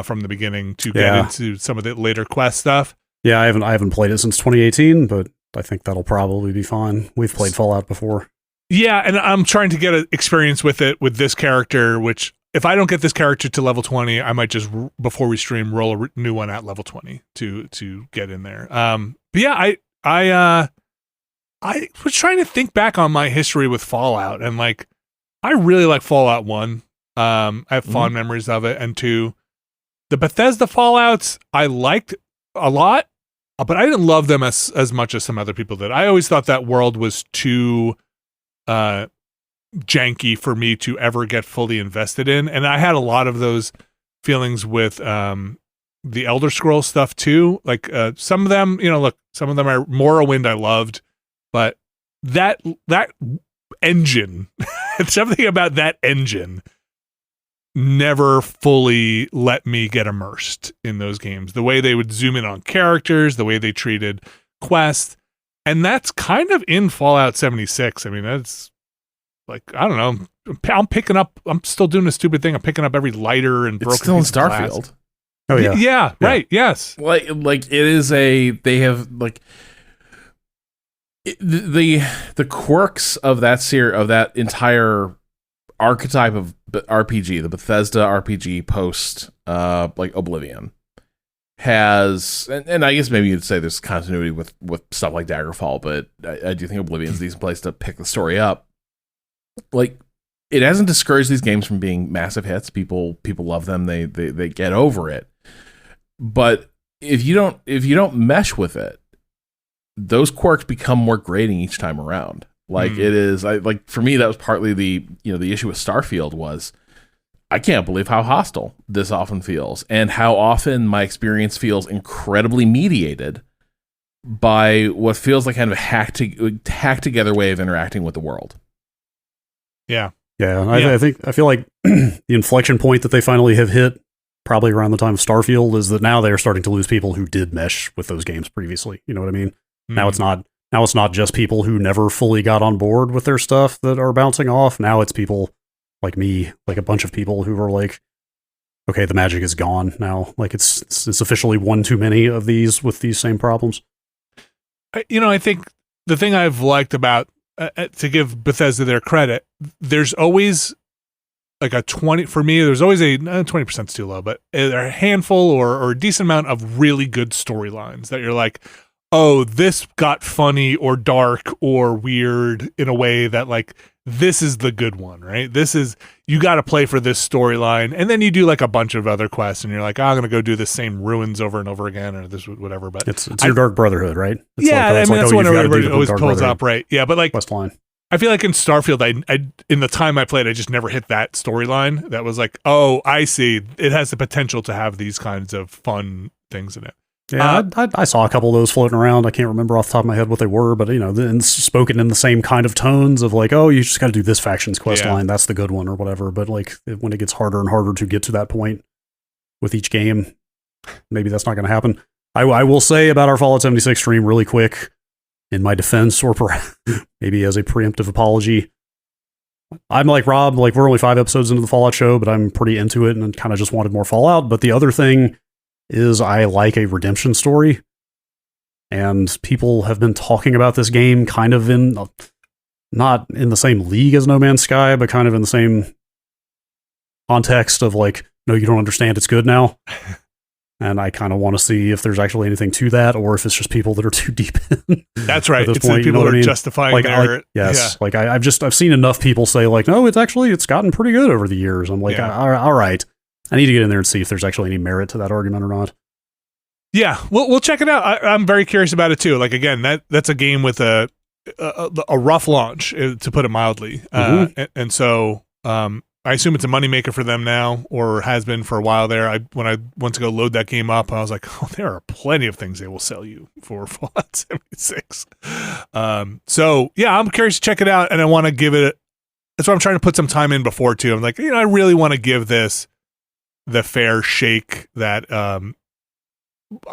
from the beginning to get into some of the later quest stuff. Yeah, I haven't played it since 2018, but I think that'll probably be fine. We've played Fallout before. Yeah, and I'm trying to get an experience with it with this character, which if I don't get this character to level 20, I might just, before we stream, roll a new one at level 20 to get in there. But yeah, I was trying to think back on my history with Fallout, and like, I really like Fallout 1. I have fond memories of it, and 2. The Bethesda Fallouts I liked a lot, but I didn't love them as much as some other people did. I always thought that world was too janky for me to ever get fully invested in, and I had a lot of those feelings with the Elder Scrolls stuff too. Like some of them, some of them are Morrowind I loved, but that engine, something about that engine never fully let me get immersed in those games. The way they would zoom in on characters, the way they treated quests, and that's kind of in Fallout 76. I mean, that's like, I don't know. I'm still doing a stupid thing. I'm picking up every lighter and broken. It's still in piece of glass. Starfield. Oh yeah. Yeah, right. Yes. Like it is they have like the quirks of that entire archetype of RPG, the Bethesda RPG post like Oblivion has, and I guess maybe you'd say there's continuity with stuff like Daggerfall, but I do think Oblivion's a decent place to pick the story up. Like, it hasn't discouraged these games from being massive hits. People love them. They get over it. But if you don't mesh with it, those quirks become more grating each time around. Like it is, like for me, that was partly the issue with Starfield was I can't believe how hostile this often feels, and how often my experience feels incredibly mediated by what feels like kind of a hacked together way of interacting with the world. Yeah. I feel like the inflection point that they finally have hit, probably around the time of Starfield, is that now they are starting to lose people who did mesh with those games previously. You know what I mean? Now it's not just people who never fully got on board with their stuff that are bouncing off. Now it's people like me, like a bunch of people who are like, okay, the magic is gone now. Like it's officially one too many of these with these same problems. I think the thing I've liked about, to give Bethesda their credit, there's always like a 20, for me, there's always 20% is too low, but a handful or a decent amount of really good storylines that you're like, oh, this got funny or dark or weird in a way that like, this is the good one, right? This is, you got to play for this storyline. And then you do like a bunch of other quests and you're like, I'm going to go do the same ruins over and over again or this, whatever. But it's your Dark Brotherhood, right? It's that's what everybody always pulls up, right? Yeah, but like, Westline. I feel like in Starfield, I in the time I played, I just never hit that storyline. That was like, oh, I see. It has the potential to have these kinds of fun things in it. Yeah, I saw a couple of those floating around. I can't remember off the top of my head what they were, but spoken in the same kind of tones of like, oh, you just got to do this faction's quest line. That's the good one or whatever. But like when it gets harder and harder to get to that point with each game, maybe that's not going to happen. I will say about our Fallout 76 stream really quick, in my defense, or maybe as a preemptive apology. I'm like Rob, like we're only 5 episodes into the Fallout show, but I'm pretty into it and kind of just wanted more Fallout. But the other thing is I like a redemption story, and people have been talking about this game kind of in, not in the same league as No Man's Sky, but kind of in the same context of like, no, you don't understand, it's good now. And I kind of want to see if there's actually anything to that, or if it's just people that are too deep in. That's right. It's the people that are justifying their... I've seen enough people say like, no, it's gotten pretty good over the years. I'm like, all right. I need to get in there and see if there's actually any merit to that argument or not. Yeah, we'll check it out. I'm very curious about it too. Like again, that's a game with a rough launch, to put it mildly. And so I assume it's a moneymaker for them now, or has been for a while there. When I went to go load that game up, I was like, oh, there are plenty of things they will sell you for Fallout 76. So yeah, I'm curious to check it out, and I want to give it. That's why I'm trying to put some time in before too. I'm like, I really want to give this the fair shake that a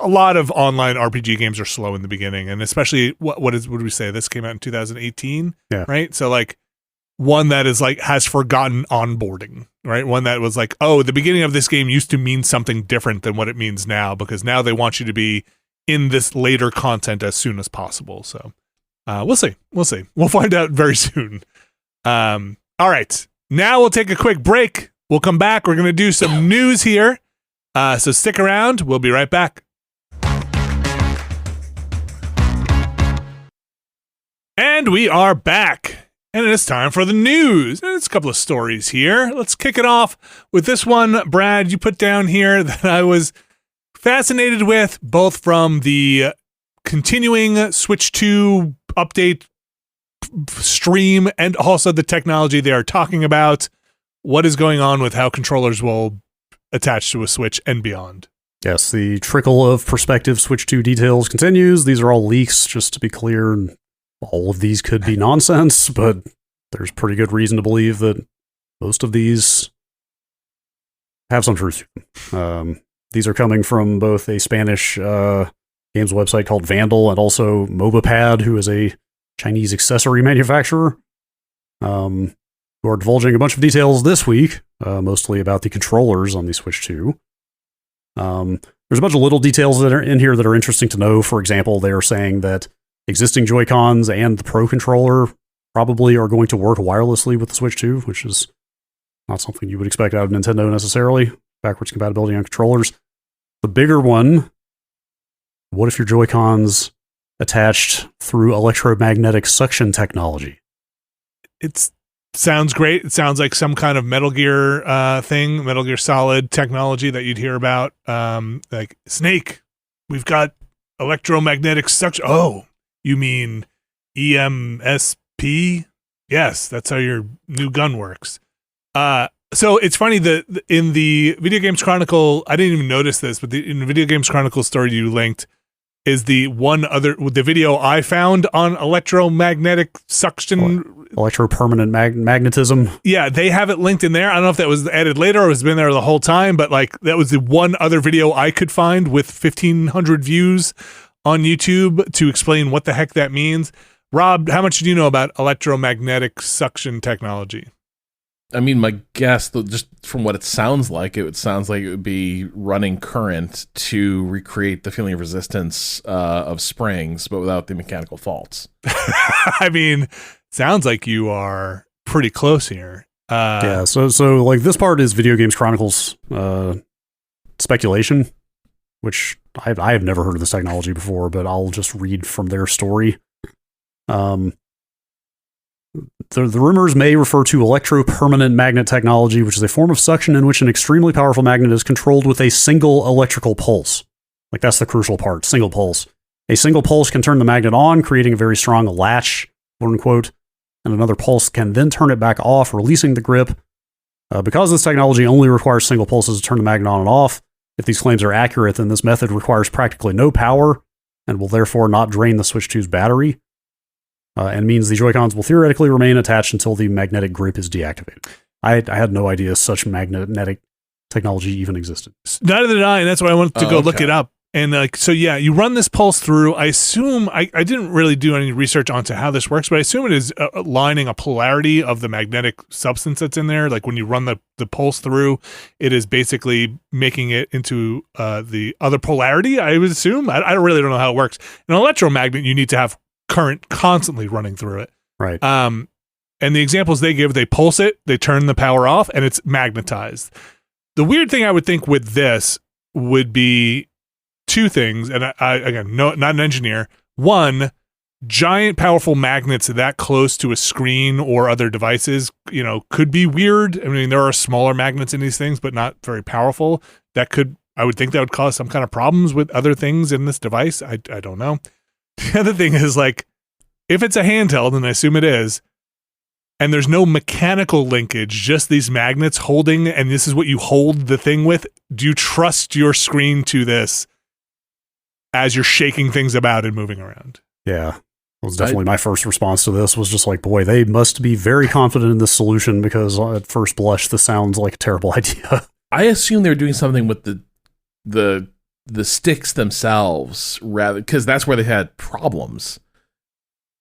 lot of online RPG games are slow in the beginning, and especially what did we say? This came out in 2018, right? So like, one that is like has forgotten onboarding, right? One that was like, oh, the beginning of this game used to mean something different than what it means now, because now they want you to be in this later content as soon as possible. So we'll see. We'll find out very soon. All right. Now we'll take a quick break. We'll come back. We're going to do some news here. So stick around. We'll be right back. And we are back. And it is time for the news. And it's a couple of stories here. Let's kick it off with this one, Brad, you put down here that I was fascinated with, both from the continuing Switch 2 update stream and also the technology they are talking about. What is going on with how controllers will attach to a Switch and beyond? Yes, the trickle of prospective Switch 2 details continues. These are all leaks, just to be clear. All of these could be nonsense, but there's pretty good reason to believe that most of these have some truth to them. These are coming from both a Spanish games website called Vandal and also MobaPad, who is a Chinese accessory manufacturer, who are divulging a bunch of details this week, mostly about the controllers on the Switch 2. There's a bunch of little details that are in here that are interesting to know. For example, they are saying that existing Joy-Cons and the Pro Controller probably are going to work wirelessly with the Switch 2, which is not something you would expect out of Nintendo necessarily. Backwards compatibility on controllers. The bigger one, what if your Joy-Cons attached through electromagnetic suction technology? It sounds great. It sounds like some kind of Metal Gear thing, Metal Gear Solid technology that you'd hear about. Like, Snake, we've got electromagnetic suction. Oh, you mean EMSP? Yes, that's how your new gun works. So it's funny that in the Video Games Chronicle, I didn't even notice this, but in the Video Games Chronicle story you linked is the video I found on electromagnetic suction. Electropermanent magnetism. Yeah, they have it linked in there. I don't know if that was added later or has been there the whole time, but like that was the one other video I could find with 1,500 views on YouTube to explain what the heck that means. Rob, how much do you know about electromagnetic suction technology? I mean, my guess, just from what it sounds like it would be running current to recreate the feeling of resistance of springs, but without the mechanical faults. I mean, sounds like you are pretty close here. Yeah, so like this part is Video Games Chronicles speculation, which I have never heard of this technology before, but I'll just read from their story. The rumors may refer to electropermanent magnet technology, which is a form of suction in which an extremely powerful magnet is controlled with a single electrical pulse. Like, that's the crucial part, single pulse. A single pulse can turn the magnet on, creating a very strong latch, quote unquote, and another pulse can then turn it back off, releasing the grip. Because this technology only requires single pulses to turn the magnet on and off, if these claims are accurate, then this method requires practically no power and will therefore not drain the Switch 2's battery. And means the Joy-Cons will theoretically remain attached until the magnetic grip is deactivated. I had no idea such magnetic technology even existed. Neither did I, and that's why I wanted to go look it up. And like, so yeah, you run this pulse through. I assume, I didn't really do any research onto how this works, but I assume it is aligning a polarity of the magnetic substance that's in there. Like when you run the pulse through, it is basically making it into the other polarity, I would assume. I really don't know how it works. An electromagnet, you need to have current constantly running through it. Right. And the examples they give, they pulse it, they turn the power off, and it's magnetized. The weird thing I would think with this would be two things, and I again, not an engineer. One, giant powerful magnets that close to a screen or other devices, could be weird. I mean, there are smaller magnets in these things, but not very powerful. I would think that would cause some kind of problems with other things in this device. I don't know. The other thing is, like, if it's a handheld, and I assume it is, and there's no mechanical linkage, just these magnets holding, and this is what you hold the thing with, do you trust your screen to this as you're shaking things about and moving around? Yeah. That was definitely my first response to this, was just like, boy, they must be very confident in this solution, because at first blush, this sounds like a terrible idea. I assume they were doing something with the sticks themselves, rather, because that's where they had problems.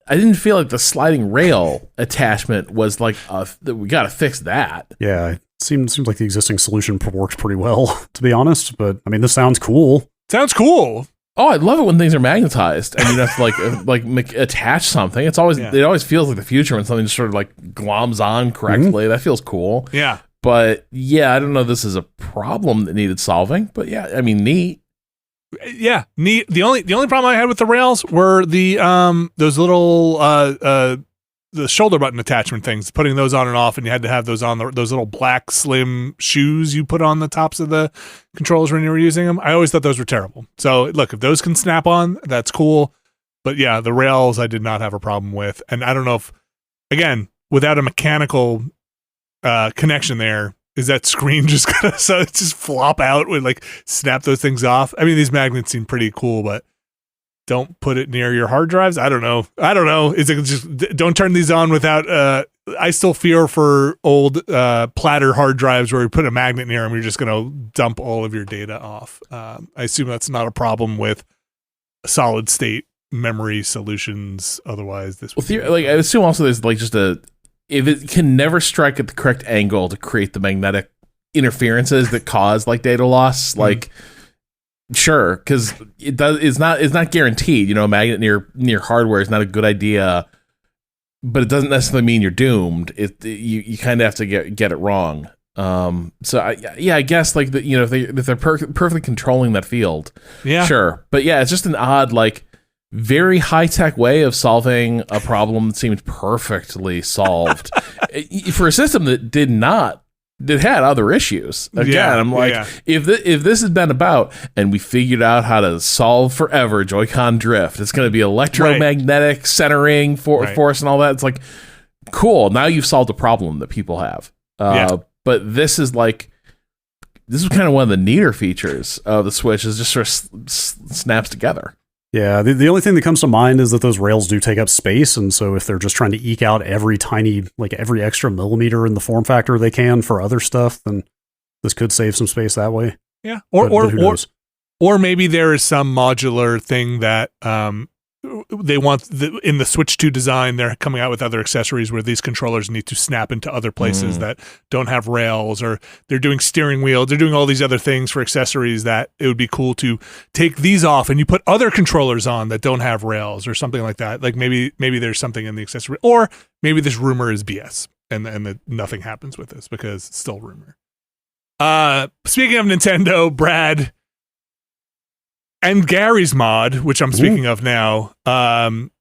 I didn't feel like the sliding rail attachment was like we got to fix that. Yeah, it seems like the existing solution works pretty well, to be honest. But I mean, this sounds cool. Sounds cool. Oh, I love it when things are magnetized and you have to attach something. It always feels like the future when something just sort of like gloms on correctly. That feels cool. Yeah. But yeah, I don't know. This is a problem that needed solving. But yeah, I mean, neat. Yeah, neat. The only problem I had with the rails were the those little the shoulder button attachment things, putting those on and off, and you had to have those on those little black slim shoes you put on the tops of the controllers when you were using them. I always thought those were terrible. So look, if those can snap on, that's cool. But yeah, the rails I did not have a problem with, and I don't know if, again, without a mechanical connection there, is that screen just gonna just flop out when like snap those things off? I mean, these magnets seem pretty cool, but don't put it near your hard drives. I don't know. Is it just don't turn these on without? I still fear for old platter hard drives where you put a magnet near them, you're just gonna dump all of your data off. I assume that's not a problem with solid state memory solutions. Otherwise, this would I assume also there's like just if it can never strike at the correct angle to create the magnetic interferences that cause like data loss, like sure, because it's not guaranteed. You know, a magnet near hardware is not a good idea, but it doesn't necessarily mean you're doomed. You kind of have to get it wrong. So I guess like if they're perfectly controlling that field, yeah, sure. But yeah, it's just an odd very high-tech way of solving a problem that seemed perfectly solved for a system that had other issues. Again, I'm like, if this has been about, and we figured out how to solve forever Joy-Con drift, it's going to be electromagnetic centering force and all that. It's like, cool. Now you've solved a problem that people have. But this is kind of one of the neater features of the Switch, is just sort of snaps together. Yeah, the only thing that comes to mind is that those rails do take up space, and so if they're just trying to eke out every extra millimeter in the form factor they can for other stuff, then this could save some space that way. Yeah, or maybe there is some modular thing that they want in the Switch 2 design. They're coming out with other accessories where these controllers need to snap into other places that don't have rails, or they're doing steering wheels. They're doing all these other things for accessories that it would be cool to take these off and you put other controllers on that don't have rails or something like that. Like maybe there's something in the accessory, or maybe this rumor is BS and that nothing happens with this because it's still rumor. Speaking of Nintendo, Brad, and Gary's mod, which I'm speaking of now,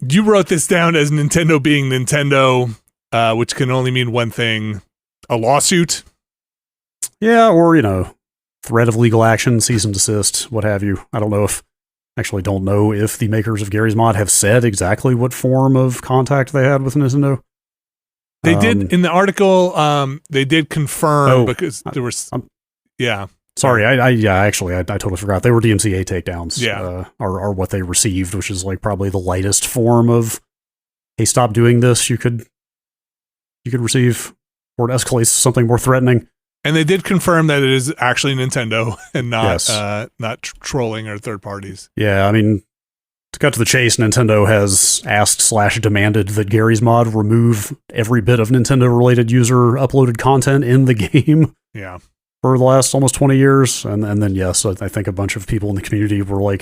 you wrote this down as Nintendo being Nintendo, which can only mean one thing: a lawsuit. Yeah, or threat of legal action, cease and desist, what have you. I don't know if the makers of Gary's mod have said exactly what form of contact they had with Nintendo. They did in the article. They did confirm because there was. Sorry, I totally forgot. They were DMCA takedowns. Yeah, are what they received, which is like probably the lightest form of, hey, stop doing this. You could receive, or it escalates to something more threatening. And they did confirm that it is actually Nintendo and not trolling or third parties. Yeah, I mean, to cut to the chase, Nintendo has asked / demanded that Gary's mod remove every bit of Nintendo-related user uploaded content in the game. Yeah. For the last almost 20 years. And then, yes, I think a bunch of people in the community were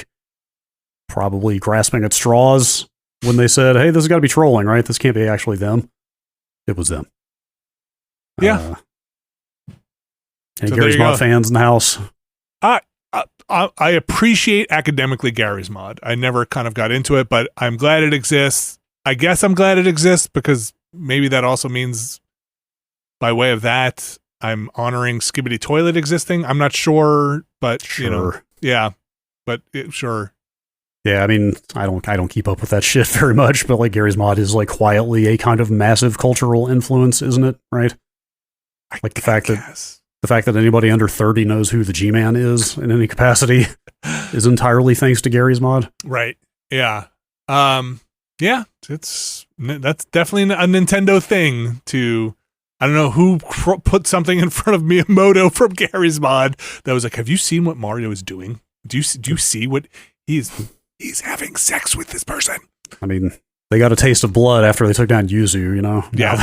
probably grasping at straws when they said, hey, this has got to be trolling, right? This can't be actually them. It was them. Yeah. Any Gary's mod fans in the house? I appreciate academically Gary's mod. I never kind of got into it, but I'm glad it exists. I guess I'm glad it exists because maybe that also means by way of that, I'm honoring Skibbity Toilet existing. I'm not sure, but sure. Yeah, but sure. Yeah, I mean, I don't keep up with that shit very much, but Gary's mod is quietly a kind of massive cultural influence, isn't it? Right? The fact that anybody under 30 knows who the G-Man is in any capacity is entirely thanks to Gary's mod. Right. Yeah. Yeah. That's definitely a Nintendo thing to. I don't know who put something in front of Miyamoto from Gary's mod that was like, have you seen what Mario is doing? Do you see what he's having sex with this person? I mean, they got a taste of blood after they took down Yuzu, you know? Yeah.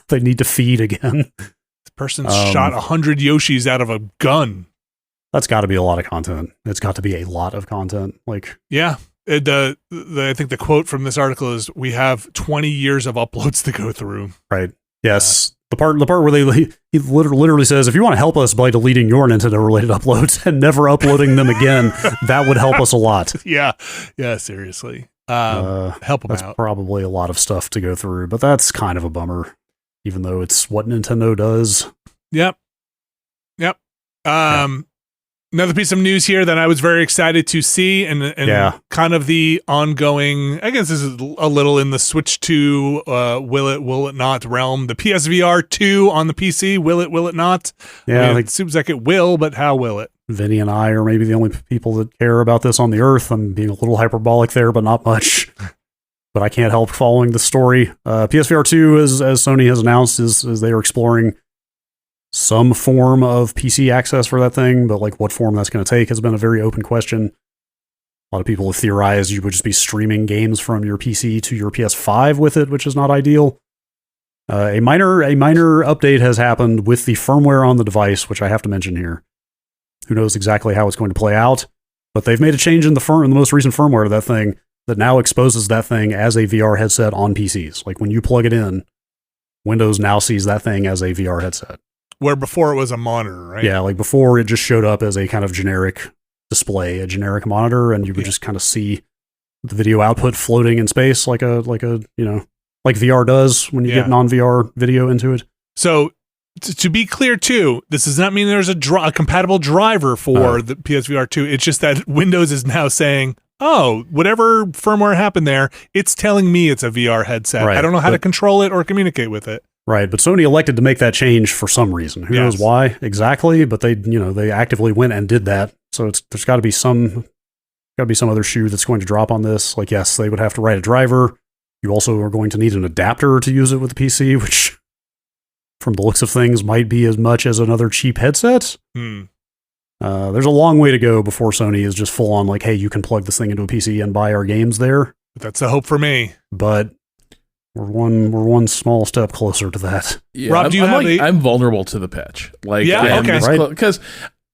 They need to feed again. This person shot 100 Yoshis out of a gun. That's got to be a lot of content. It's got to be a lot of content. Like, yeah. I think the quote from this article is, "We have 20 years of uploads to go through." Right. Yes. The part where he literally says, if you want to help us by deleting your Nintendo-related uploads and never uploading them again, that would help us a lot. Yeah. Yeah, seriously. Help them that's out. Probably a lot of stuff to go through, but that's kind of a bummer, even though it's what Nintendo does. Yep. Another piece of news here that I was very excited to see, and kind of the ongoing, I guess this is a little in the Switch 2, will it not realm. The PSVR 2 on the PC, will it not? Yeah, I mean, it seems like it will, but how will it? Vinny and I are maybe the only people that care about this on the earth. I'm being a little hyperbolic there, but not much. But I can't help following the story. PSVR 2, as Sony has announced, is they are exploring some form of PC access for that thing, but like what form that's going to take has been a very open question. A lot of people have theorized you would just be streaming games from your PC to your PS5 with it, which is not ideal. A minor update has happened with the firmware on the device, which I have to mention here. Who knows exactly how it's going to play out, but they've made a change in the most recent firmware of that thing that now exposes that thing as a VR headset on PCs. Like when you plug it in, Windows now sees that thing as a VR headset. Where before it was a monitor, right? Yeah, like before it just showed up as a kind of generic display, a generic monitor, and you would just kind of see the video output floating in space like a like VR does when you get non-VR video into it. So to be clear too, this does not mean there's a compatible driver for the PSVR 2. It's just that Windows is now saying, oh, whatever firmware happened there, it's telling me it's a VR headset. Right, I don't know how to control it or communicate with it. Right, but Sony elected to make that change for some reason. Who knows why exactly? But they actively went and did that. So there's got to be some other shoe that's going to drop on this. Like, yes, they would have to write a driver. You also are going to need an adapter to use it with the PC, which, from the looks of things, might be as much as another cheap headset. There's a long way to go before Sony is just full on like, hey, you can plug this thing into a PC and buy our games there. That's the hope for me. But we're one small step closer to that. Yeah, Rob, I'm vulnerable to the pitch. Like, okay, right? Because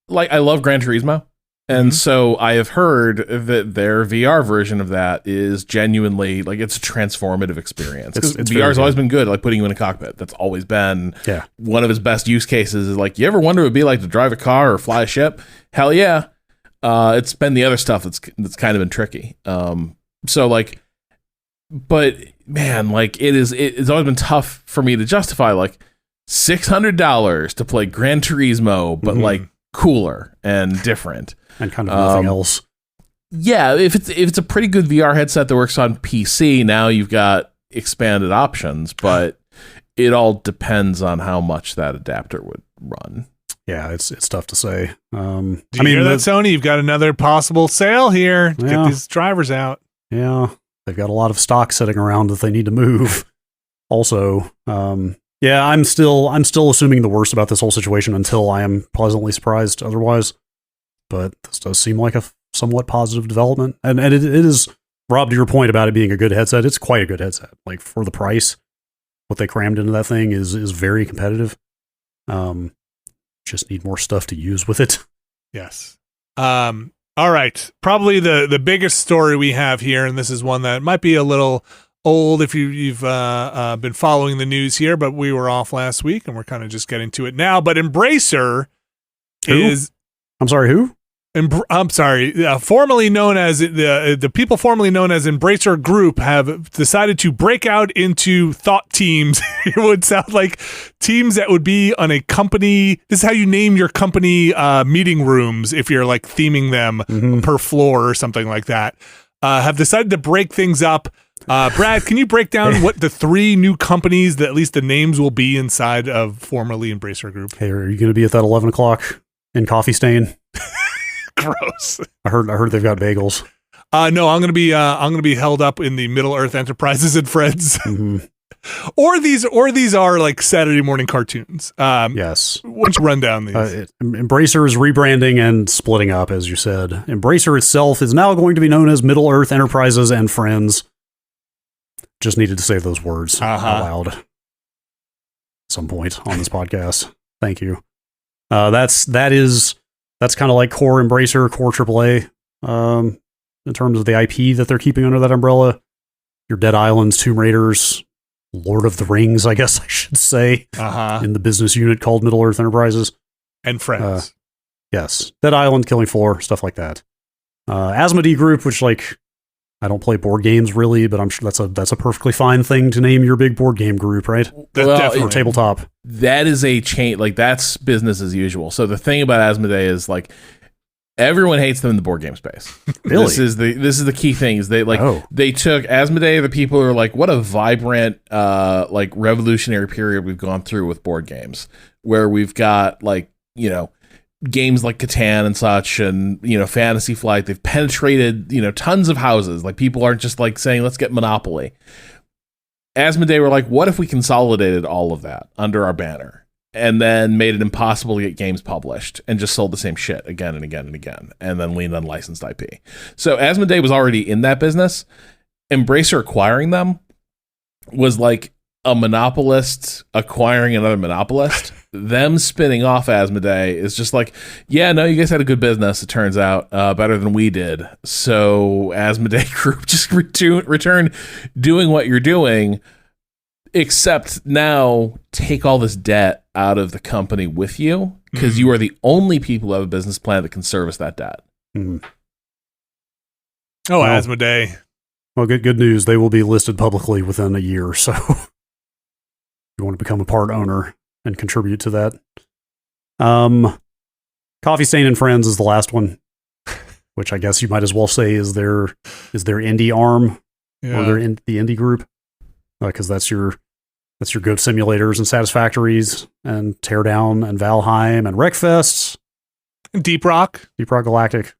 like I love Gran Turismo, and so I have heard that their VR version of that is genuinely like it's a transformative experience. Because VR has always been good, like putting you in a cockpit. That's always been one of his best use cases. Is like, you ever wonder what it'd be like to drive a car or fly a ship? Hell yeah. It's been the other stuff that's kind of been tricky. So like, but man, like it's always been tough for me to justify like $600 to play Gran Turismo, but like cooler and different and kind of nothing else. Yeah, if it's a pretty good VR headset that works on PC, now you've got expanded options, but it all depends on how much that adapter would run. Yeah, it's tough to say. Do you hear that, Sony? You've got another possible sale here to get these drivers out. Yeah, they've got a lot of stock sitting around that they need to move. Also, I'm still assuming the worst about this whole situation until I am pleasantly surprised otherwise. But this does seem like a somewhat positive development, and it is, Rob, to your point about it being a good headset. It's quite a good headset. Like for the price, what they crammed into that thing is very competitive. Just need more stuff to use with it. Yes. All right. Probably the biggest story we have here, and this is one that might be a little old if you've been following the news here, but we were off last week and we're kind of just getting to it now. But Embracer is... I'm sorry, who? I'm sorry. Formerly known as the people formerly known as Embracer Group have decided to break out into thought teams. It would sound like teams that would be on a company. This is how you name your company meeting rooms if you're like theming them per floor or something like that. Have decided to break things up. Brad, can you break down what the 3 new companies that at least the names will be inside of formerly Embracer Group? Hey, are you going to be at that 11 o'clock in Coffee Stain? Gross. I heard they've got bagels. No, I'm gonna be held up in the Middle Earth Enterprises and Friends. Or these are like Saturday morning cartoons. Yes. Why don't you run down these? Embracer is rebranding and splitting up, as you said. Embracer itself is now going to be known as Middle Earth Enterprises and Friends. just needed to say those words out Uh-huh. loud at some point on this podcast. Thank you. That's kind of like core Embracer, core AAA, in terms of the IP that they're keeping under that umbrella. Your Dead Islands, Tomb Raiders, Lord of the Rings, I guess I should say, in the business unit called Middle Earth Enterprises. And Friends. Yes. Dead Island, Killing Floor, stuff like that. Asmodee Group, which, like, I don't play board games really, but I'm sure that's a perfectly fine thing to name your big board game group, right? Definitely. Or tabletop. That is a chain, like, that's business as usual. So the thing about Asmodee is, like, everyone hates them in the board game space. Really? This is the key thing. Is they they took Asmodee. The people are like, what a vibrant, like, revolutionary period we've gone through with board games, where we've got, like, you know, games like Catan and such, and, you know, Fantasy Flight. They've penetrated, you know, tons of houses. Like, people aren't just like saying, let's get Monopoly. Asmodee were like, what if we consolidated all of that under our banner, and then made it impossible to get games published, and just sold the same shit again and again and again, and then leaned on licensed IP. So Asmodee was already in that business. Embracer acquiring them was like a monopolist acquiring another monopolist. Them spinning off Asmodee is just like, yeah, no, you guys had a good business, it turns out, better than we did. So Asmodee Group just return doing what you're doing, except now take all this debt out of the company with you, because you are the only people who have a business plan that can service that debt. Mm. Oh, well, Asmodee. Well, good news. They will be listed publicly within a year, so if you want to become a part owner and contribute to that. Coffee Stain and Friends is the last one, which I guess you might as well say is their indie arm, or the indie group, because that's your Goat Simulators and Satisfactories and Teardown and Valheim and Wreckfest. Deep Rock Galactic,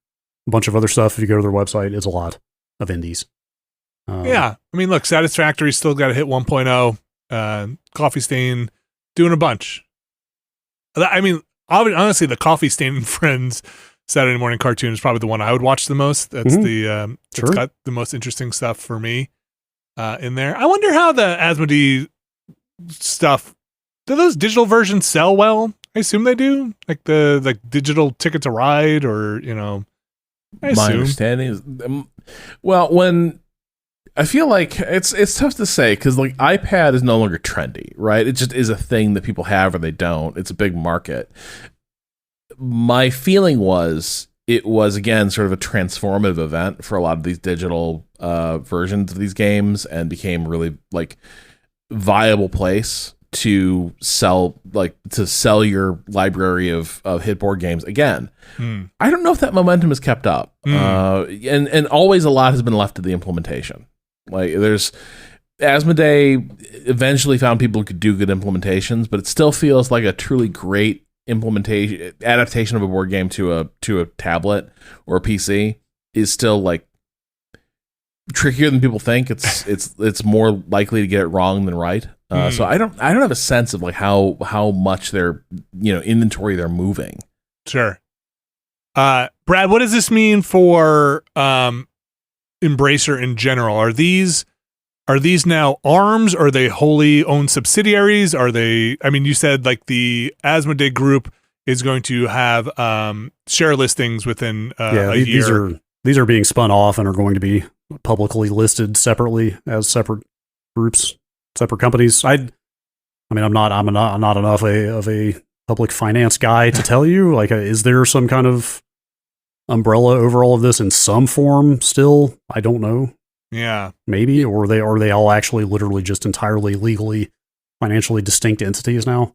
a bunch of other stuff. If you go to their website, it's a lot of indies. Yeah. I mean, look, Satisfactory still got to hit 1.0. Coffee Stain doing a bunch. I mean, honestly, the Coffee Stain and Friends Saturday morning cartoon is probably the one I would watch the most. That's it's got the most interesting stuff for me in there. I wonder how the Asmodee stuff, do those digital versions sell well? I assume they do. Like the digital Ticket to Ride, or, you know, my understanding is, well, when I feel like it's tough to say, because, like, iPad is no longer trendy, right? It just is a thing that people have or they don't. It's a big market. My feeling was it was, again, sort of a transformative event for a lot of these digital versions of these games, and became really, like, viable place to sell your library of hit board games again. I don't know if that momentum has kept up. And always a lot has been left to the implementation. Like, there's Asmodee eventually found people who could do good implementations, but it still feels like a truly great adaptation of a board game to a tablet or a PC is still, like, trickier than people think. It's more likely to get it wrong than right. So I don't have a sense of, like, how much their, you know, inventory they're moving. Sure. Brad, what does this mean for Embracer in general? Are these now arms? Are they wholly owned subsidiaries? Are they, I mean, you said, like, the Asmodee Group is going to have share listings within a year. These are being spun off and are going to be publicly listed separately as separate groups, separate companies. I'm not enough of a public finance guy to tell you, like, is there some kind of umbrella over all of this in some form still? I don't know. Yeah, maybe, or are they all actually literally just entirely legally, financially distinct entities now?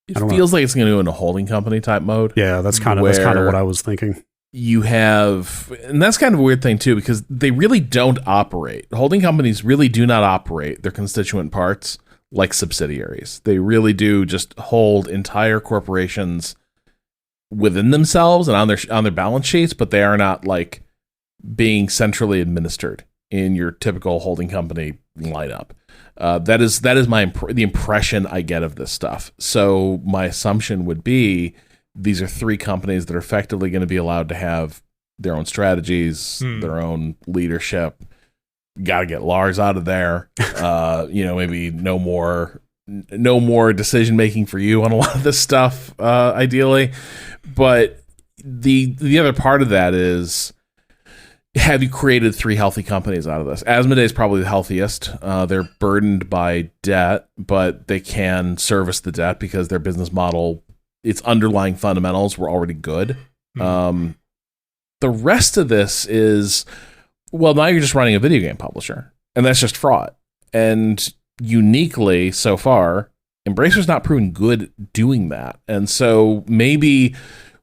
It feels like it's going to go into holding company type mode. Yeah, that's kind of what I was thinking. You have, and that's kind of a weird thing too, because they really don't operate. Holding companies really do not operate their constituent parts like subsidiaries. They really do just hold entire corporations within themselves and on their balance sheets, but they are not, like, being centrally administered in your typical holding company lineup. That is the impression I get of this stuff. So my assumption would be these are three companies that are effectively going to be allowed to have their own strategies, their own leadership, got to get Lars out of there. Maybe no more decision making for you on a lot of this stuff, ideally. But the other part of that is, have you created 3 healthy companies out of this? Asmodee is probably the healthiest. They're burdened by debt, but they can service the debt because their business model, its underlying fundamentals were already good. The rest of this is, well, now you're just running a video game publisher, and that's just fraud. And uniquely, so far, Embracer's not proven good doing that. And so maybe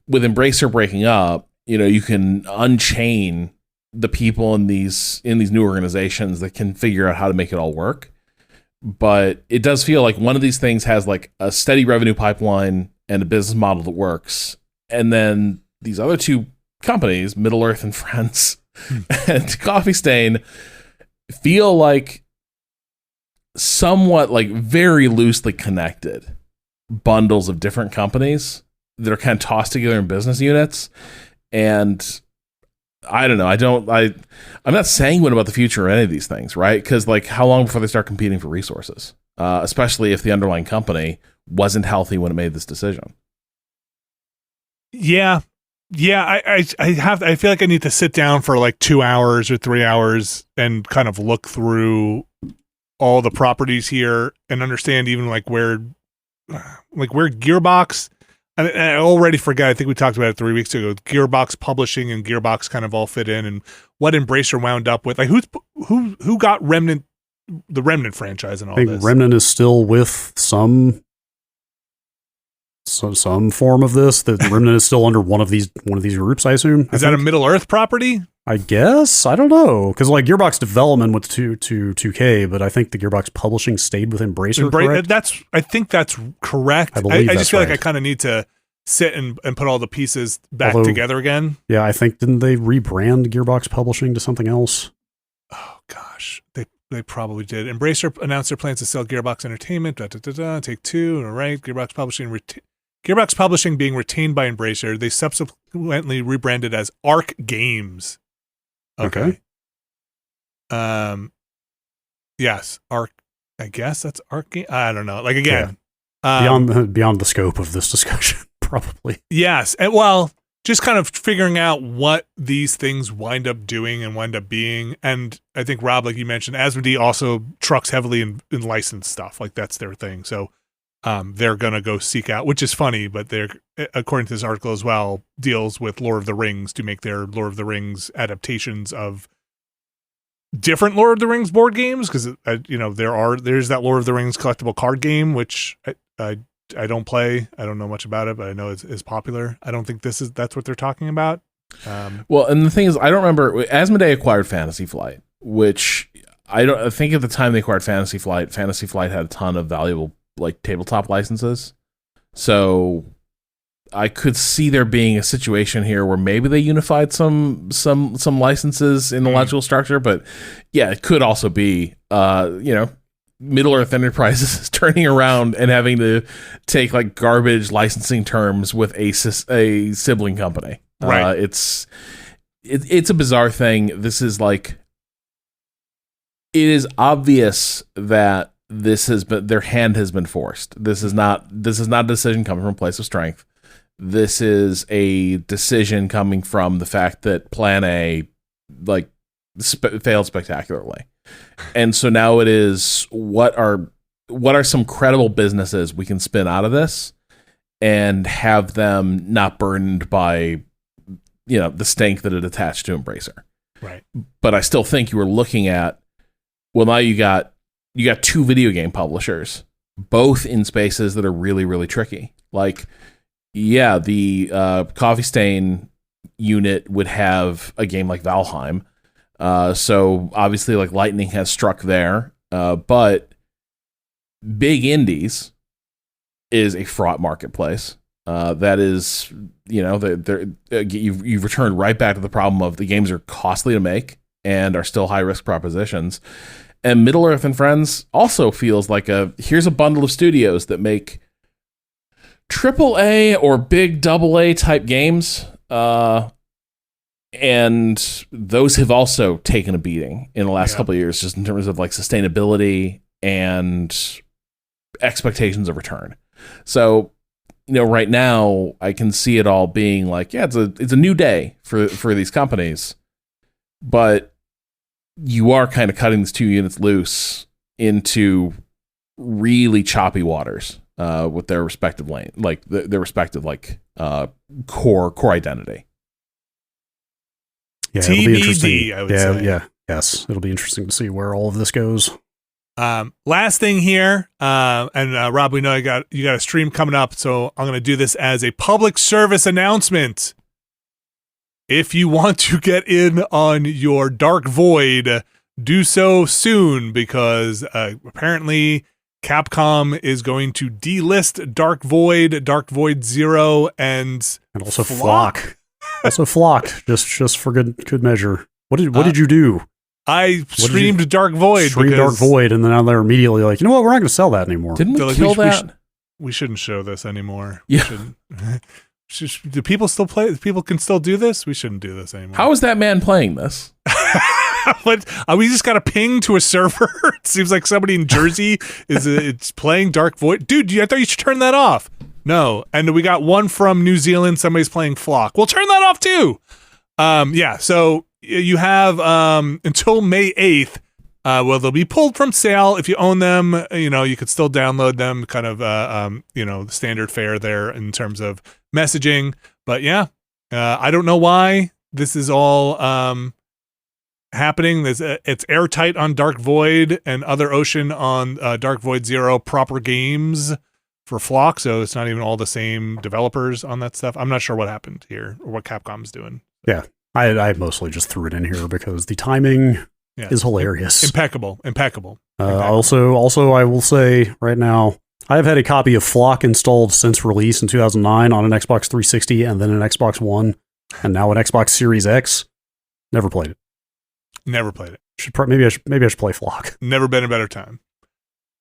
with Embracer breaking up, you can unchain the people in these new organizations that can figure out how to make it all work. But it does feel like one of these things has like a steady revenue pipeline and a business model that works. And then these other 2 companies, Middle-earth and Friends and Coffee Stain, feel like somewhat like very loosely connected bundles of different companies that are kind of tossed together in business units. And I don't know. I'm not sanguine about the future of any of these things, right? Because like, how long before they start competing for resources? Especially if the underlying company wasn't healthy when it made this decision. Yeah. I feel like I need to sit down for like 2 hours or 3 hours and kind of look through all the properties here and understand even like where Gearbox. I already forgot. I think we talked about it 3 weeks ago. Gearbox Publishing and Gearbox kind of all fit in, and what Embracer wound up with. Like who got Remnant, the Remnant franchise, and all this. I think Remnant is still with some form of this. That Remnant is still under one of these groups. I assume. Is that a Middle-earth property? I guess. I don't know, because like Gearbox Development went to 2K, but I think the Gearbox Publishing stayed with Embracer. Correct? I think that's correct. I just feel like I kind of need to sit and put all the pieces back together again. Yeah, I think, didn't they rebrand Gearbox Publishing to something else? Oh gosh, they probably did. Embracer announced their plans to sell Gearbox Entertainment. Take 2. All right, Gearbox Publishing being retained by Embracer. They subsequently rebranded as Arc Games. Okay. Yes, Arc. I guess that's Arc Game. I don't know. Like again, beyond the scope of this discussion, probably. Yes, and well, just kind of figuring out what these things wind up doing and wind up being. And I think Rob, like you mentioned, Asmodee also trucks heavily in licensed stuff. Like that's their thing. So they're gonna go seek out, which is funny, but they're, according to this article as well, deals with Lord of the Rings to make their Lord of the Rings adaptations of different Lord of the Rings board games, because there's that Lord of the Rings collectible card game, which I don't play. I don't know much about it, but I know it's popular. I don't think that's what they're talking about. Well, and the thing is, I don't remember. Asmodee acquired Fantasy Flight, which I think at the time they acquired Fantasy Flight had a ton of valuable like tabletop licenses. So I could see there being a situation here where maybe they unified some licenses in the logical structure, but yeah, it could also be Middle-earth Enterprises is turning around and having to take like garbage licensing terms with a sibling company. Right. It's a bizarre thing. This is like, it is obvious that their hand has been forced. This is not a decision coming from a place of strength. This is a decision coming from the fact that Plan A failed spectacularly. And so now it is, what are some credible businesses we can spin out of this and have them not burdened by the stank that it attached to Embracer. Right. But I still think you were looking at, well, now you got 2 video game publishers, both in spaces that are really, really tricky. Like, yeah, the Coffee Stain unit would have a game like Valheim. So obviously, like, lightning has struck there. But big indies is a fraught marketplace. That is, you've returned right back to the problem of the games are costly to make and are still high risk propositions. And Middle-earth and Friends also feels like here's a bundle of studios that make AAA or big AA type games, And those have also taken a beating in the last couple of years, just in terms of like sustainability and expectations of return. So, right now I can see it all being like, it's a new day for these companies, but you are kind of cutting these 2 units loose into really choppy waters with their respective lane, like their respective core identity. Yeah, TBD, it'll be interesting. I would say. Yes, it'll be interesting to see where all of this goes. Last thing here, and Rob, we know you got a stream coming up, so I'm going to do this as a public service announcement. If you want to get in on your Dark Void, do so soon, because apparently Capcom is going to delist Dark Void 0, and also Flock. Also Flock, just for good measure. What did you do? I streamed Dark Void. Dark Void, and then they're immediately like, you know what? We're not going to sell that anymore. Didn't we kill that? We shouldn't show this anymore. Yeah. Do people still play? People can still do this? We shouldn't do this anymore. How is that man playing this? But we just got a ping to a server. It seems like somebody in Jersey it's playing Dark Void. Dude, I thought you should turn that off. No. And we got one from New Zealand. Somebody's playing Flock. We'll turn that off too. So you have until May 8th. They'll be pulled from sale. If you own them, you could still download them, kind of, the standard fare there in terms of messaging. But I don't know why this is all happening. It's airtight on Dark Void and Other Ocean on Dark Void 0 proper games for Flock, so it's not even all the same developers on that stuff. I'm not sure what happened here or what Capcom's doing. Yeah, I mostly just threw it in here because the timing is hilarious. Impeccable. Also, I will say right now, I have had a copy of Flock installed since release in 2009 on an Xbox 360 and then an Xbox One, and now an Xbox Series X. Never played it. Maybe I should play Flock. Never been a better time.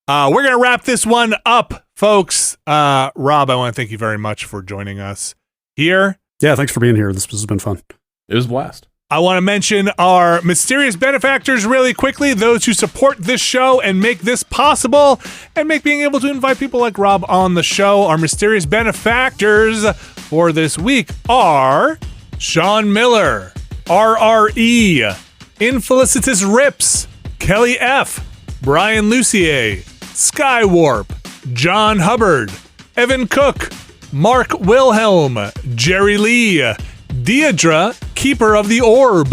We're going to wrap this one up, folks. Rob, I want to thank you very much for joining us here. Yeah, thanks for being here. This has been fun. It was a blast. I want to mention our mysterious benefactors really quickly, those who support this show and make this possible and make being able to invite people like Rob on the show. Our mysterious benefactors for this week are Sean Miller, RRE, Infelicitous Rips, Kelly F., Brian Lucier, Skywarp, John Hubbard, Evan Cook, Mark Wilhelm, Jerry Lee, Deidre, Keeper of the Orb,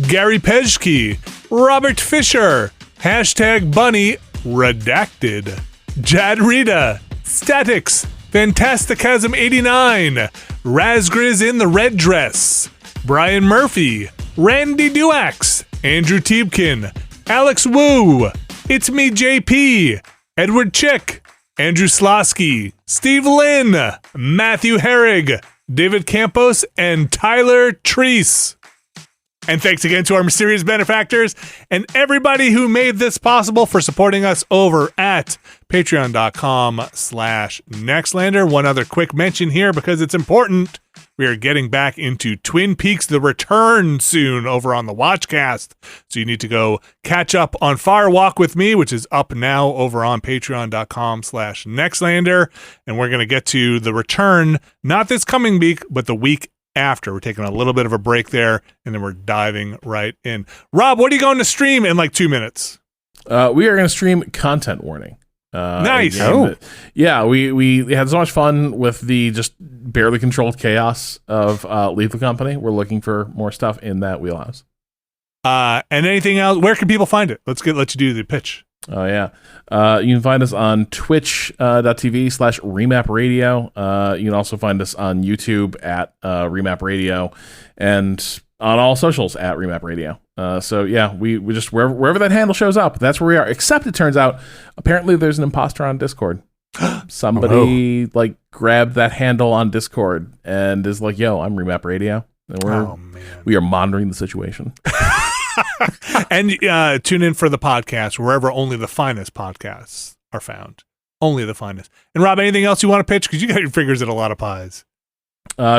Gary Pejke, Robert Fisher, #Bunny Redacted, Jad Rita, Statics, Fantasticasm 89, Razgriz in the Red Dress, Brian Murphy, Randy Duax, Andrew Tiebkin, Alex Wu, It's Me JP, Edward Chick, Andrew Slosky, Steve Lynn, Matthew Herrig, David Campos, and Tyler Treese. And thanks again to our mysterious benefactors and everybody who made this possible for supporting us over at patreon.com/Nextlander. One other quick mention here because it's important. We are getting back into Twin Peaks The Return soon over on the Watchcast. So you need to go catch up on Firewalk with Me, which is up now over on patreon.com/Nextlander. And we're going to get to The Return, not this coming week, but the week after. We're taking a little bit of a break there, and then we're diving right in. Rob, what are you going to stream in like 2 minutes? We are going to stream Content Warning. Nice. We had so much fun with the just barely controlled chaos of Lethal Company. We're looking for more stuff in that wheelhouse. And anything else? Where can people find it? Let you do the pitch. Oh yeah, you can find us on twitch.tv/Remap Radio. You can also find us on YouTube at Remap Radio, and on all socials at Remap Radio. So yeah, we just wherever that handle shows up, that's where we are. Except it turns out, apparently there's an imposter on Discord. Somebody grabbed that handle on Discord and is like, "Yo, I'm Remap Radio," and we are monitoring the situation. And tune in for the podcast wherever only the finest podcasts are found. Only the finest. And Rob, anything else you want to pitch? Because you got your fingers in a lot of pies.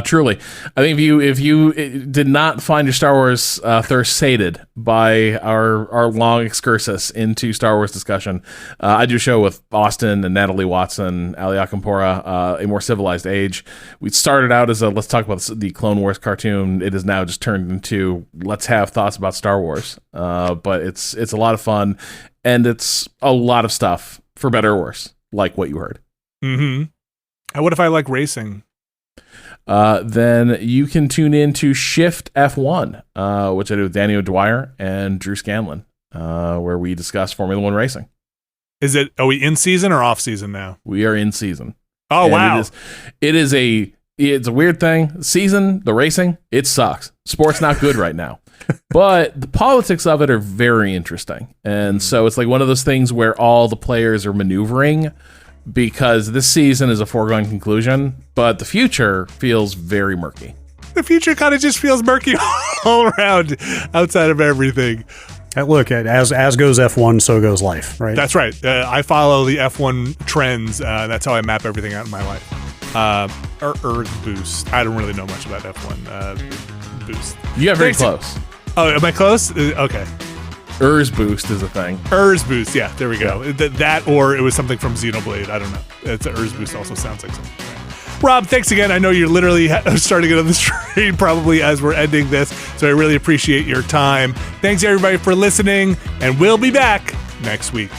Truly, I think if you did not find your Star Wars thirst sated by our long excursus into Star Wars discussion, I do a show with Austin and Natalie Watson, Ali Akampora, A More Civilized Age. We started out as a let's talk about the Clone Wars cartoon. It has now just turned into let's have thoughts about Star Wars. But it's a lot of fun, and it's a lot of stuff for better or worse, like what you heard. Mm-hmm. And what if I like racing? Then you can tune in to Shift F1, which I do with Danny O'Dwyer and Drew Scanlon, where we discuss Formula One racing. Are we in season or off season now? We are in season. Oh, and wow. It's a weird thing. Season, the racing, it sucks. Sport's not good right now. But the politics of it are very interesting. And so it's like one of those things where all the players are maneuvering, because this season is a foregone conclusion, but the future feels very murky. The future kind of just feels murky all around, outside of everything. Look, as goes F1, so goes life, right? That's right. I follow the F1 trends. That's how I map everything out in my life. Erg boost. I don't really know much about F1 boost. You got very close. Oh, am I close? Okay. Urs boost is a thing. Urs boost, yeah, there we go. That or it was something from Xenoblade. I don't know. It's Urs boost also sounds like something. Rob, thanks again. I know you're literally starting it on the stream probably as we're ending this, so I really appreciate your time. Thanks everybody for listening, and we'll be back next week.